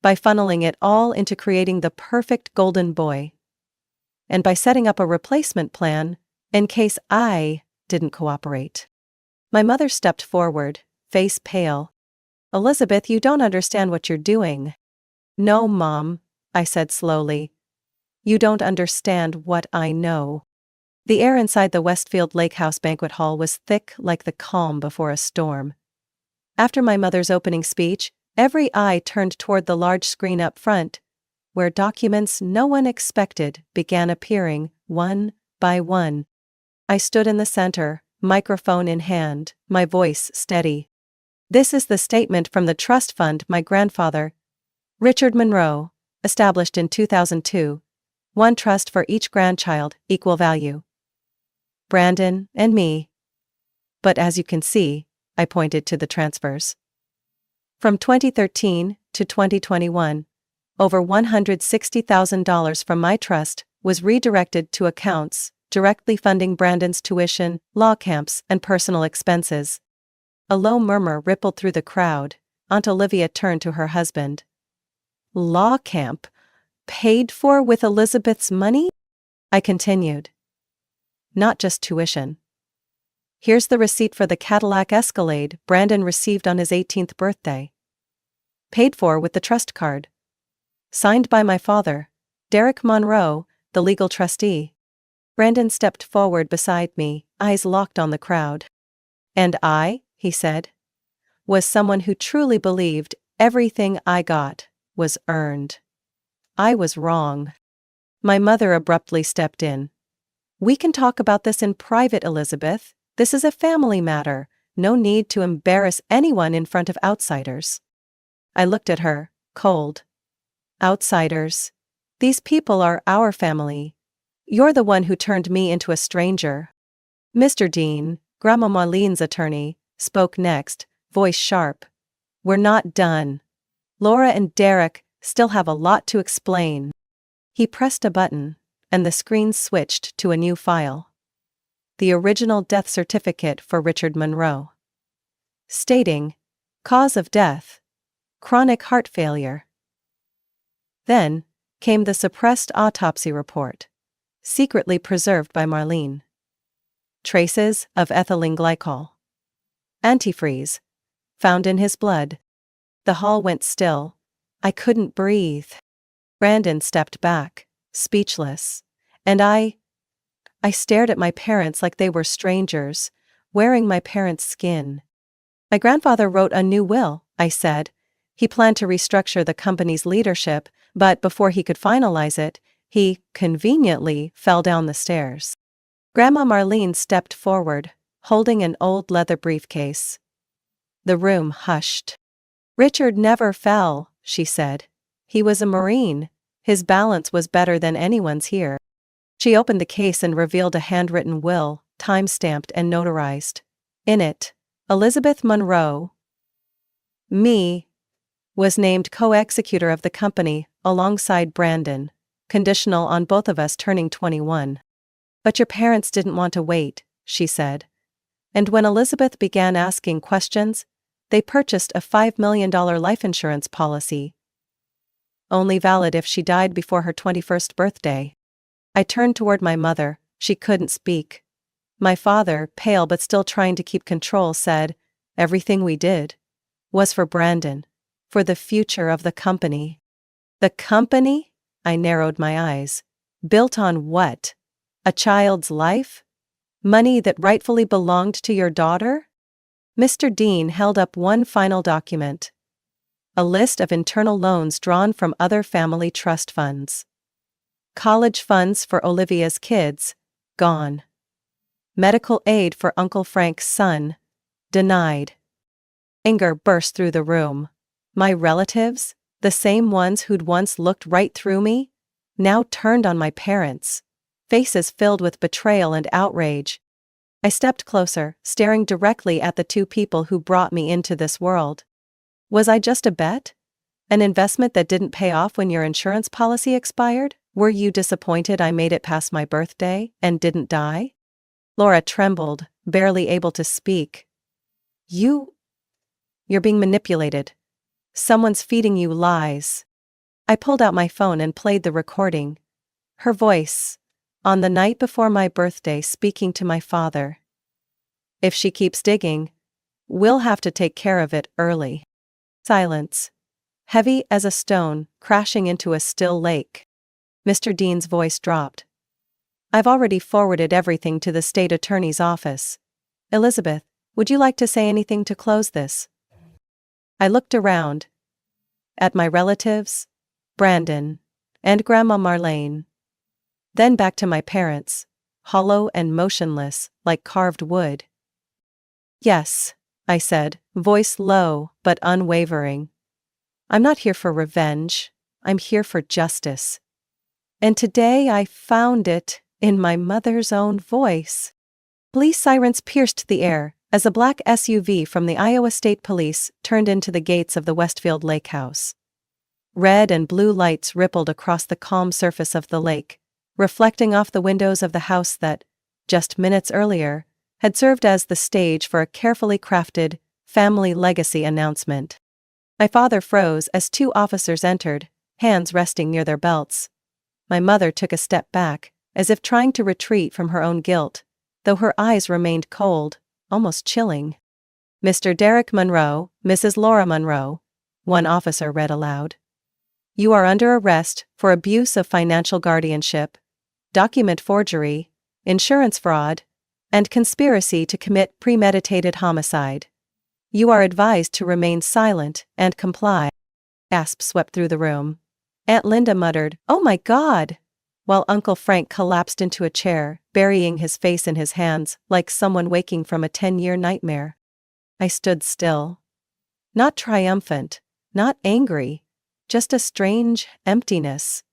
By funneling it all into creating the perfect golden boy. And by setting up a replacement plan, in case I didn't cooperate. My mother stepped forward, face pale. Elizabeth, you don't understand what you're doing. No, Mom, I said slowly. You don't understand what I know. The air inside the Westfield Lake House banquet hall was thick like the calm before a storm. After my mother's opening speech, every eye turned toward the large screen up front, where documents no one expected began appearing, one by one. I stood in the center, microphone in hand, my voice steady. This is the statement from the trust fund my grandfather, Richard Monroe, established in 2002. One trust for each grandchild, equal value. Brandon and me. But as you can see, I pointed to the transfers. From 2013 to 2021, over $160,000 from my trust was redirected to accounts, directly funding Brandon's tuition, law camps, and personal expenses. A low murmur rippled through the crowd, Aunt Olivia turned to her husband. Law camp? Paid for with Elizabeth's money? I continued. Not just tuition. Here's the receipt for the Cadillac Escalade Brandon received on his 18th birthday. Paid for with the trust card. Signed by my father, Derek Monroe, the legal trustee. Brandon stepped forward beside me, eyes locked on the crowd. And I, he said, was someone who truly believed everything I got was earned. I was wrong. My mother abruptly stepped in. We can talk about this in private, Elizabeth. This is a family matter. No need to embarrass anyone in front of outsiders. I looked at her, cold. Outsiders. These people are our family. You're the one who turned me into a stranger. Mr. Dean, Grandma Marlene's attorney, spoke next, voice sharp. We're not done. Laura and Derek still have a lot to explain. He pressed a button, and the screen switched to a new file. The original death certificate for Richard Monroe. Stating, cause of death, chronic heart failure. Then came the suppressed autopsy report, secretly preserved by Marlene. Traces of ethylene glycol. Antifreeze, found in his blood. The hall went still. I couldn't breathe. Brandon stepped back, speechless, and I stared at my parents like they were strangers, wearing my parents' skin. My grandfather wrote a new will, I said. He planned to restructure the company's leadership, but before he could finalize it, he, conveniently, fell down the stairs. Grandma Marlene stepped forward, holding an old leather briefcase. The room hushed. Richard never fell, she said. He was a Marine. His balance was better than anyone's here. She opened the case and revealed a handwritten will, time-stamped and notarized. In it, Elizabeth Monroe, me, was named co-executor of the company, alongside Brandon, conditional on both of us turning 21. But your parents didn't want to wait, she said. And when Elizabeth began asking questions, they purchased a $5 million life insurance policy. Only valid if she died before her 21st birthday. I turned toward my mother. She couldn't speak. My father, pale but still trying to keep control, said, everything we did was for Brandon, for the future of the company. The company? I narrowed my eyes. Built on what? A child's life? Money that rightfully belonged to your daughter? Mr. Dean held up one final document. A list of internal loans drawn from other family trust funds. College funds for Olivia's kids, gone. Medical aid for Uncle Frank's son, denied. Anger burst through the room. My relatives, the same ones who'd once looked right through me, now turned on my parents, faces filled with betrayal and outrage. I stepped closer, staring directly at the two people who brought me into this world. Was I just a bet? An investment that didn't pay off when your insurance policy expired? Were you disappointed I made it past my birthday and didn't die? Laura trembled, barely able to speak. You're being manipulated. Someone's feeding you lies. I pulled out my phone and played the recording. Her voice, on the night before my birthday, speaking to my father. If she keeps digging, we'll have to take care of it early. Silence. Heavy as a stone, crashing into a still lake. Mr. Dean's voice dropped. I've already forwarded everything to the state attorney's office. Elizabeth, would you like to say anything to close this? I looked around. At my relatives, Brandon, and Grandma Marlene. Then back to my parents, hollow and motionless, like carved wood. Yes, I said, voice low but unwavering. I'm not here for revenge, I'm here for justice. And today I found it in my mother's own voice. Police sirens pierced the air as a black SUV from the Iowa State Police turned into the gates of the Westfield Lake House. Red and blue lights rippled across the calm surface of the lake, reflecting off the windows of the house that, just minutes earlier, had served as the stage for a carefully crafted family legacy announcement. My father froze as two officers entered, hands resting near their belts. My mother took a step back, as if trying to retreat from her own guilt, though her eyes remained cold, almost chilling. "Mr. Derek Monroe, Mrs. Laura Monroe," one officer read aloud. "You are under arrest for abuse of financial guardianship, document forgery, insurance fraud, and conspiracy to commit premeditated homicide. You are advised to remain silent and comply." Gasps swept through the room. Aunt Linda muttered, "Oh my God!" while Uncle Frank collapsed into a chair, burying his face in his hands, like someone waking from a 10-year nightmare. I stood still. Not triumphant, not angry, just a strange emptiness.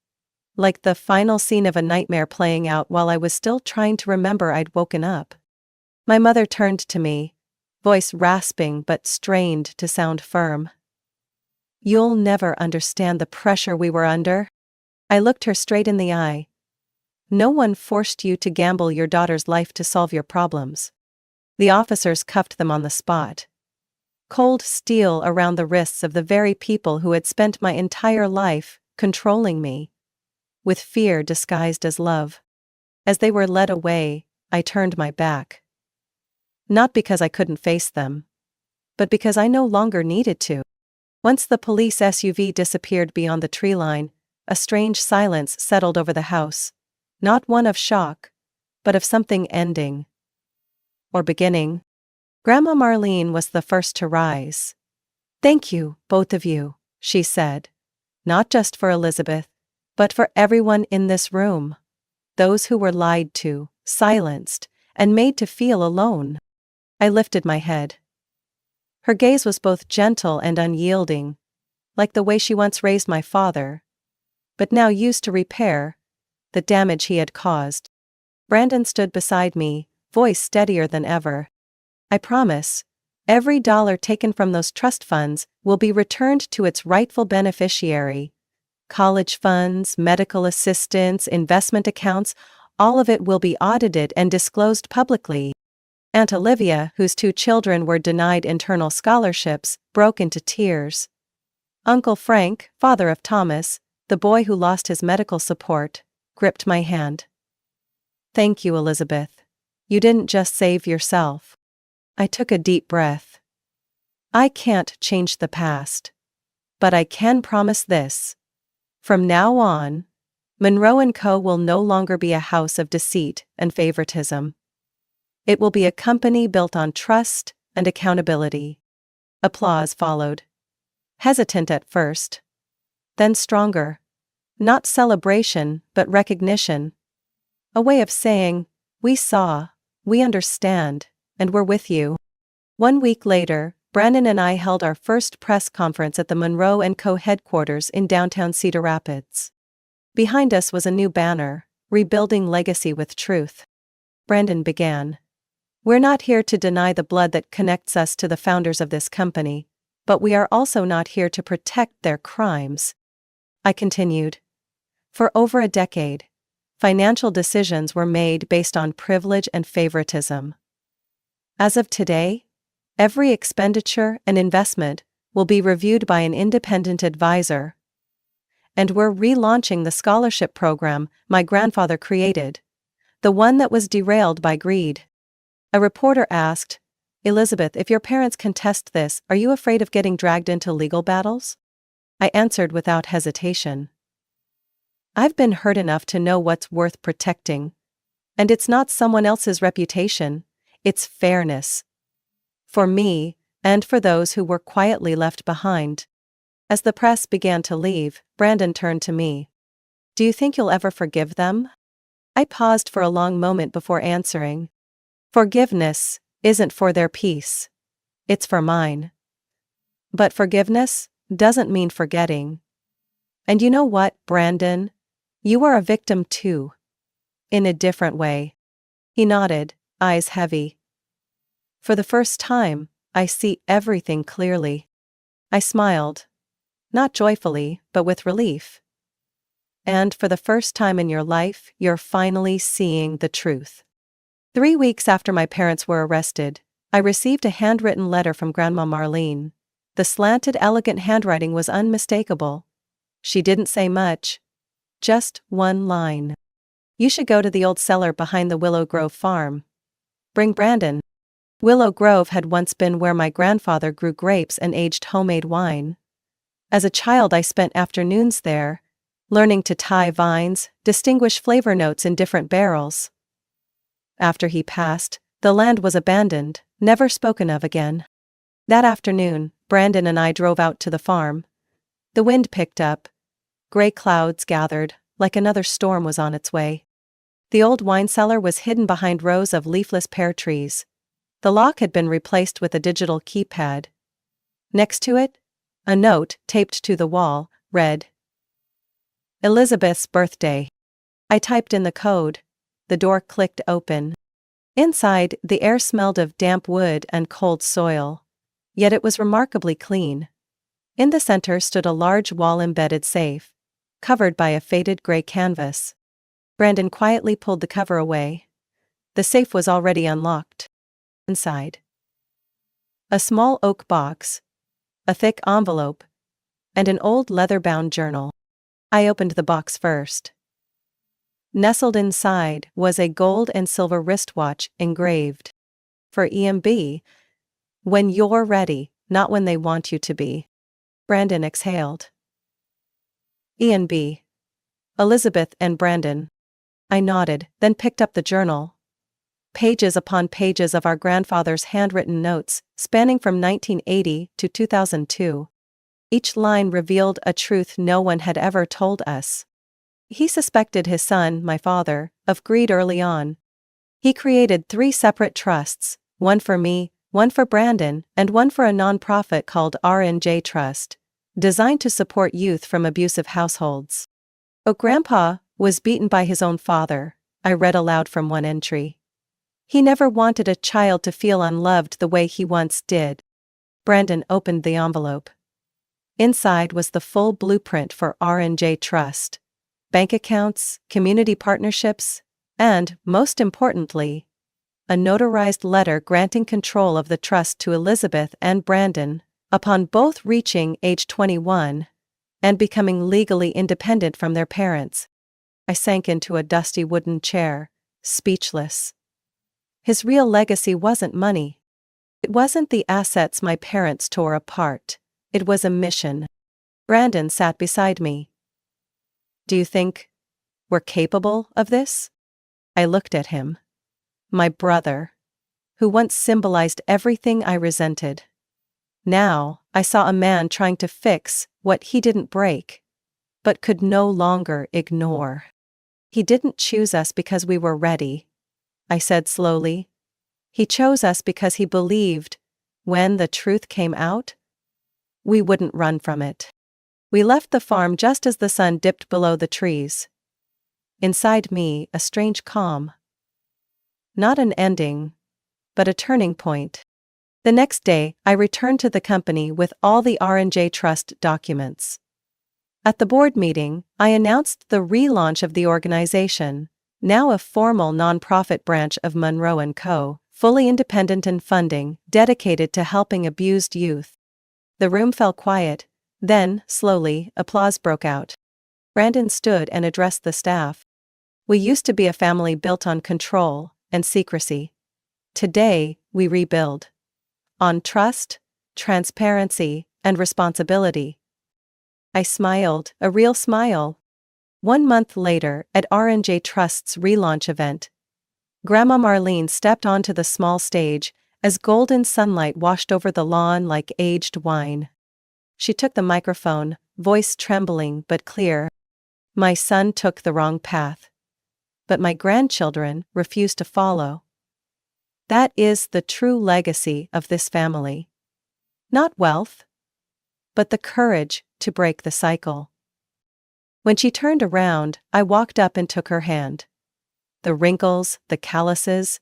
Like the final scene of a nightmare playing out while I was still trying to remember I'd woken up. My mother turned to me, voice rasping but strained to sound firm. "You'll never understand the pressure we were under." I looked her straight in the eye. "No one forced you to gamble your daughter's life to solve your problems." The officers cuffed them on the spot. Cold steel around the wrists of the very people who had spent my entire life controlling me, with fear disguised as love. As they were led away, I turned my back. Not because I couldn't face them, but because I no longer needed to. Once the police SUV disappeared beyond the tree line, a strange silence settled over the house, not one of shock, but of something ending. Or beginning. Grandma Marlene was the first to rise. "Thank you, both of you," she said. "Not just for Elizabeth, but for everyone in this room. Those who were lied to, silenced, and made to feel alone." I lifted my head. Her gaze was both gentle and unyielding, like the way she once raised my father, but now used to repair the damage he had caused. Brandon stood beside me, voice steadier than ever. "I promise, every dollar taken from those trust funds will be returned to its rightful beneficiary. College funds, medical assistance, investment accounts, all of it will be audited and disclosed publicly." Aunt Olivia, whose two children were denied internal scholarships, broke into tears. Uncle Frank, father of Thomas, the boy who lost his medical support, gripped my hand. "Thank you, Elizabeth. You didn't just save yourself." I took a deep breath. I can't change the past, but I can promise this. From now on, Monroe & Co. will no longer be a house of deceit and favoritism. It will be a company built on trust and accountability. Applause followed. Hesitant at first. Then stronger. Not celebration, but recognition. A way of saying, "We saw, we understand, and we're with you." 1 week later, Brandon and I held our first press conference at the Monroe & Co. headquarters in downtown Cedar Rapids. Behind us was a new banner, "Rebuilding Legacy with Truth." Brandon began. "We're not here to deny the blood that connects us to the founders of this company, but we are also not here to protect their crimes." I continued. "For over a decade, financial decisions were made based on privilege and favoritism. As of today, every expenditure and investment will be reviewed by an independent advisor. And we're relaunching the scholarship program my grandfather created, the one that was derailed by greed." A reporter asked, "Elizabeth, if your parents contest this, are you afraid of getting dragged into legal battles?" I answered without hesitation. "I've been hurt enough to know what's worth protecting. And it's not someone else's reputation, it's fairness. For me, and for those who were quietly left behind." As the press began to leave, Brandon turned to me. "Do you think you'll ever forgive them?" I paused for a long moment before answering. "Forgiveness isn't for their peace. It's for mine. But forgiveness doesn't mean forgetting. And you know what, Brandon? You are a victim too. In a different way." He nodded, eyes heavy. "For the first time, I see everything clearly." I smiled. Not joyfully, but with relief. "And for the first time in your life, you're finally seeing the truth." 3 weeks after my parents were arrested, I received a handwritten letter from Grandma Marlene. The slanted, elegant handwriting was unmistakable. She didn't say much. Just one line. "You should go to the old cellar behind the Willow Grove farm. Bring Brandon." Willow Grove had once been where my grandfather grew grapes and aged homemade wine. As a child, I spent afternoons there, learning to tie vines, distinguish flavor notes in different barrels. After he passed, the land was abandoned, never spoken of again. That afternoon, Brandon and I drove out to the farm. The wind picked up. Gray clouds gathered, like another storm was on its way. The old wine cellar was hidden behind rows of leafless pear trees. The lock had been replaced with a digital keypad. Next to it, a note, taped to the wall, read, "Elizabeth's birthday." I typed in the code. The door clicked open. Inside, the air smelled of damp wood and cold soil. Yet it was remarkably clean. In the center stood a large wall-embedded safe, covered by a faded gray canvas. Brandon quietly pulled the cover away. The safe was already unlocked. Inside, a small oak box, a thick envelope, and an old leather-bound journal. I opened the box first. Nestled inside was a gold and silver wristwatch engraved, "For EMB, when you're ready, not when they want you to be." Brandon exhaled. "ENB. Elizabeth and Brandon." I nodded, then picked up the journal. Pages upon pages of our grandfather's handwritten notes, spanning from 1980 to 2002. Each line revealed a truth no one had ever told us. He suspected his son, my father, of greed early on. He created 3 separate trusts, one for me, one for Brandon, and one for a nonprofit called R&J Trust, designed to support youth from abusive households. "Oh, Grandpa was beaten by his own father," I read aloud from one entry. "He never wanted a child to feel unloved the way he once did." Brandon opened the envelope. Inside was the full blueprint for R&J Trust. Bank accounts, community partnerships, and, most importantly, a notarized letter granting control of the trust to Elizabeth and Brandon, upon both reaching age 21 and becoming legally independent from their parents. I sank into a dusty wooden chair, speechless. His real legacy wasn't money. It wasn't the assets my parents tore apart. It was a mission. Brandon sat beside me. "Do you think we're capable of this?" I looked at him. My brother, who once symbolized everything I resented. Now, I saw a man trying to fix what he didn't break, but could no longer ignore. "He didn't choose us because we were ready," I said slowly. "He chose us because he believed, when the truth came out, we wouldn't run from it." We left the farm just as the sun dipped below the trees. Inside me, a strange calm. Not an ending, but a turning point. The next day, I returned to the company with all the R&J Trust documents. At the board meeting, I announced the relaunch of the organization, now a formal nonprofit branch of Monroe & Co., fully independent in funding, dedicated to helping abused youth. The room fell quiet. Then, slowly, applause broke out. Brandon stood and addressed the staff. "We used to be a family built on control and secrecy. Today, we rebuild. On trust, transparency, and responsibility." I smiled, a real smile. 1 month later, at R&J Trust's relaunch event, Grandma Marlene stepped onto the small stage as golden sunlight washed over the lawn like aged wine. She took the microphone, voice trembling but clear. "My son took the wrong path, but my grandchildren refused to follow. That is the true legacy of this family. Not wealth, but the courage to break the cycle." When she turned around, I walked up and took her hand. The wrinkles, the calluses,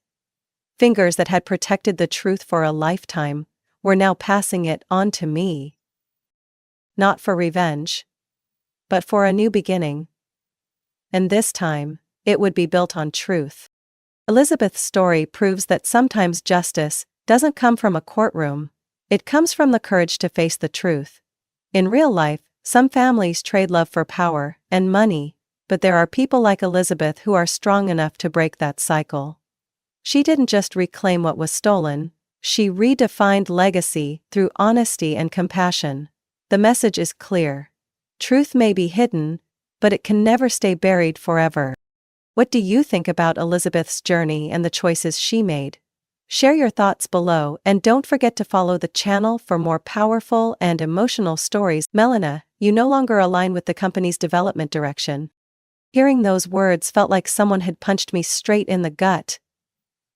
fingers that had protected the truth for a lifetime, were now passing it on to me. Not for revenge, but for a new beginning. And this time, it would be built on truth. Elizabeth's story proves that sometimes justice doesn't come from a courtroom, It comes from the courage to face the truth. In real life, some families trade love for power and money, but there are people like Elizabeth who are strong enough to break that cycle. She didn't just reclaim what was stolen, she redefined legacy through honesty and compassion. The message is clear. Truth may be hidden, but it can never stay buried forever. What do you think about Elizabeth's journey and the choices she made? Share your thoughts below and don't forget to follow the channel for more powerful and emotional stories. Melina, you no longer align with the company's development direction. Hearing those words felt like someone had punched me straight in the gut.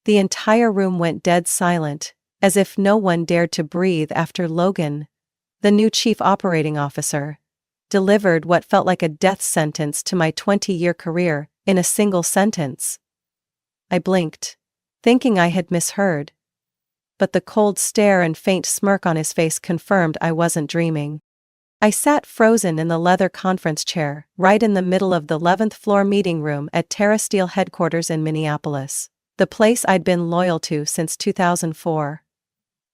The entire room went dead silent, as if no one dared to breathe after Logan, the new chief operating officer, delivered what felt like a death sentence to my 20-year career in a single sentence. I blinked, thinking I had misheard. But the cold stare and faint smirk on his face confirmed I wasn't dreaming. I sat frozen in the leather conference chair, right in the middle of the 11th floor meeting room at TerraSteel headquarters in Minneapolis, the place I'd been loyal to since 2004.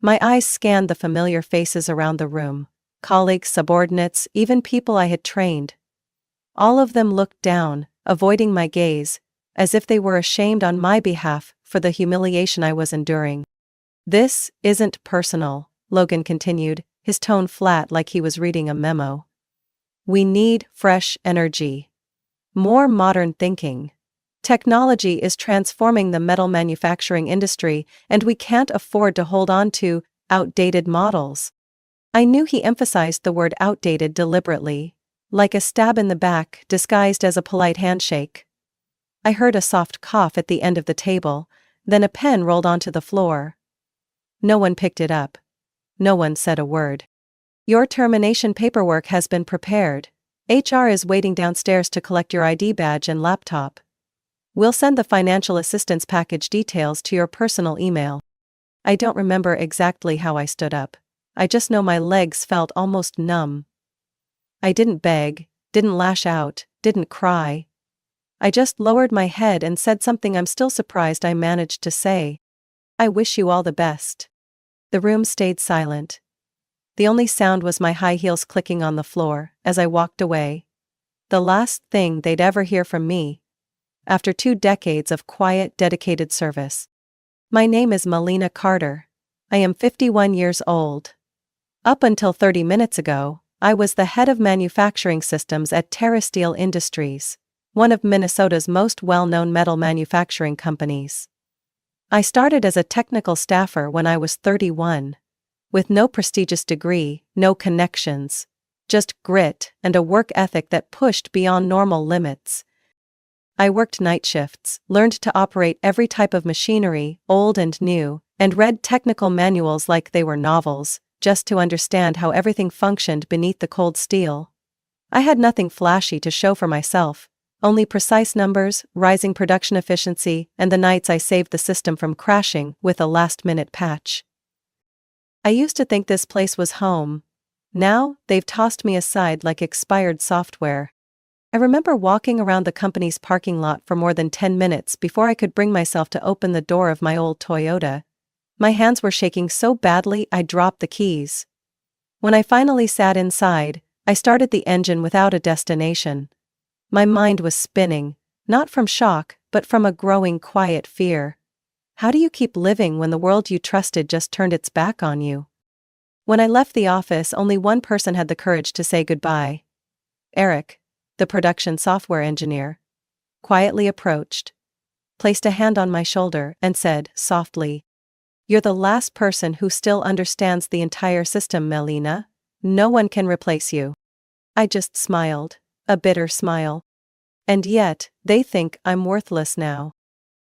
My eyes scanned the familiar faces around the room, colleagues, subordinates, even people I had trained. All of them looked down, avoiding my gaze, as if they were ashamed on my behalf for the humiliation I was enduring. "This isn't personal," Logan continued, his tone flat like he was reading a memo. "We need fresh energy. More modern thinking. Technology is transforming the metal manufacturing industry, and we can't afford to hold on to outdated models." I knew he emphasized the word outdated deliberately, like a stab in the back disguised as a polite handshake. I heard a soft cough at the end of the table, then a pen rolled onto the floor. No one picked it up. No one said a word. "Your termination paperwork has been prepared. HR is waiting downstairs to collect your ID badge and laptop. We'll send the financial assistance package details to your personal email." I don't remember exactly how I stood up. I just know my legs felt almost numb. I didn't beg, didn't lash out, didn't cry. I just lowered my head and said something I'm still surprised I managed to say. "I wish you all the best." The room stayed silent. The only sound was my high heels clicking on the floor as I walked away. The last thing they'd ever hear from me. After 2 decades of quiet, dedicated service. My name is Melina Carter. I am 51 years old. Up until 30 minutes ago, I was the head of manufacturing systems at TerraSteel Industries, one of Minnesota's most well-known metal manufacturing companies. I started as a technical staffer when I was 31. With no prestigious degree, no connections, just grit and a work ethic that pushed beyond normal limits. I worked night shifts, learned to operate every type of machinery, old and new, and read technical manuals like they were novels, just to understand how everything functioned beneath the cold steel. I had nothing flashy to show for myself, only precise numbers, rising production efficiency, and the nights I saved the system from crashing with a last-minute patch. I used to think this place was home. Now, they've tossed me aside like expired software. I remember walking around the company's parking lot for more than 10 minutes before I could bring myself to open the door of my old Toyota. My hands were shaking so badly I dropped the keys. When I finally sat inside, I started the engine without a destination. My mind was spinning, not from shock, but from a growing quiet fear. How do you keep living when the world you trusted just turned its back on you? When I left the office, only one person had the courage to say goodbye. Eric, the production software engineer, quietly approached, placed a hand on my shoulder, and said, softly, "You're the last person who still understands the entire system, Melina. No one can replace you." I just smiled, a bitter smile. And yet, they think I'm worthless now.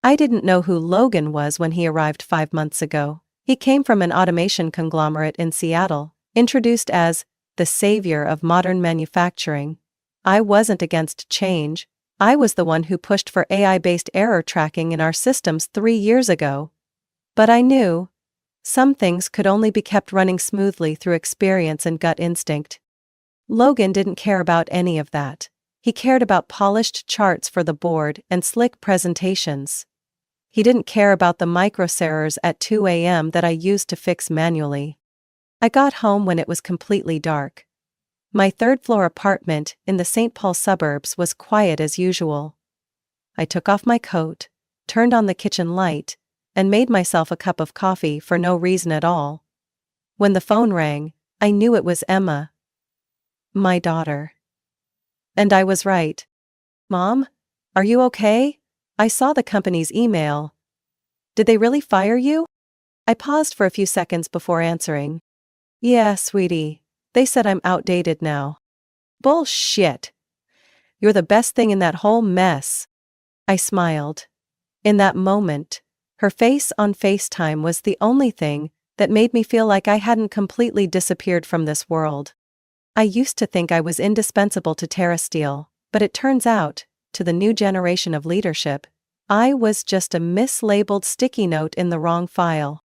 I didn't know who Logan was when he arrived 5 months ago. He came from an automation conglomerate in Seattle, introduced as the savior of modern manufacturing. I wasn't against change. I was the one who pushed for AI-based error tracking in our systems 3 years ago. But I knew some things could only be kept running smoothly through experience and gut instinct. Logan didn't care about any of that. He cared about polished charts for the board and slick presentations. He didn't care about the microserrors at 2 a.m. that I used to fix manually. I got home when it was completely dark. My third-floor apartment in the St. Paul suburbs was quiet as usual. I took off my coat, turned on the kitchen light, and made myself a cup of coffee for no reason at all. When the phone rang, I knew it was Emma, my daughter. And I was right. "Mom? Are you okay? I saw the company's email. Did they really fire you?" I paused for a few seconds before answering. "Yeah, sweetie. They said I'm outdated now." "Bullshit. You're the best thing in that whole mess." I smiled. In that moment, her face on FaceTime was the only thing that made me feel like I hadn't completely disappeared from this world. I used to think I was indispensable to TerraSteel, but it turns out, to the new generation of leadership, I was just a mislabeled sticky note in the wrong file.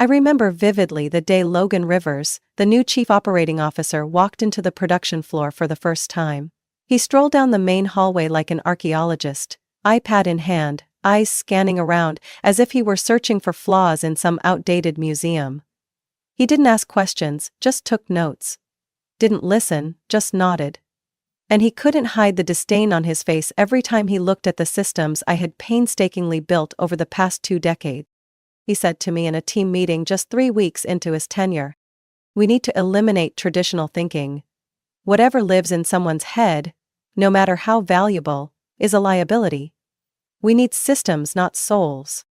I remember vividly the day Logan Rivers, the new chief operating officer, walked into the production floor for the first time. He strolled down the main hallway like an archaeologist, iPad in hand, eyes scanning around as if he were searching for flaws in some outdated museum. He didn't ask questions, just took notes. Didn't listen, just nodded. And he couldn't hide the disdain on his face every time he looked at the systems I had painstakingly built over the past 2 decades. He said to me in a team meeting just 3 weeks into his tenure, "We need to eliminate traditional thinking. Whatever lives in someone's head, no matter how valuable, is a liability. We need systems, not souls."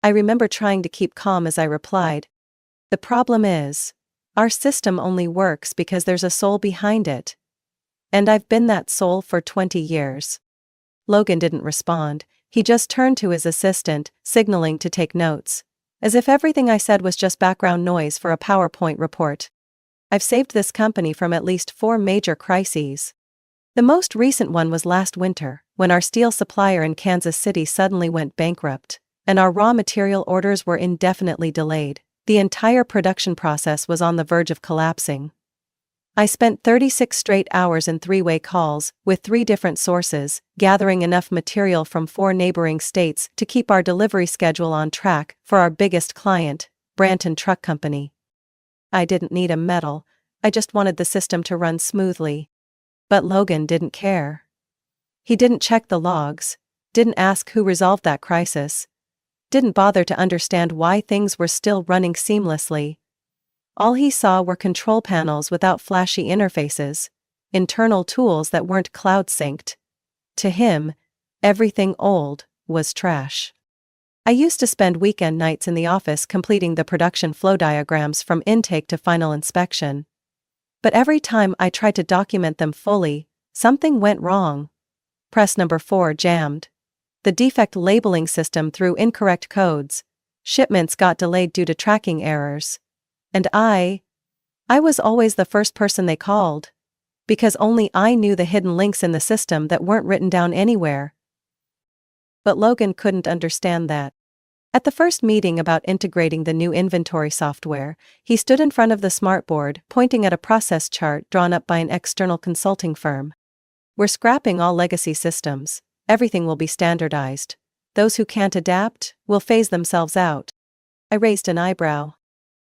I remember trying to keep calm as I replied, "The problem is, our system only works because there's a soul behind it. And I've been that soul for 20 years. Logan didn't respond. He just turned to his assistant, signaling to take notes, as if everything I said was just background noise for a PowerPoint report. I've saved this company from at least 4 major crises. The most recent one was last winter, when our steel supplier in Kansas City suddenly went bankrupt, and our raw material orders were indefinitely delayed. The entire production process was on the verge of collapsing. I spent 36 straight hours in 3-way calls, with 3 different sources, gathering enough material from 4 neighboring states to keep our delivery schedule on track for our biggest client, Branton Truck Company. I didn't need a medal, I just wanted the system to run smoothly. But Logan didn't care. He didn't check the logs, didn't ask who resolved that crisis, didn't bother to understand why things were still running seamlessly. All he saw were control panels without flashy interfaces, internal tools that weren't cloud-synced. To him, everything old was trash. I used to spend weekend nights in the office completing the production flow diagrams from intake to final inspection. But every time I tried to document them fully, something went wrong. Press number 4 jammed. The defect labeling system threw incorrect codes. Shipments got delayed due to tracking errors. And I was always the first person they called. Because only I knew the hidden links in the system that weren't written down anywhere. But Logan couldn't understand that. At the first meeting about integrating the new inventory software, he stood in front of the smartboard, pointing at a process chart drawn up by an external consulting firm. "We're scrapping all legacy systems. Everything will be standardized. Those who can't adapt will phase themselves out." I raised an eyebrow.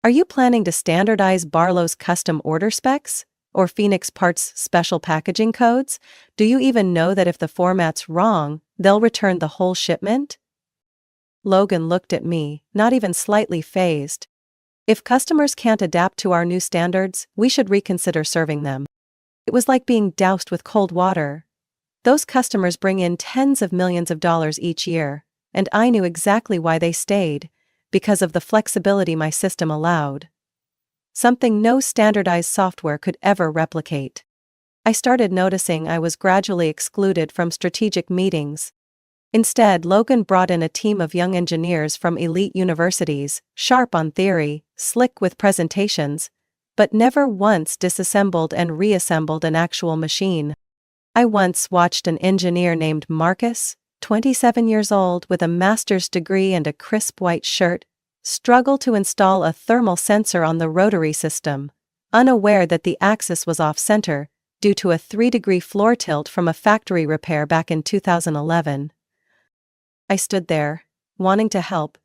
"Are you planning to standardize Barlow's custom order specs? Or Phoenix Parts' special packaging codes? Do you even know that if the format's wrong, they'll return the whole shipment?" Logan looked at me, not even slightly fazed. "If customers can't adapt to our new standards, we should reconsider serving them." It was like being doused with cold water. Those customers bring in tens of millions of dollars each year, and I knew exactly why they stayed, because of the flexibility my system allowed. Something no standardized software could ever replicate. I started noticing I was gradually excluded from strategic meetings. Instead, Logan brought in a team of young engineers from elite universities, sharp on theory, slick with presentations, but never once disassembled and reassembled an actual machine. I once watched an engineer named Marcus, 27 years old with a master's degree and a crisp white shirt, struggle to install a thermal sensor on the rotary system, unaware that the axis was off-center due to a 3-degree floor tilt from a factory repair back in 2011. I stood there, wanting to help,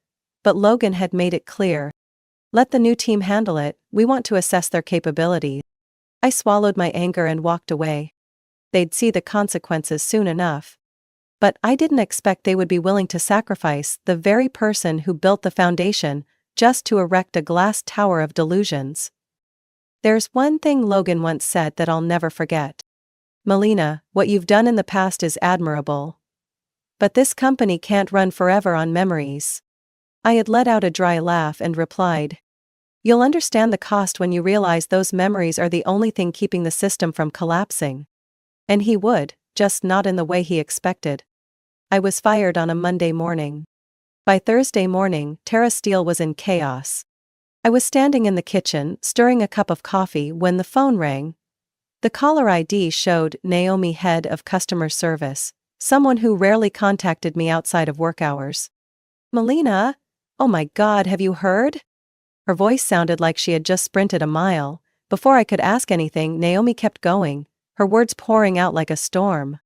but Logan had made it clear. Let the new team handle it, we want to assess their capability. I swallowed my anger and walked away. They'd see the consequences soon enough. But I didn't expect they would be willing to sacrifice the very person who built the foundation just to erect a glass tower of delusions. There's one thing Logan once said that I'll never forget. Melina, what you've done in the past is admirable. But this company can't run forever on memories. I had let out a dry laugh and replied, you'll understand the cost when you realize those memories are the only thing keeping the system from collapsing. And he would, just not in the way he expected. I was fired on a Monday morning. By Thursday morning, Terra Steel was in chaos. I was standing in the kitchen, stirring a cup of coffee when the phone rang. The caller ID showed Naomi, head of customer service, someone who rarely contacted me outside of work hours. Melina? Oh my God, have you heard? Her voice sounded like she had just sprinted a mile. Before I could ask anything, Naomi kept going, her words pouring out like a storm.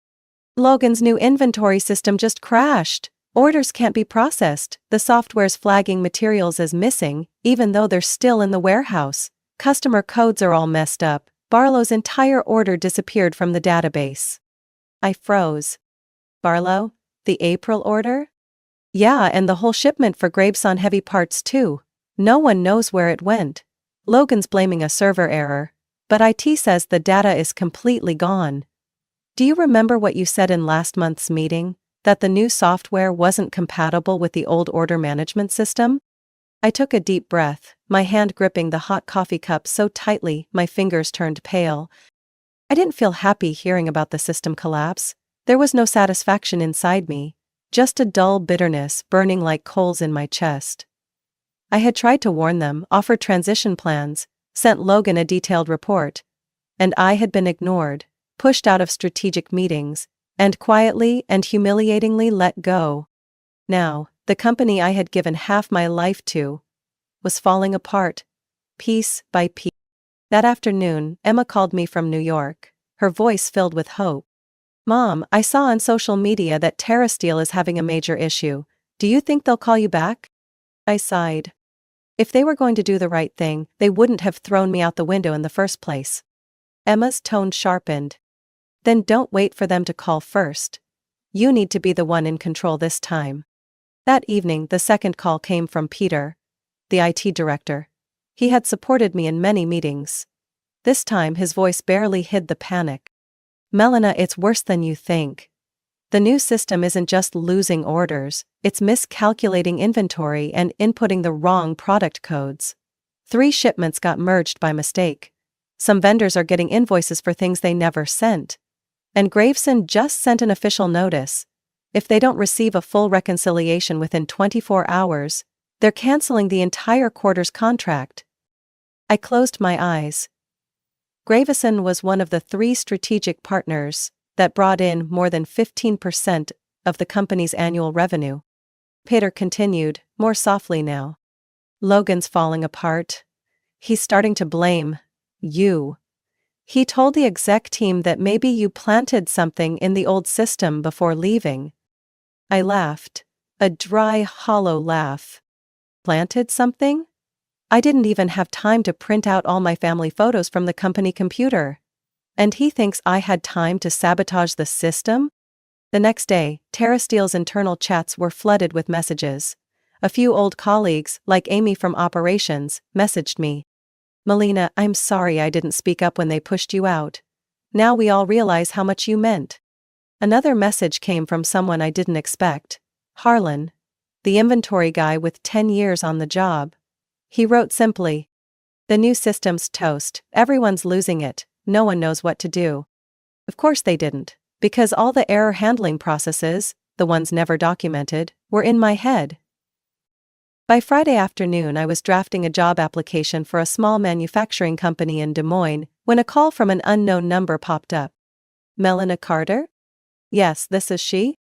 Logan's new inventory system just crashed. Orders can't be processed, the software's flagging materials as missing, even though they're still in the warehouse. Customer codes are all messed up. Barlow's entire order disappeared from the database. I froze. Barlow? The April order? Yeah, and the whole shipment for Graveson heavy parts too. No one knows where it went. Logan's blaming a server error, but IT says the data is completely gone. Do you remember what you said in last month's meeting? That the new software wasn't compatible with the old order management system? I took a deep breath, my hand gripping the hot coffee cup so tightly my fingers turned pale. I didn't feel happy hearing about the system collapse. There was no satisfaction inside me, just a dull bitterness burning like coals in my chest. I had tried to warn them, offered transition plans, sent Logan a detailed report. And I had been ignored, pushed out of strategic meetings, and quietly and humiliatingly let go. Now, the company I had given half my life to was falling apart, piece by piece. That afternoon, Emma called me from New York, her voice filled with hope. Mom, I saw on social media that Terra Steel is having a major issue. Do you think they'll call you back? I sighed. If they were going to do the right thing, they wouldn't have thrown me out the window in the first place. Emma's tone sharpened. Then don't wait for them to call first. You need to be the one in control this time. That evening, the second call came from Peter, the IT director. He had supported me in many meetings. This time his voice barely hid the panic. Melina, it's worse than you think. The new system isn't just losing orders, it's miscalculating inventory and inputting the wrong product codes. 3 shipments got merged by mistake. Some vendors are getting invoices for things they never sent. And Graveson just sent an official notice. If they don't receive a full reconciliation within 24 hours, they're canceling the entire quarter's contract. I closed my eyes. Graveson was one of the 3 strategic partners that brought in more than 15% of the company's annual revenue. Peter continued, more softly now. Logan's falling apart. He's starting to blame you. He told the exec team that maybe you planted something in the old system before leaving. I laughed. A dry, hollow laugh. Planted something? I didn't even have time to print out all my family photos from the company computer. And he thinks I had time to sabotage the system? The next day, Terra Steel's internal chats were flooded with messages. A few old colleagues, like Amy from operations, messaged me. Melina, I'm sorry I didn't speak up when they pushed you out. Now we all realize how much you meant. Another message came from someone I didn't expect. Harlan, the inventory guy with 10 years on the job. He wrote simply, the new system's toast, everyone's losing it, no one knows what to do. Of course they didn't, because all the error handling processes, the ones never documented, were in my head. By Friday afternoon I was drafting a job application for a small manufacturing company in Des Moines when a call from an unknown number popped up. Melina Carter? Yes, this is she?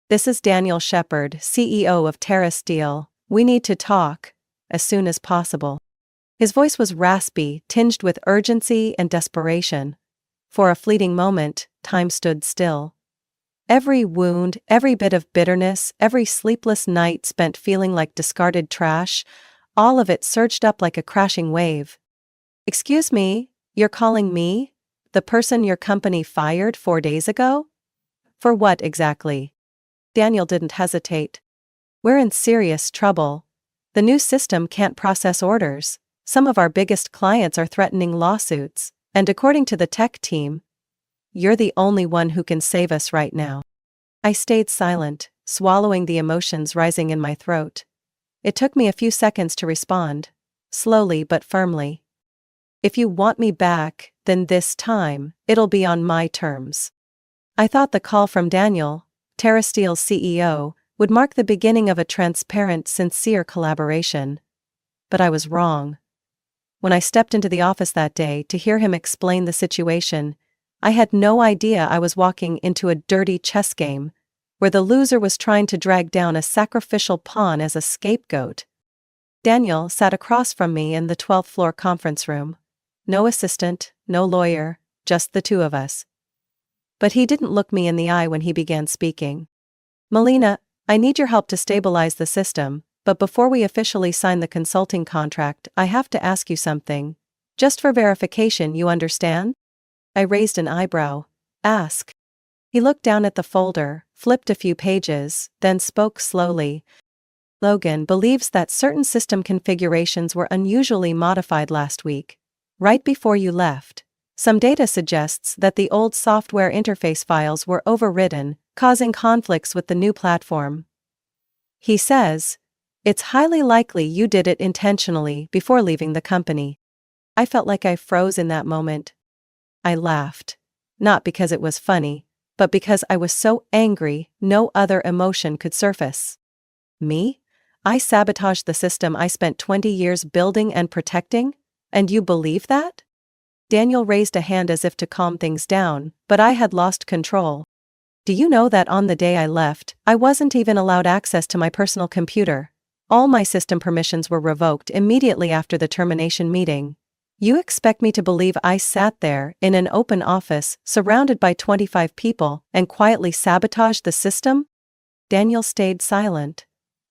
This is Daniel Shepard, CEO of Terra Steel. We need to talk, as soon as possible. His voice was raspy, tinged with urgency and desperation. For a fleeting moment, time stood still. Every wound, every bit of bitterness, every sleepless night spent feeling like discarded trash, all of it surged up like a crashing wave. "Excuse me, you're calling me? The person your company fired 4 days ago? For what exactly?" Daniel didn't hesitate. "We're in serious trouble. The new system can't process orders. Some of our biggest clients are threatening lawsuits, and according to the tech team, you're the only one who can save us right now." I stayed silent, swallowing the emotions rising in my throat. It took me a few seconds to respond, slowly but firmly. "If you want me back, then this time, it'll be on my terms." I thought the call from Daniel, TerraSteel's CEO, would mark the beginning of a transparent, sincere collaboration. But I was wrong. When I stepped into the office that day to hear him explain the situation, I had no idea I was walking into a dirty chess game, where the loser was trying to drag down a sacrificial pawn as a scapegoat. Daniel sat across from me in the 12th floor conference room. No assistant, no lawyer, just the two of us. But he didn't look me in the eye when he began speaking. "Melina, I need your help to stabilize the system, but before we officially sign the consulting contract, I have to ask you something. Just for verification, you understand?" I raised an eyebrow. "Ask." He looked down at the folder, flipped a few pages, then spoke slowly. "Logan believes that certain system configurations were unusually modified last week, right before you left. Some data suggests that the old software interface files were overridden, causing conflicts with the new platform. He says, it's highly likely you did it intentionally before leaving the company." I felt like I froze in that moment. I laughed. Not because it was funny, but because I was so angry no other emotion could surface. Me? I sabotaged the system I spent 20 years building and protecting? And you believe that? Daniel raised a hand as if to calm things down, but I had lost control. "Do you know that on the day I left, I wasn't even allowed access to my personal computer? All my system permissions were revoked immediately after the termination meeting. You expect me to believe I sat there in an open office surrounded by 25 people and quietly sabotaged the system?" Daniel stayed silent.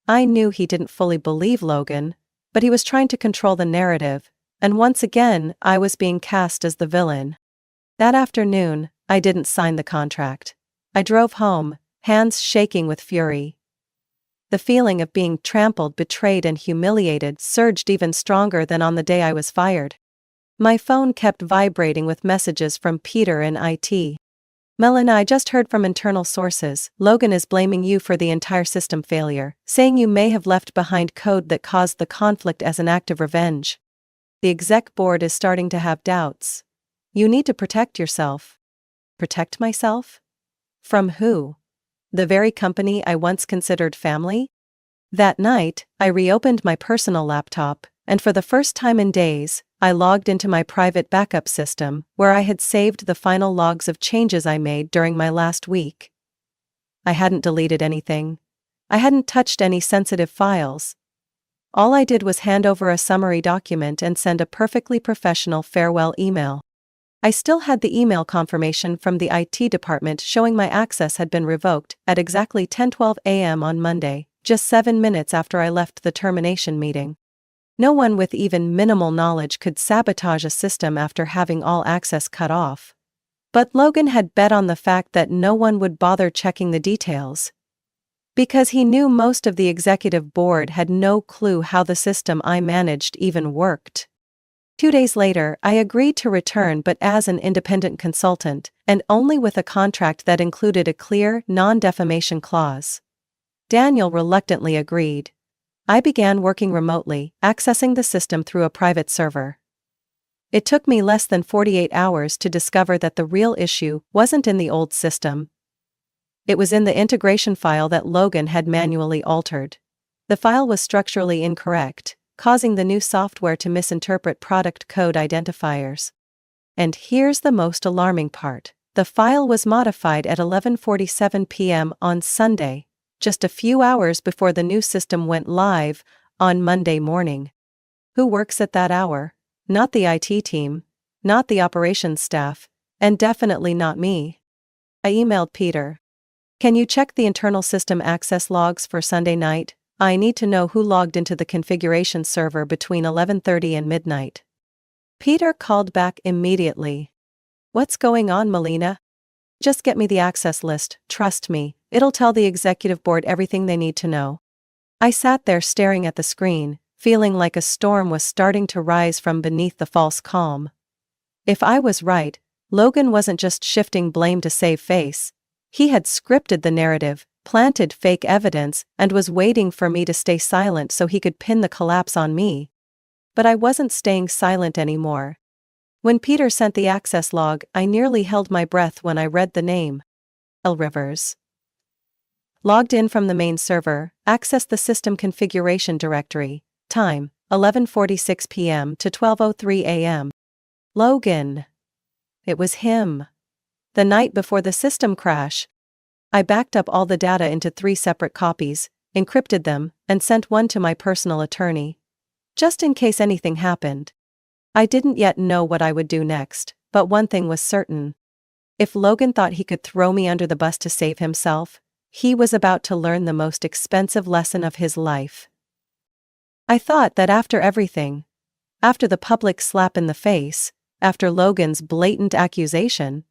I knew he didn't fully believe Logan, but he was trying to control the narrative, and once again I was being cast as the villain. That afternoon, I didn't sign the contract. I drove home, hands shaking with fury. The feeling of being trampled, betrayed, and humiliated surged even stronger than on the day I was fired. My phone kept vibrating with messages from Peter in IT. "Melina, I just heard from internal sources. Logan is blaming you for the entire system failure, saying you may have left behind code that caused the conflict as an act of revenge. The exec board is starting to have doubts. You need to protect yourself." Protect myself? From who? The very company I once considered family? That night, I reopened my personal laptop, and for the first time in days, I logged into my private backup system, where I had saved the final logs of changes I made during my last week. I hadn't deleted anything. I hadn't touched any sensitive files. All I did was hand over a summary document and send a perfectly professional farewell email. I still had the email confirmation from the IT department showing my access had been revoked at exactly 10:12 a.m. on Monday, just 7 minutes after I left the termination meeting. No one with even minimal knowledge could sabotage a system after having all access cut off. But Logan had bet on the fact that no one would bother checking the details, because he knew most of the executive board had no clue how the system I managed even worked. 2 days later, I agreed to return, but as an independent consultant, and only with a contract that included a clear, non-defamation clause. Daniel reluctantly agreed. I began working remotely, accessing the system through a private server. It took me less than 48 hours to discover that the real issue wasn't in the old system. It was in the integration file that Logan had manually altered. The file was structurally incorrect, causing the new software to misinterpret product code identifiers. And here's the most alarming part. The file was modified at 11:47 p.m. on Sunday, just a few hours before the new system went live on Monday morning. Who works at that hour? Not the IT team, not the operations staff, and definitely not me. I emailed Peter. "Can you check the internal system access logs for Sunday night? I need to know who logged into the configuration server between 11:30 and midnight. Peter called back immediately. What's going on, Melina? Just get me the access list, trust me, it'll tell the executive board everything they need to know. I sat there staring at the screen, feeling like a storm was starting to rise from beneath the false calm. If I was right, Logan wasn't just shifting blame to save face. He had scripted the narrative, planted fake evidence, and was waiting for me to stay silent so he could pin the collapse on me. But I wasn't staying silent anymore. When Peter sent the access log, I nearly held my breath when I read the name. Rivers. Logged in from the main server, access the system configuration directory. Time, 11:46 p.m. to 12:03 a.m. Logan. It was him. The night before the system crash. I backed up all the data into 3 separate copies, encrypted them, and sent one to my personal attorney. Just in case anything happened. I didn't yet know what I would do next, but one thing was certain. If Logan thought he could throw me under the bus to save himself, he was about to learn the most expensive lesson of his life. I thought that after everything, after the public slap in the face, after Logan's blatant accusation,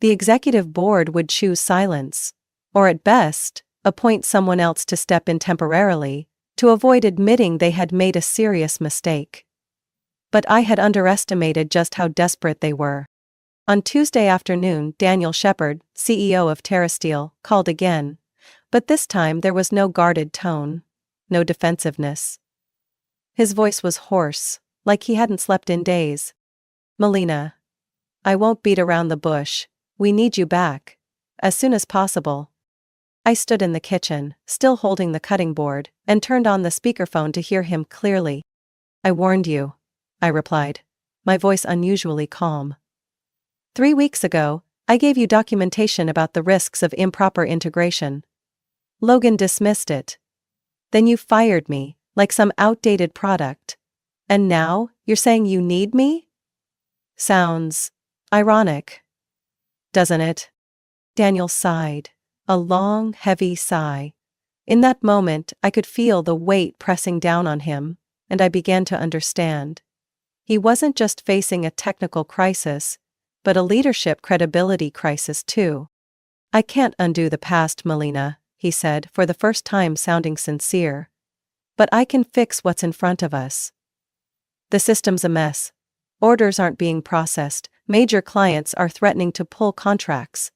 the executive board would choose silence, or at best, appoint someone else to step in temporarily, to avoid admitting they had made a serious mistake. But I had underestimated just how desperate they were. On Tuesday afternoon, Daniel Shepard, CEO of TerraSteel, called again, but this time there was no guarded tone, no defensiveness. His voice was hoarse, like he hadn't slept in days. Melina. I won't beat around the bush, we need you back. As soon as possible. I stood in the kitchen, still holding the cutting board, and turned on the speakerphone to hear him clearly. I warned you, I replied, my voice unusually calm. 3 weeks ago, I gave you documentation about the risks of improper integration. Logan dismissed it. Then you fired me, like some outdated product. And now, you're saying you need me? Sounds ironic. Doesn't it? Daniel sighed. A long, heavy sigh. In that moment, I could feel the weight pressing down on him, and I began to understand. He wasn't just facing a technical crisis, but a leadership credibility crisis too. I can't undo the past, Melina, he said, for the first time sounding sincere. But I can fix what's in front of us. The system's a mess. Orders aren't being processed, major clients are threatening to pull contracts.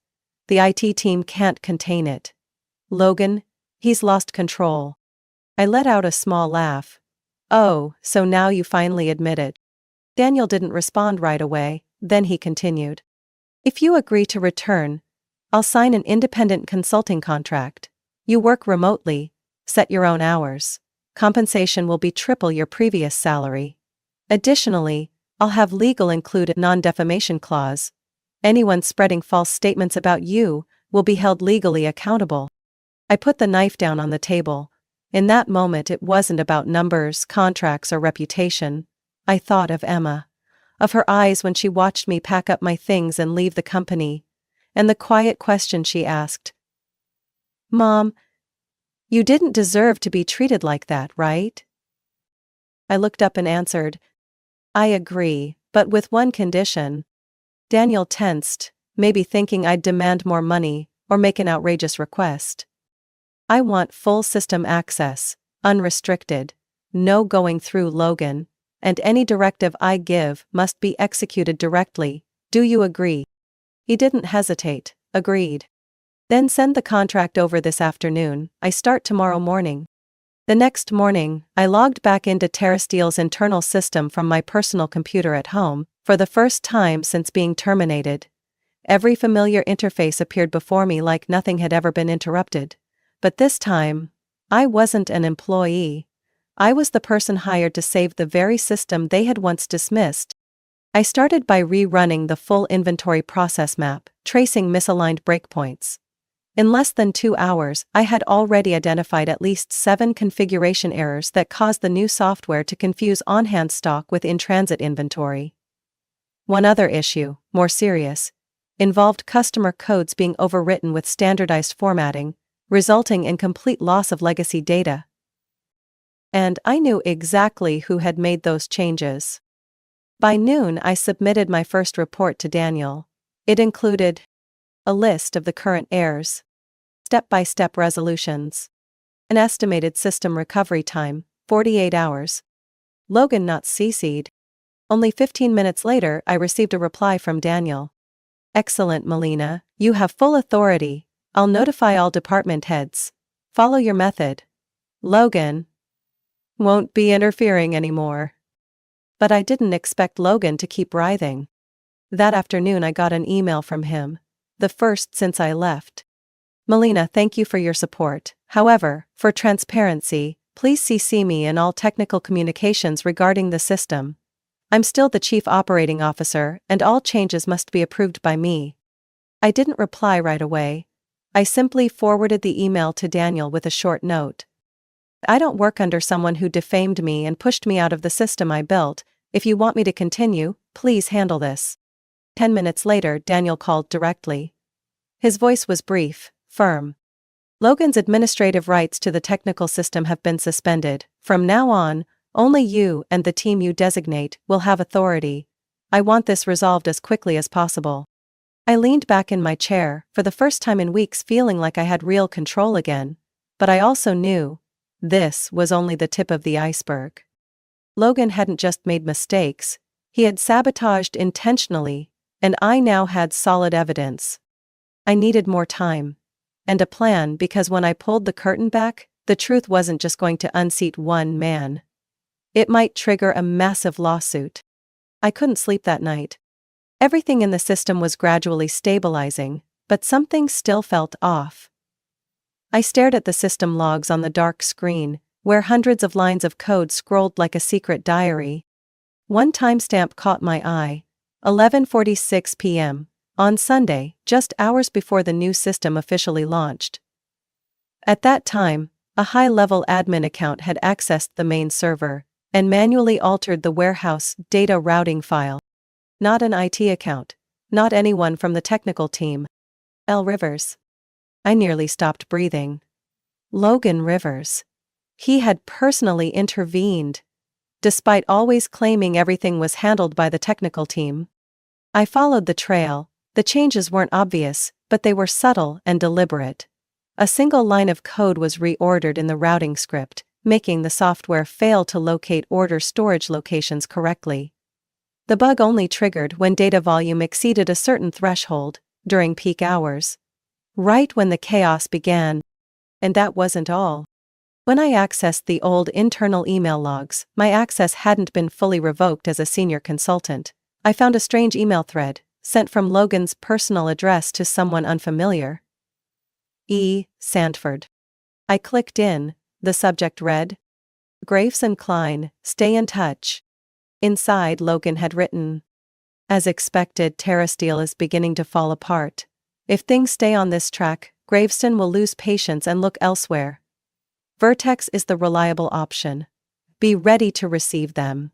The IT team can't contain it. Logan, he's lost control. I let out a small laugh. Oh, so now you finally admit it. Daniel didn't respond right away, then he continued. If you agree to return, I'll sign an independent consulting contract. You work remotely, set your own hours. Compensation will be triple your previous salary. Additionally, I'll have legal include a non-defamation clause. Anyone spreading false statements about you will be held legally accountable. I put the knife down on the table. In that moment it wasn't about numbers, contracts, or reputation. I thought of Emma. Of her eyes when she watched me pack up my things and leave the company. And the quiet question she asked. Mom, you didn't deserve to be treated like that, right? I looked up and answered. I agree, but with one condition. Daniel tensed, maybe thinking I'd demand more money, or make an outrageous request. I want full system access, unrestricted, no going through Logan, and any directive I give must be executed directly. Do you agree? He didn't hesitate, agreed. Then send the contract over this afternoon, I start tomorrow morning. The next morning, I logged back into TerraSteel's internal system from my personal computer at home, for the first time since being terminated. Every familiar interface appeared before me like nothing had ever been interrupted. But this time, I wasn't an employee. I was the person hired to save the very system they had once dismissed. I started by rerunning the full inventory process map, tracing misaligned breakpoints. In less than 2 hours, I had already identified at least 7 configuration errors that caused the new software to confuse on-hand stock with in-transit inventory. One other issue, more serious, involved customer codes being overwritten with standardized formatting, resulting in complete loss of legacy data. And I knew exactly who had made those changes. By noon, I submitted my first report to Daniel. It included a list of the current errors, step-by-step resolutions, an estimated system recovery time, 48 hours. Logan not CC'd. Only 15 minutes later, I received a reply from Daniel. Excellent, Melina, you have full authority. I'll notify all department heads. Follow your method. Logan won't be interfering anymore. But I didn't expect Logan to keep writhing. That afternoon I got an email from him. The first since I left. Melina, thank you for your support. However, for transparency, please CC me in all technical communications regarding the system. I'm still the Chief Operating Officer, and all changes must be approved by me. I didn't reply right away. I simply forwarded the email to Daniel with a short note. I don't work under someone who defamed me and pushed me out of the system I built. If you want me to continue, please handle this. 10 minutes later, Daniel called directly. His voice was brief, firm. Logan's administrative rights to the technical system have been suspended. From now on, only you and the team you designate will have authority. I want this resolved as quickly as possible. I leaned back in my chair, for the first time in weeks feeling like I had real control again. But I also knew this was only the tip of the iceberg. Logan hadn't just made mistakes, he had sabotaged intentionally, and I now had solid evidence. I needed more time. And a plan, because when I pulled the curtain back, the truth wasn't just going to unseat one man. It might trigger a massive lawsuit. I couldn't sleep that night. Everything in the system was gradually stabilizing, but something still felt off. I stared at the system logs on the dark screen, where hundreds of lines of code scrolled like a secret diary. One timestamp caught my eye. 11:46 p.m. on Sunday, just hours before the new system officially launched. At that time, a high-level admin account had accessed the main server and manually altered the warehouse data routing file. Not an IT account. Not anyone from the technical team. L. Rivers. I nearly stopped breathing. Logan Rivers. He had personally intervened, despite always claiming everything was handled by the technical team. I followed the trail. The changes weren't obvious, but they were subtle and deliberate. A single line of code was reordered in the routing script, making the software fail to locate order storage locations correctly. The bug only triggered when data volume exceeded a certain threshold, during peak hours. Right when the chaos began. And that wasn't all. When I accessed the old internal email logs, my access hadn't been fully revoked as a senior consultant. I found a strange email thread, sent from Logan's personal address to someone unfamiliar. E. Sandford. I clicked in. The subject read, Graves and Klein, stay in touch. Inside, Logan had written, as expected, TerraSteel is beginning to fall apart. If things stay on this track, Graveston will lose patience and look elsewhere. Vertex is the reliable option. Be ready to receive them.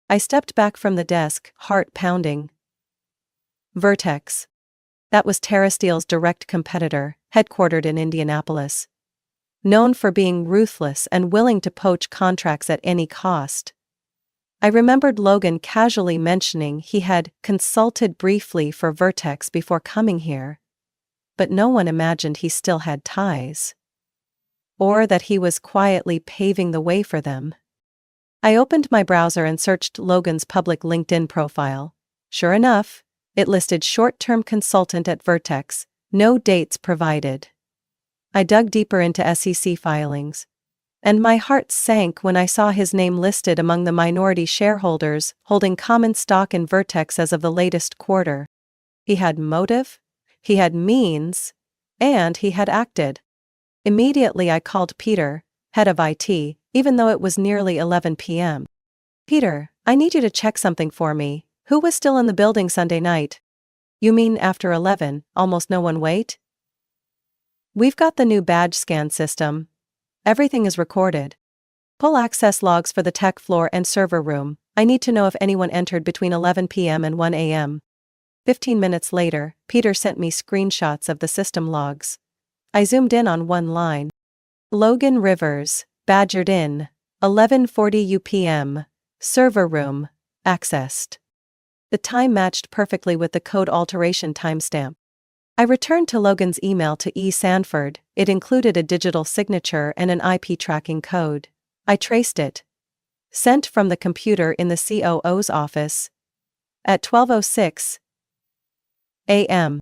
I stepped back from the desk, heart pounding. Vertex. That was TerraSteel's direct competitor, headquartered in Indianapolis. Known for being ruthless and willing to poach contracts at any cost. I remembered Logan casually mentioning he had consulted briefly for Vertex before coming here. But no one imagined he still had ties. Or that he was quietly paving the way for them. I opened my browser and searched Logan's public LinkedIn profile. Sure enough, it listed short-term consultant at Vertex, no dates provided. I dug deeper into SEC filings. And my heart sank when I saw his name listed among the minority shareholders holding common stock in Vertex as of the latest quarter. He had motive, he had means, and he had acted. Immediately I called Peter, head of IT, even though it was nearly 11 p.m. Peter, I need you to check something for me. Who was still in the building Sunday night? You mean after 11, almost no one wait? We've got the new badge scan system. Everything is recorded. Pull access logs for the tech floor and server room. I need to know if anyone entered between 11 p.m. and 1 a.m. 15 minutes later, Peter sent me screenshots of the system logs. I zoomed in on one line. Logan Rivers, badgered in. 11:40 UPM. Server room. Accessed. The time matched perfectly with the code alteration timestamp. I returned to Logan's email to E. Sanford. It included a digital signature and an IP tracking code. I traced it. Sent from the computer in the COO's office. At 12:06 a.m.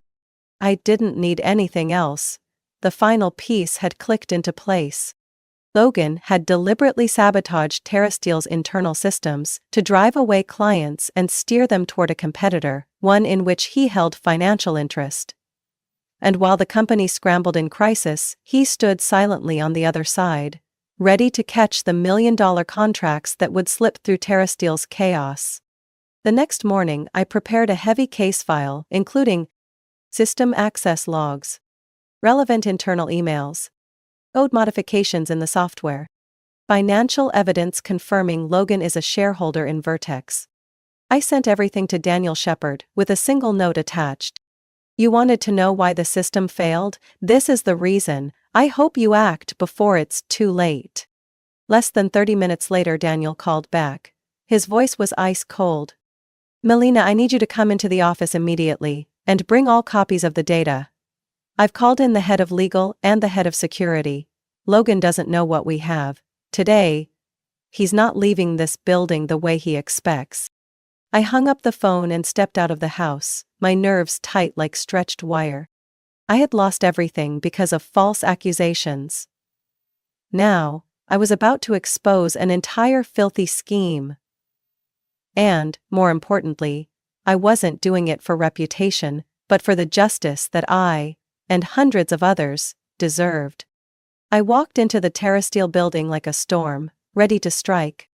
I didn't need anything else. The final piece had clicked into place. Logan had deliberately sabotaged TerraSteel's internal systems to drive away clients and steer them toward a competitor, one in which he held financial interest. And while the company scrambled in crisis, he stood silently on the other side, ready to catch the million-dollar contracts that would slip through TerraSteel's chaos. The next morning, I prepared a heavy case file, including system access logs, relevant internal emails, code modifications in the software, financial evidence confirming Logan is a shareholder in Vertex. I sent everything to Daniel Shepard, with a single note attached. You wanted to know why the system failed? This is the reason. I hope you act before it's too late. Less than 30 minutes later, Daniel called back. His voice was ice cold. Melina, I need you to come into the office immediately, and bring all copies of the data. I've called in the head of legal and the head of security. Logan doesn't know what we have. Today, he's not leaving this building the way he expects. I hung up the phone and stepped out of the house, my nerves tight like stretched wire. I had lost everything because of false accusations. Now, I was about to expose an entire filthy scheme. And, more importantly, I wasn't doing it for reputation, but for the justice that I, and hundreds of others, deserved. I walked into the TerraSteel building like a storm, ready to strike.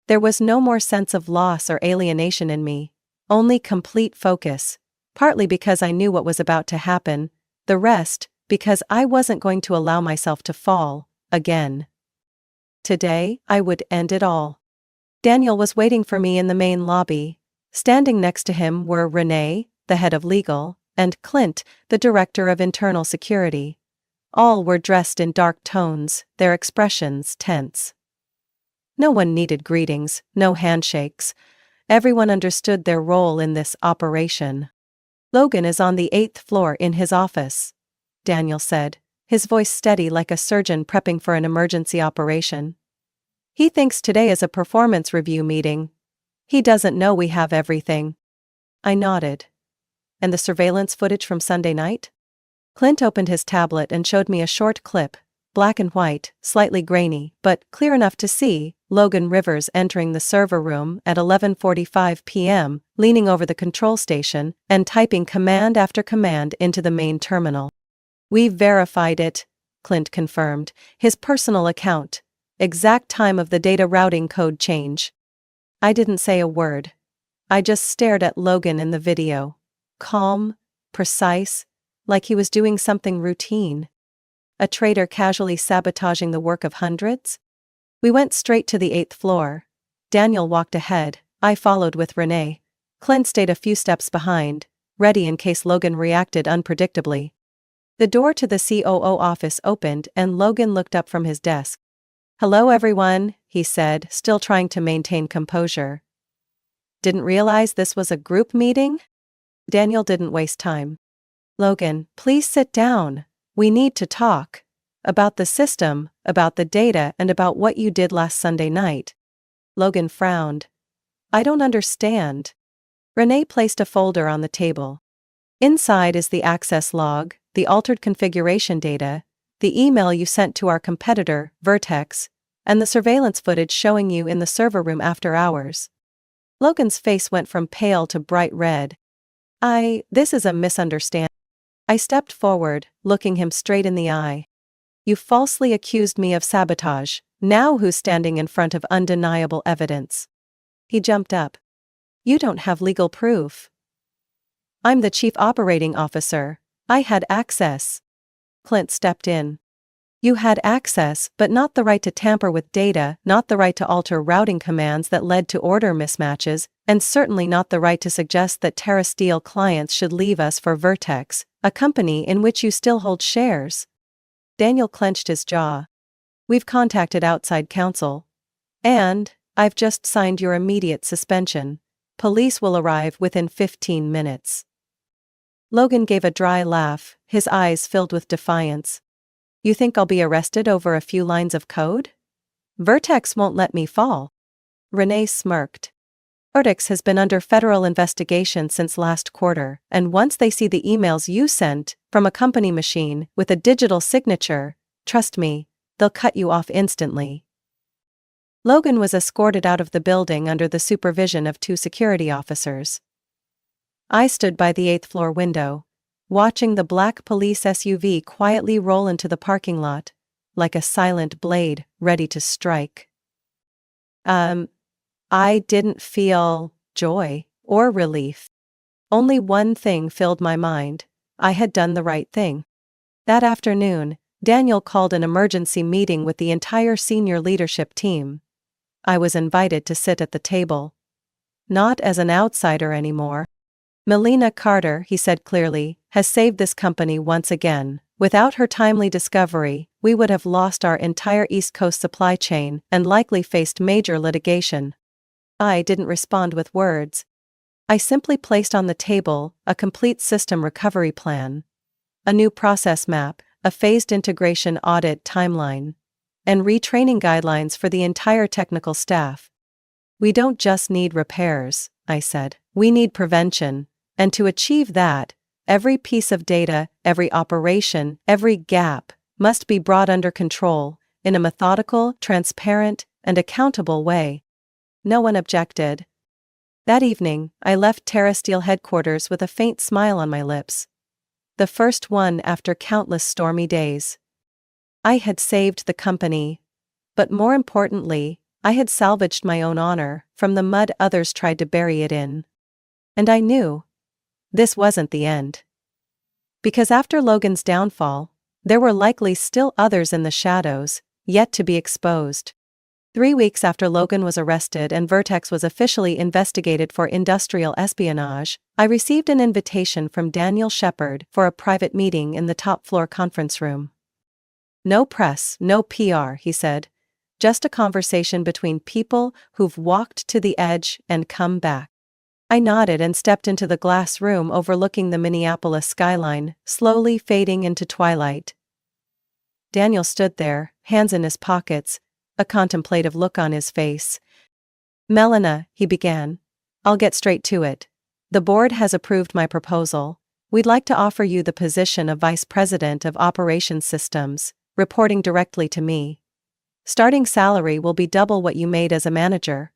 There was no more sense of loss or alienation in me, only complete focus, partly because I knew what was about to happen, the rest because I wasn't going to allow myself to fall, again. Today, I would end it all. Daniel was waiting for me in the main lobby. Standing next to him were Renee, the head of legal, and Clint, the director of internal security. All were dressed in dark tones, their expressions tense. No one needed greetings, no handshakes. Everyone understood their role in this operation. Logan is on the 8th floor in his office, Daniel said, his voice steady like a surgeon prepping for an emergency operation. He thinks today is a performance review meeting. He doesn't know we have everything. I nodded. And the surveillance footage from Sunday night? Clint opened his tablet and showed me a short clip, black and white, slightly grainy, but clear enough to see, Logan Rivers entering the server room at 11:45 p.m., leaning over the control station, and typing command after command into the main terminal. "We've verified it," Clint confirmed, his personal account. Exact time of the data routing code change. I didn't say a word. I just stared at Logan in the video. Calm, precise, like he was doing something routine. A traitor casually sabotaging the work of hundreds? We went straight to the 8th floor. Daniel walked ahead, I followed with Renee. Clint stayed a few steps behind, ready in case Logan reacted unpredictably. The door to the COO office opened and Logan looked up from his desk. "Hello everyone," he said, still trying to maintain composure. "Didn't realize this was a group meeting?" Daniel didn't waste time. "Logan, please sit down. We need to talk. About the system, about the data, and about what you did last Sunday night." Logan frowned. "I don't understand." Renee placed a folder on the table. "Inside is the access log, the altered configuration data, the email you sent to our competitor, Vertex, and the surveillance footage showing you in the server room after hours." Logan's face went from pale to bright red. This is a misunderstanding." I stepped forward, looking him straight in the eye. "You falsely accused me of sabotage. Now who's standing in front of undeniable evidence?" He jumped up. "You don't have legal proof." "I'm the chief operating officer. I had access." Clint stepped in. "You had access, but not the right to tamper with data, not the right to alter routing commands that led to order mismatches, and certainly not the right to suggest that TerraSteel clients should leave us for Vertex, a company in which you still hold shares." Daniel clenched his jaw. "We've contacted outside counsel. And, I've just signed your immediate suspension. Police will arrive within 15 minutes. Logan gave a dry laugh, his eyes filled with defiance. You think I'll be arrested over a few lines of code? Vertex won't let me fall. Renee smirked. Vertex has been under federal investigation since last quarter, and once they see the emails you sent from a company machine with a digital signature, trust me, they'll cut you off instantly. Logan was escorted out of the building under the supervision of 2 security officers. I stood by the 8th floor window, watching the black police SUV quietly roll into the parking lot, like a silent blade ready to strike. I didn't feel joy or relief. Only one thing filled my mind: I had done the right thing. That afternoon, Daniel called an emergency meeting with the entire senior leadership team. I was invited to sit at the table. Not as an outsider anymore. Melina Carter, he said clearly, has saved this company once again. Without her timely discovery, we would have lost our entire East Coast supply chain and likely faced major litigation. I didn't respond with words. I simply placed on the table a complete system recovery plan, a new process map, a phased integration audit timeline, and retraining guidelines for the entire technical staff. We don't just need repairs, I said, we need prevention, and to achieve that, every piece of data, every operation, every gap, must be brought under control, in a methodical, transparent, and accountable way. No one objected. That evening, I left TerraSteel headquarters with a faint smile on my lips. The first one after countless stormy days. I had saved the company. But more importantly, I had salvaged my own honor from the mud others tried to bury it in. And I knew this wasn't the end. Because after Logan's downfall, there were likely still others in the shadows, yet to be exposed. 3 weeks after Logan was arrested and Vertex was officially investigated for industrial espionage, I received an invitation from Daniel Shepard for a private meeting in the top-floor conference room. No press, no PR, he said. Just a conversation between people who've walked to the edge and come back. I nodded and stepped into the glass room overlooking the Minneapolis skyline, slowly fading into twilight. Daniel stood there, hands in his pockets, a contemplative look on his face. Melina, he began. I'll get straight to it. The board has approved my proposal. We'd like to offer you the position of Vice President of Operations Systems, reporting directly to me. Starting salary will be double what you made as a manager.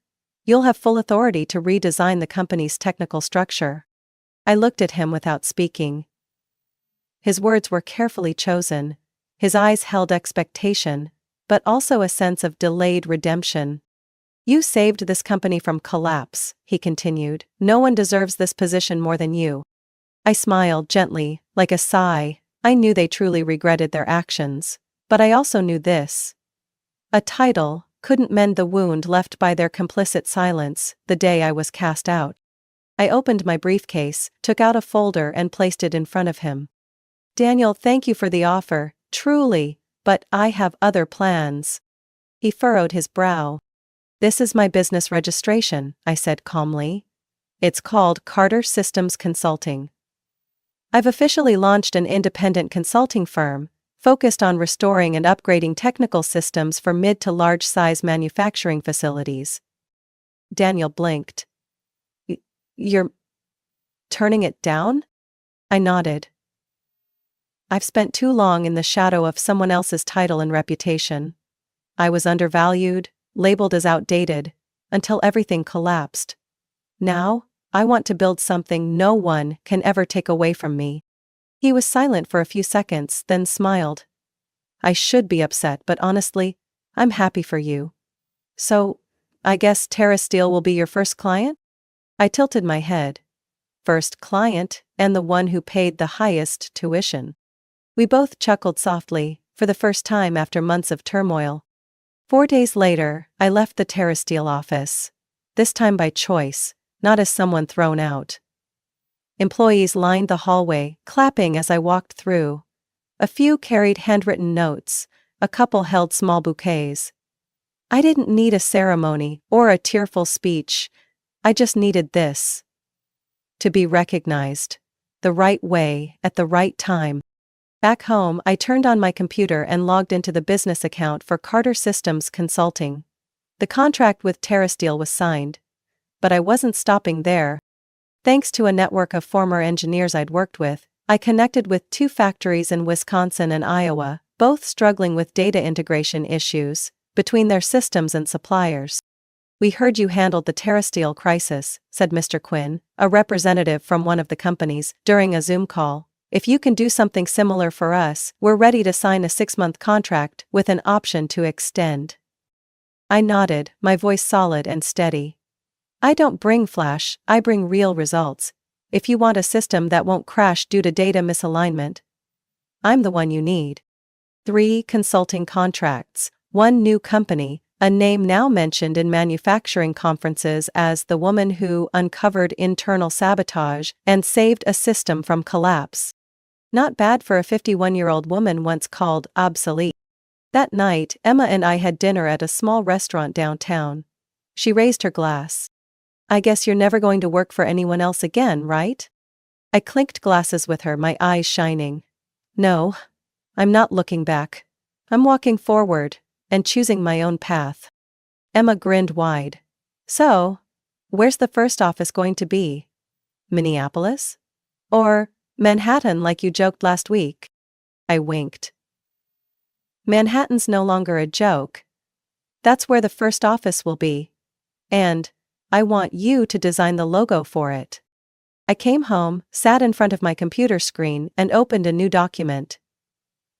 You'll have full authority to redesign the company's technical structure. I looked at him without speaking. His words were carefully chosen. His eyes held expectation, but also a sense of delayed redemption. You saved this company from collapse, he continued. No one deserves this position more than you. I smiled gently, like a sigh. I knew they truly regretted their actions. But I also knew this. A title couldn't mend the wound left by their complicit silence the day I was cast out. I opened my briefcase, took out a folder and placed it in front of him. Daniel, thank you for the offer, truly, but I have other plans. He furrowed his brow. This is my business registration, I said calmly. It's called Carter Systems Consulting. I've officially launched an independent consulting firm, focused on restoring and upgrading technical systems for mid to large-size manufacturing facilities. Daniel blinked. You're turning it down? I nodded. I've spent too long in the shadow of someone else's title and reputation. I was undervalued, labeled as outdated, until everything collapsed. Now, I want to build something no one can ever take away from me. He was silent for a few seconds, then smiled. I should be upset, but honestly, I'm happy for you. So, I guess TerraSteel will be your first client? I tilted my head. First client, and the one who paid the highest tuition. We both chuckled softly, for the first time after months of turmoil. 4 days later, I left the TerraSteel office. This time by choice, not as someone thrown out. Employees lined the hallway, clapping as I walked through. A few carried handwritten notes, a couple held small bouquets. I didn't need a ceremony or a tearful speech. I just needed this. To be recognized. The right way, at the right time. Back home, I turned on my computer and logged into the business account for Carter Systems Consulting. The contract with TerraSteel was signed. But I wasn't stopping there. Thanks to a network of former engineers I'd worked with, I connected with 2 factories in Wisconsin and Iowa, both struggling with data integration issues between their systems and suppliers. "We heard you handled the TerraSteel crisis," said Mr. Quinn, a representative from one of the companies, during a Zoom call. "If you can do something similar for us, we're ready to sign a 6-month contract with an option to extend." I nodded, my voice solid and steady. "I don't bring flash, I bring real results. If you want a system that won't crash due to data misalignment, I'm the one you need." 3 consulting contracts, 1 new company, a name now mentioned in manufacturing conferences as the woman who uncovered internal sabotage and saved a system from collapse. Not bad for a 51-year-old woman once called obsolete. That night, Emma and I had dinner at a small restaurant downtown. She raised her glass. "I guess you're never going to work for anyone else again, right?" I clinked glasses with her, my eyes shining. "No. I'm not looking back. I'm walking forward, and choosing my own path." Emma grinned wide. "So, where's the first office going to be? Minneapolis? Or Manhattan like you joked last week?" I winked. "Manhattan's no longer a joke. That's where the first office will be. And I want you to design the logo for it." I came home, sat in front of my computer screen, and opened a new document.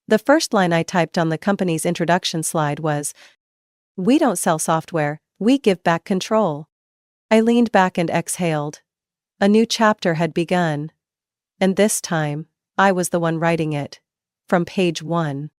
The first line I typed on the company's introduction slide was, "We don't sell software, we give back control." I leaned back and exhaled. A new chapter had begun. And this time, I was the one writing it. From page 1.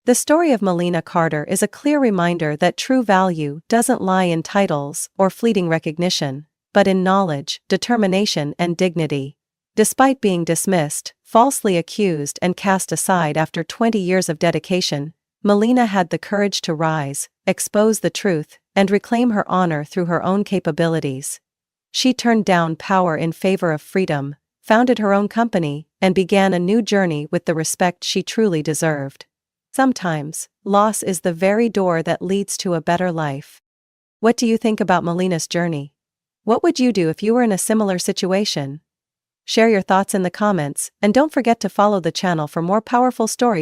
The story of Melina Carter is a clear reminder that true value doesn't lie in titles or fleeting recognition, but in knowledge, determination, and dignity. Despite being dismissed, falsely accused, and cast aside after 20 years of dedication, Melina had the courage to rise, expose the truth, and reclaim her honor through her own capabilities. She turned down power in favor of freedom, founded her own company, and began a new journey with the respect she truly deserved. Sometimes, loss is the very door that leads to a better life. What do you think about Melina's journey? What would you do if you were in a similar situation? Share your thoughts in the comments, and don't forget to follow the channel for more powerful stories.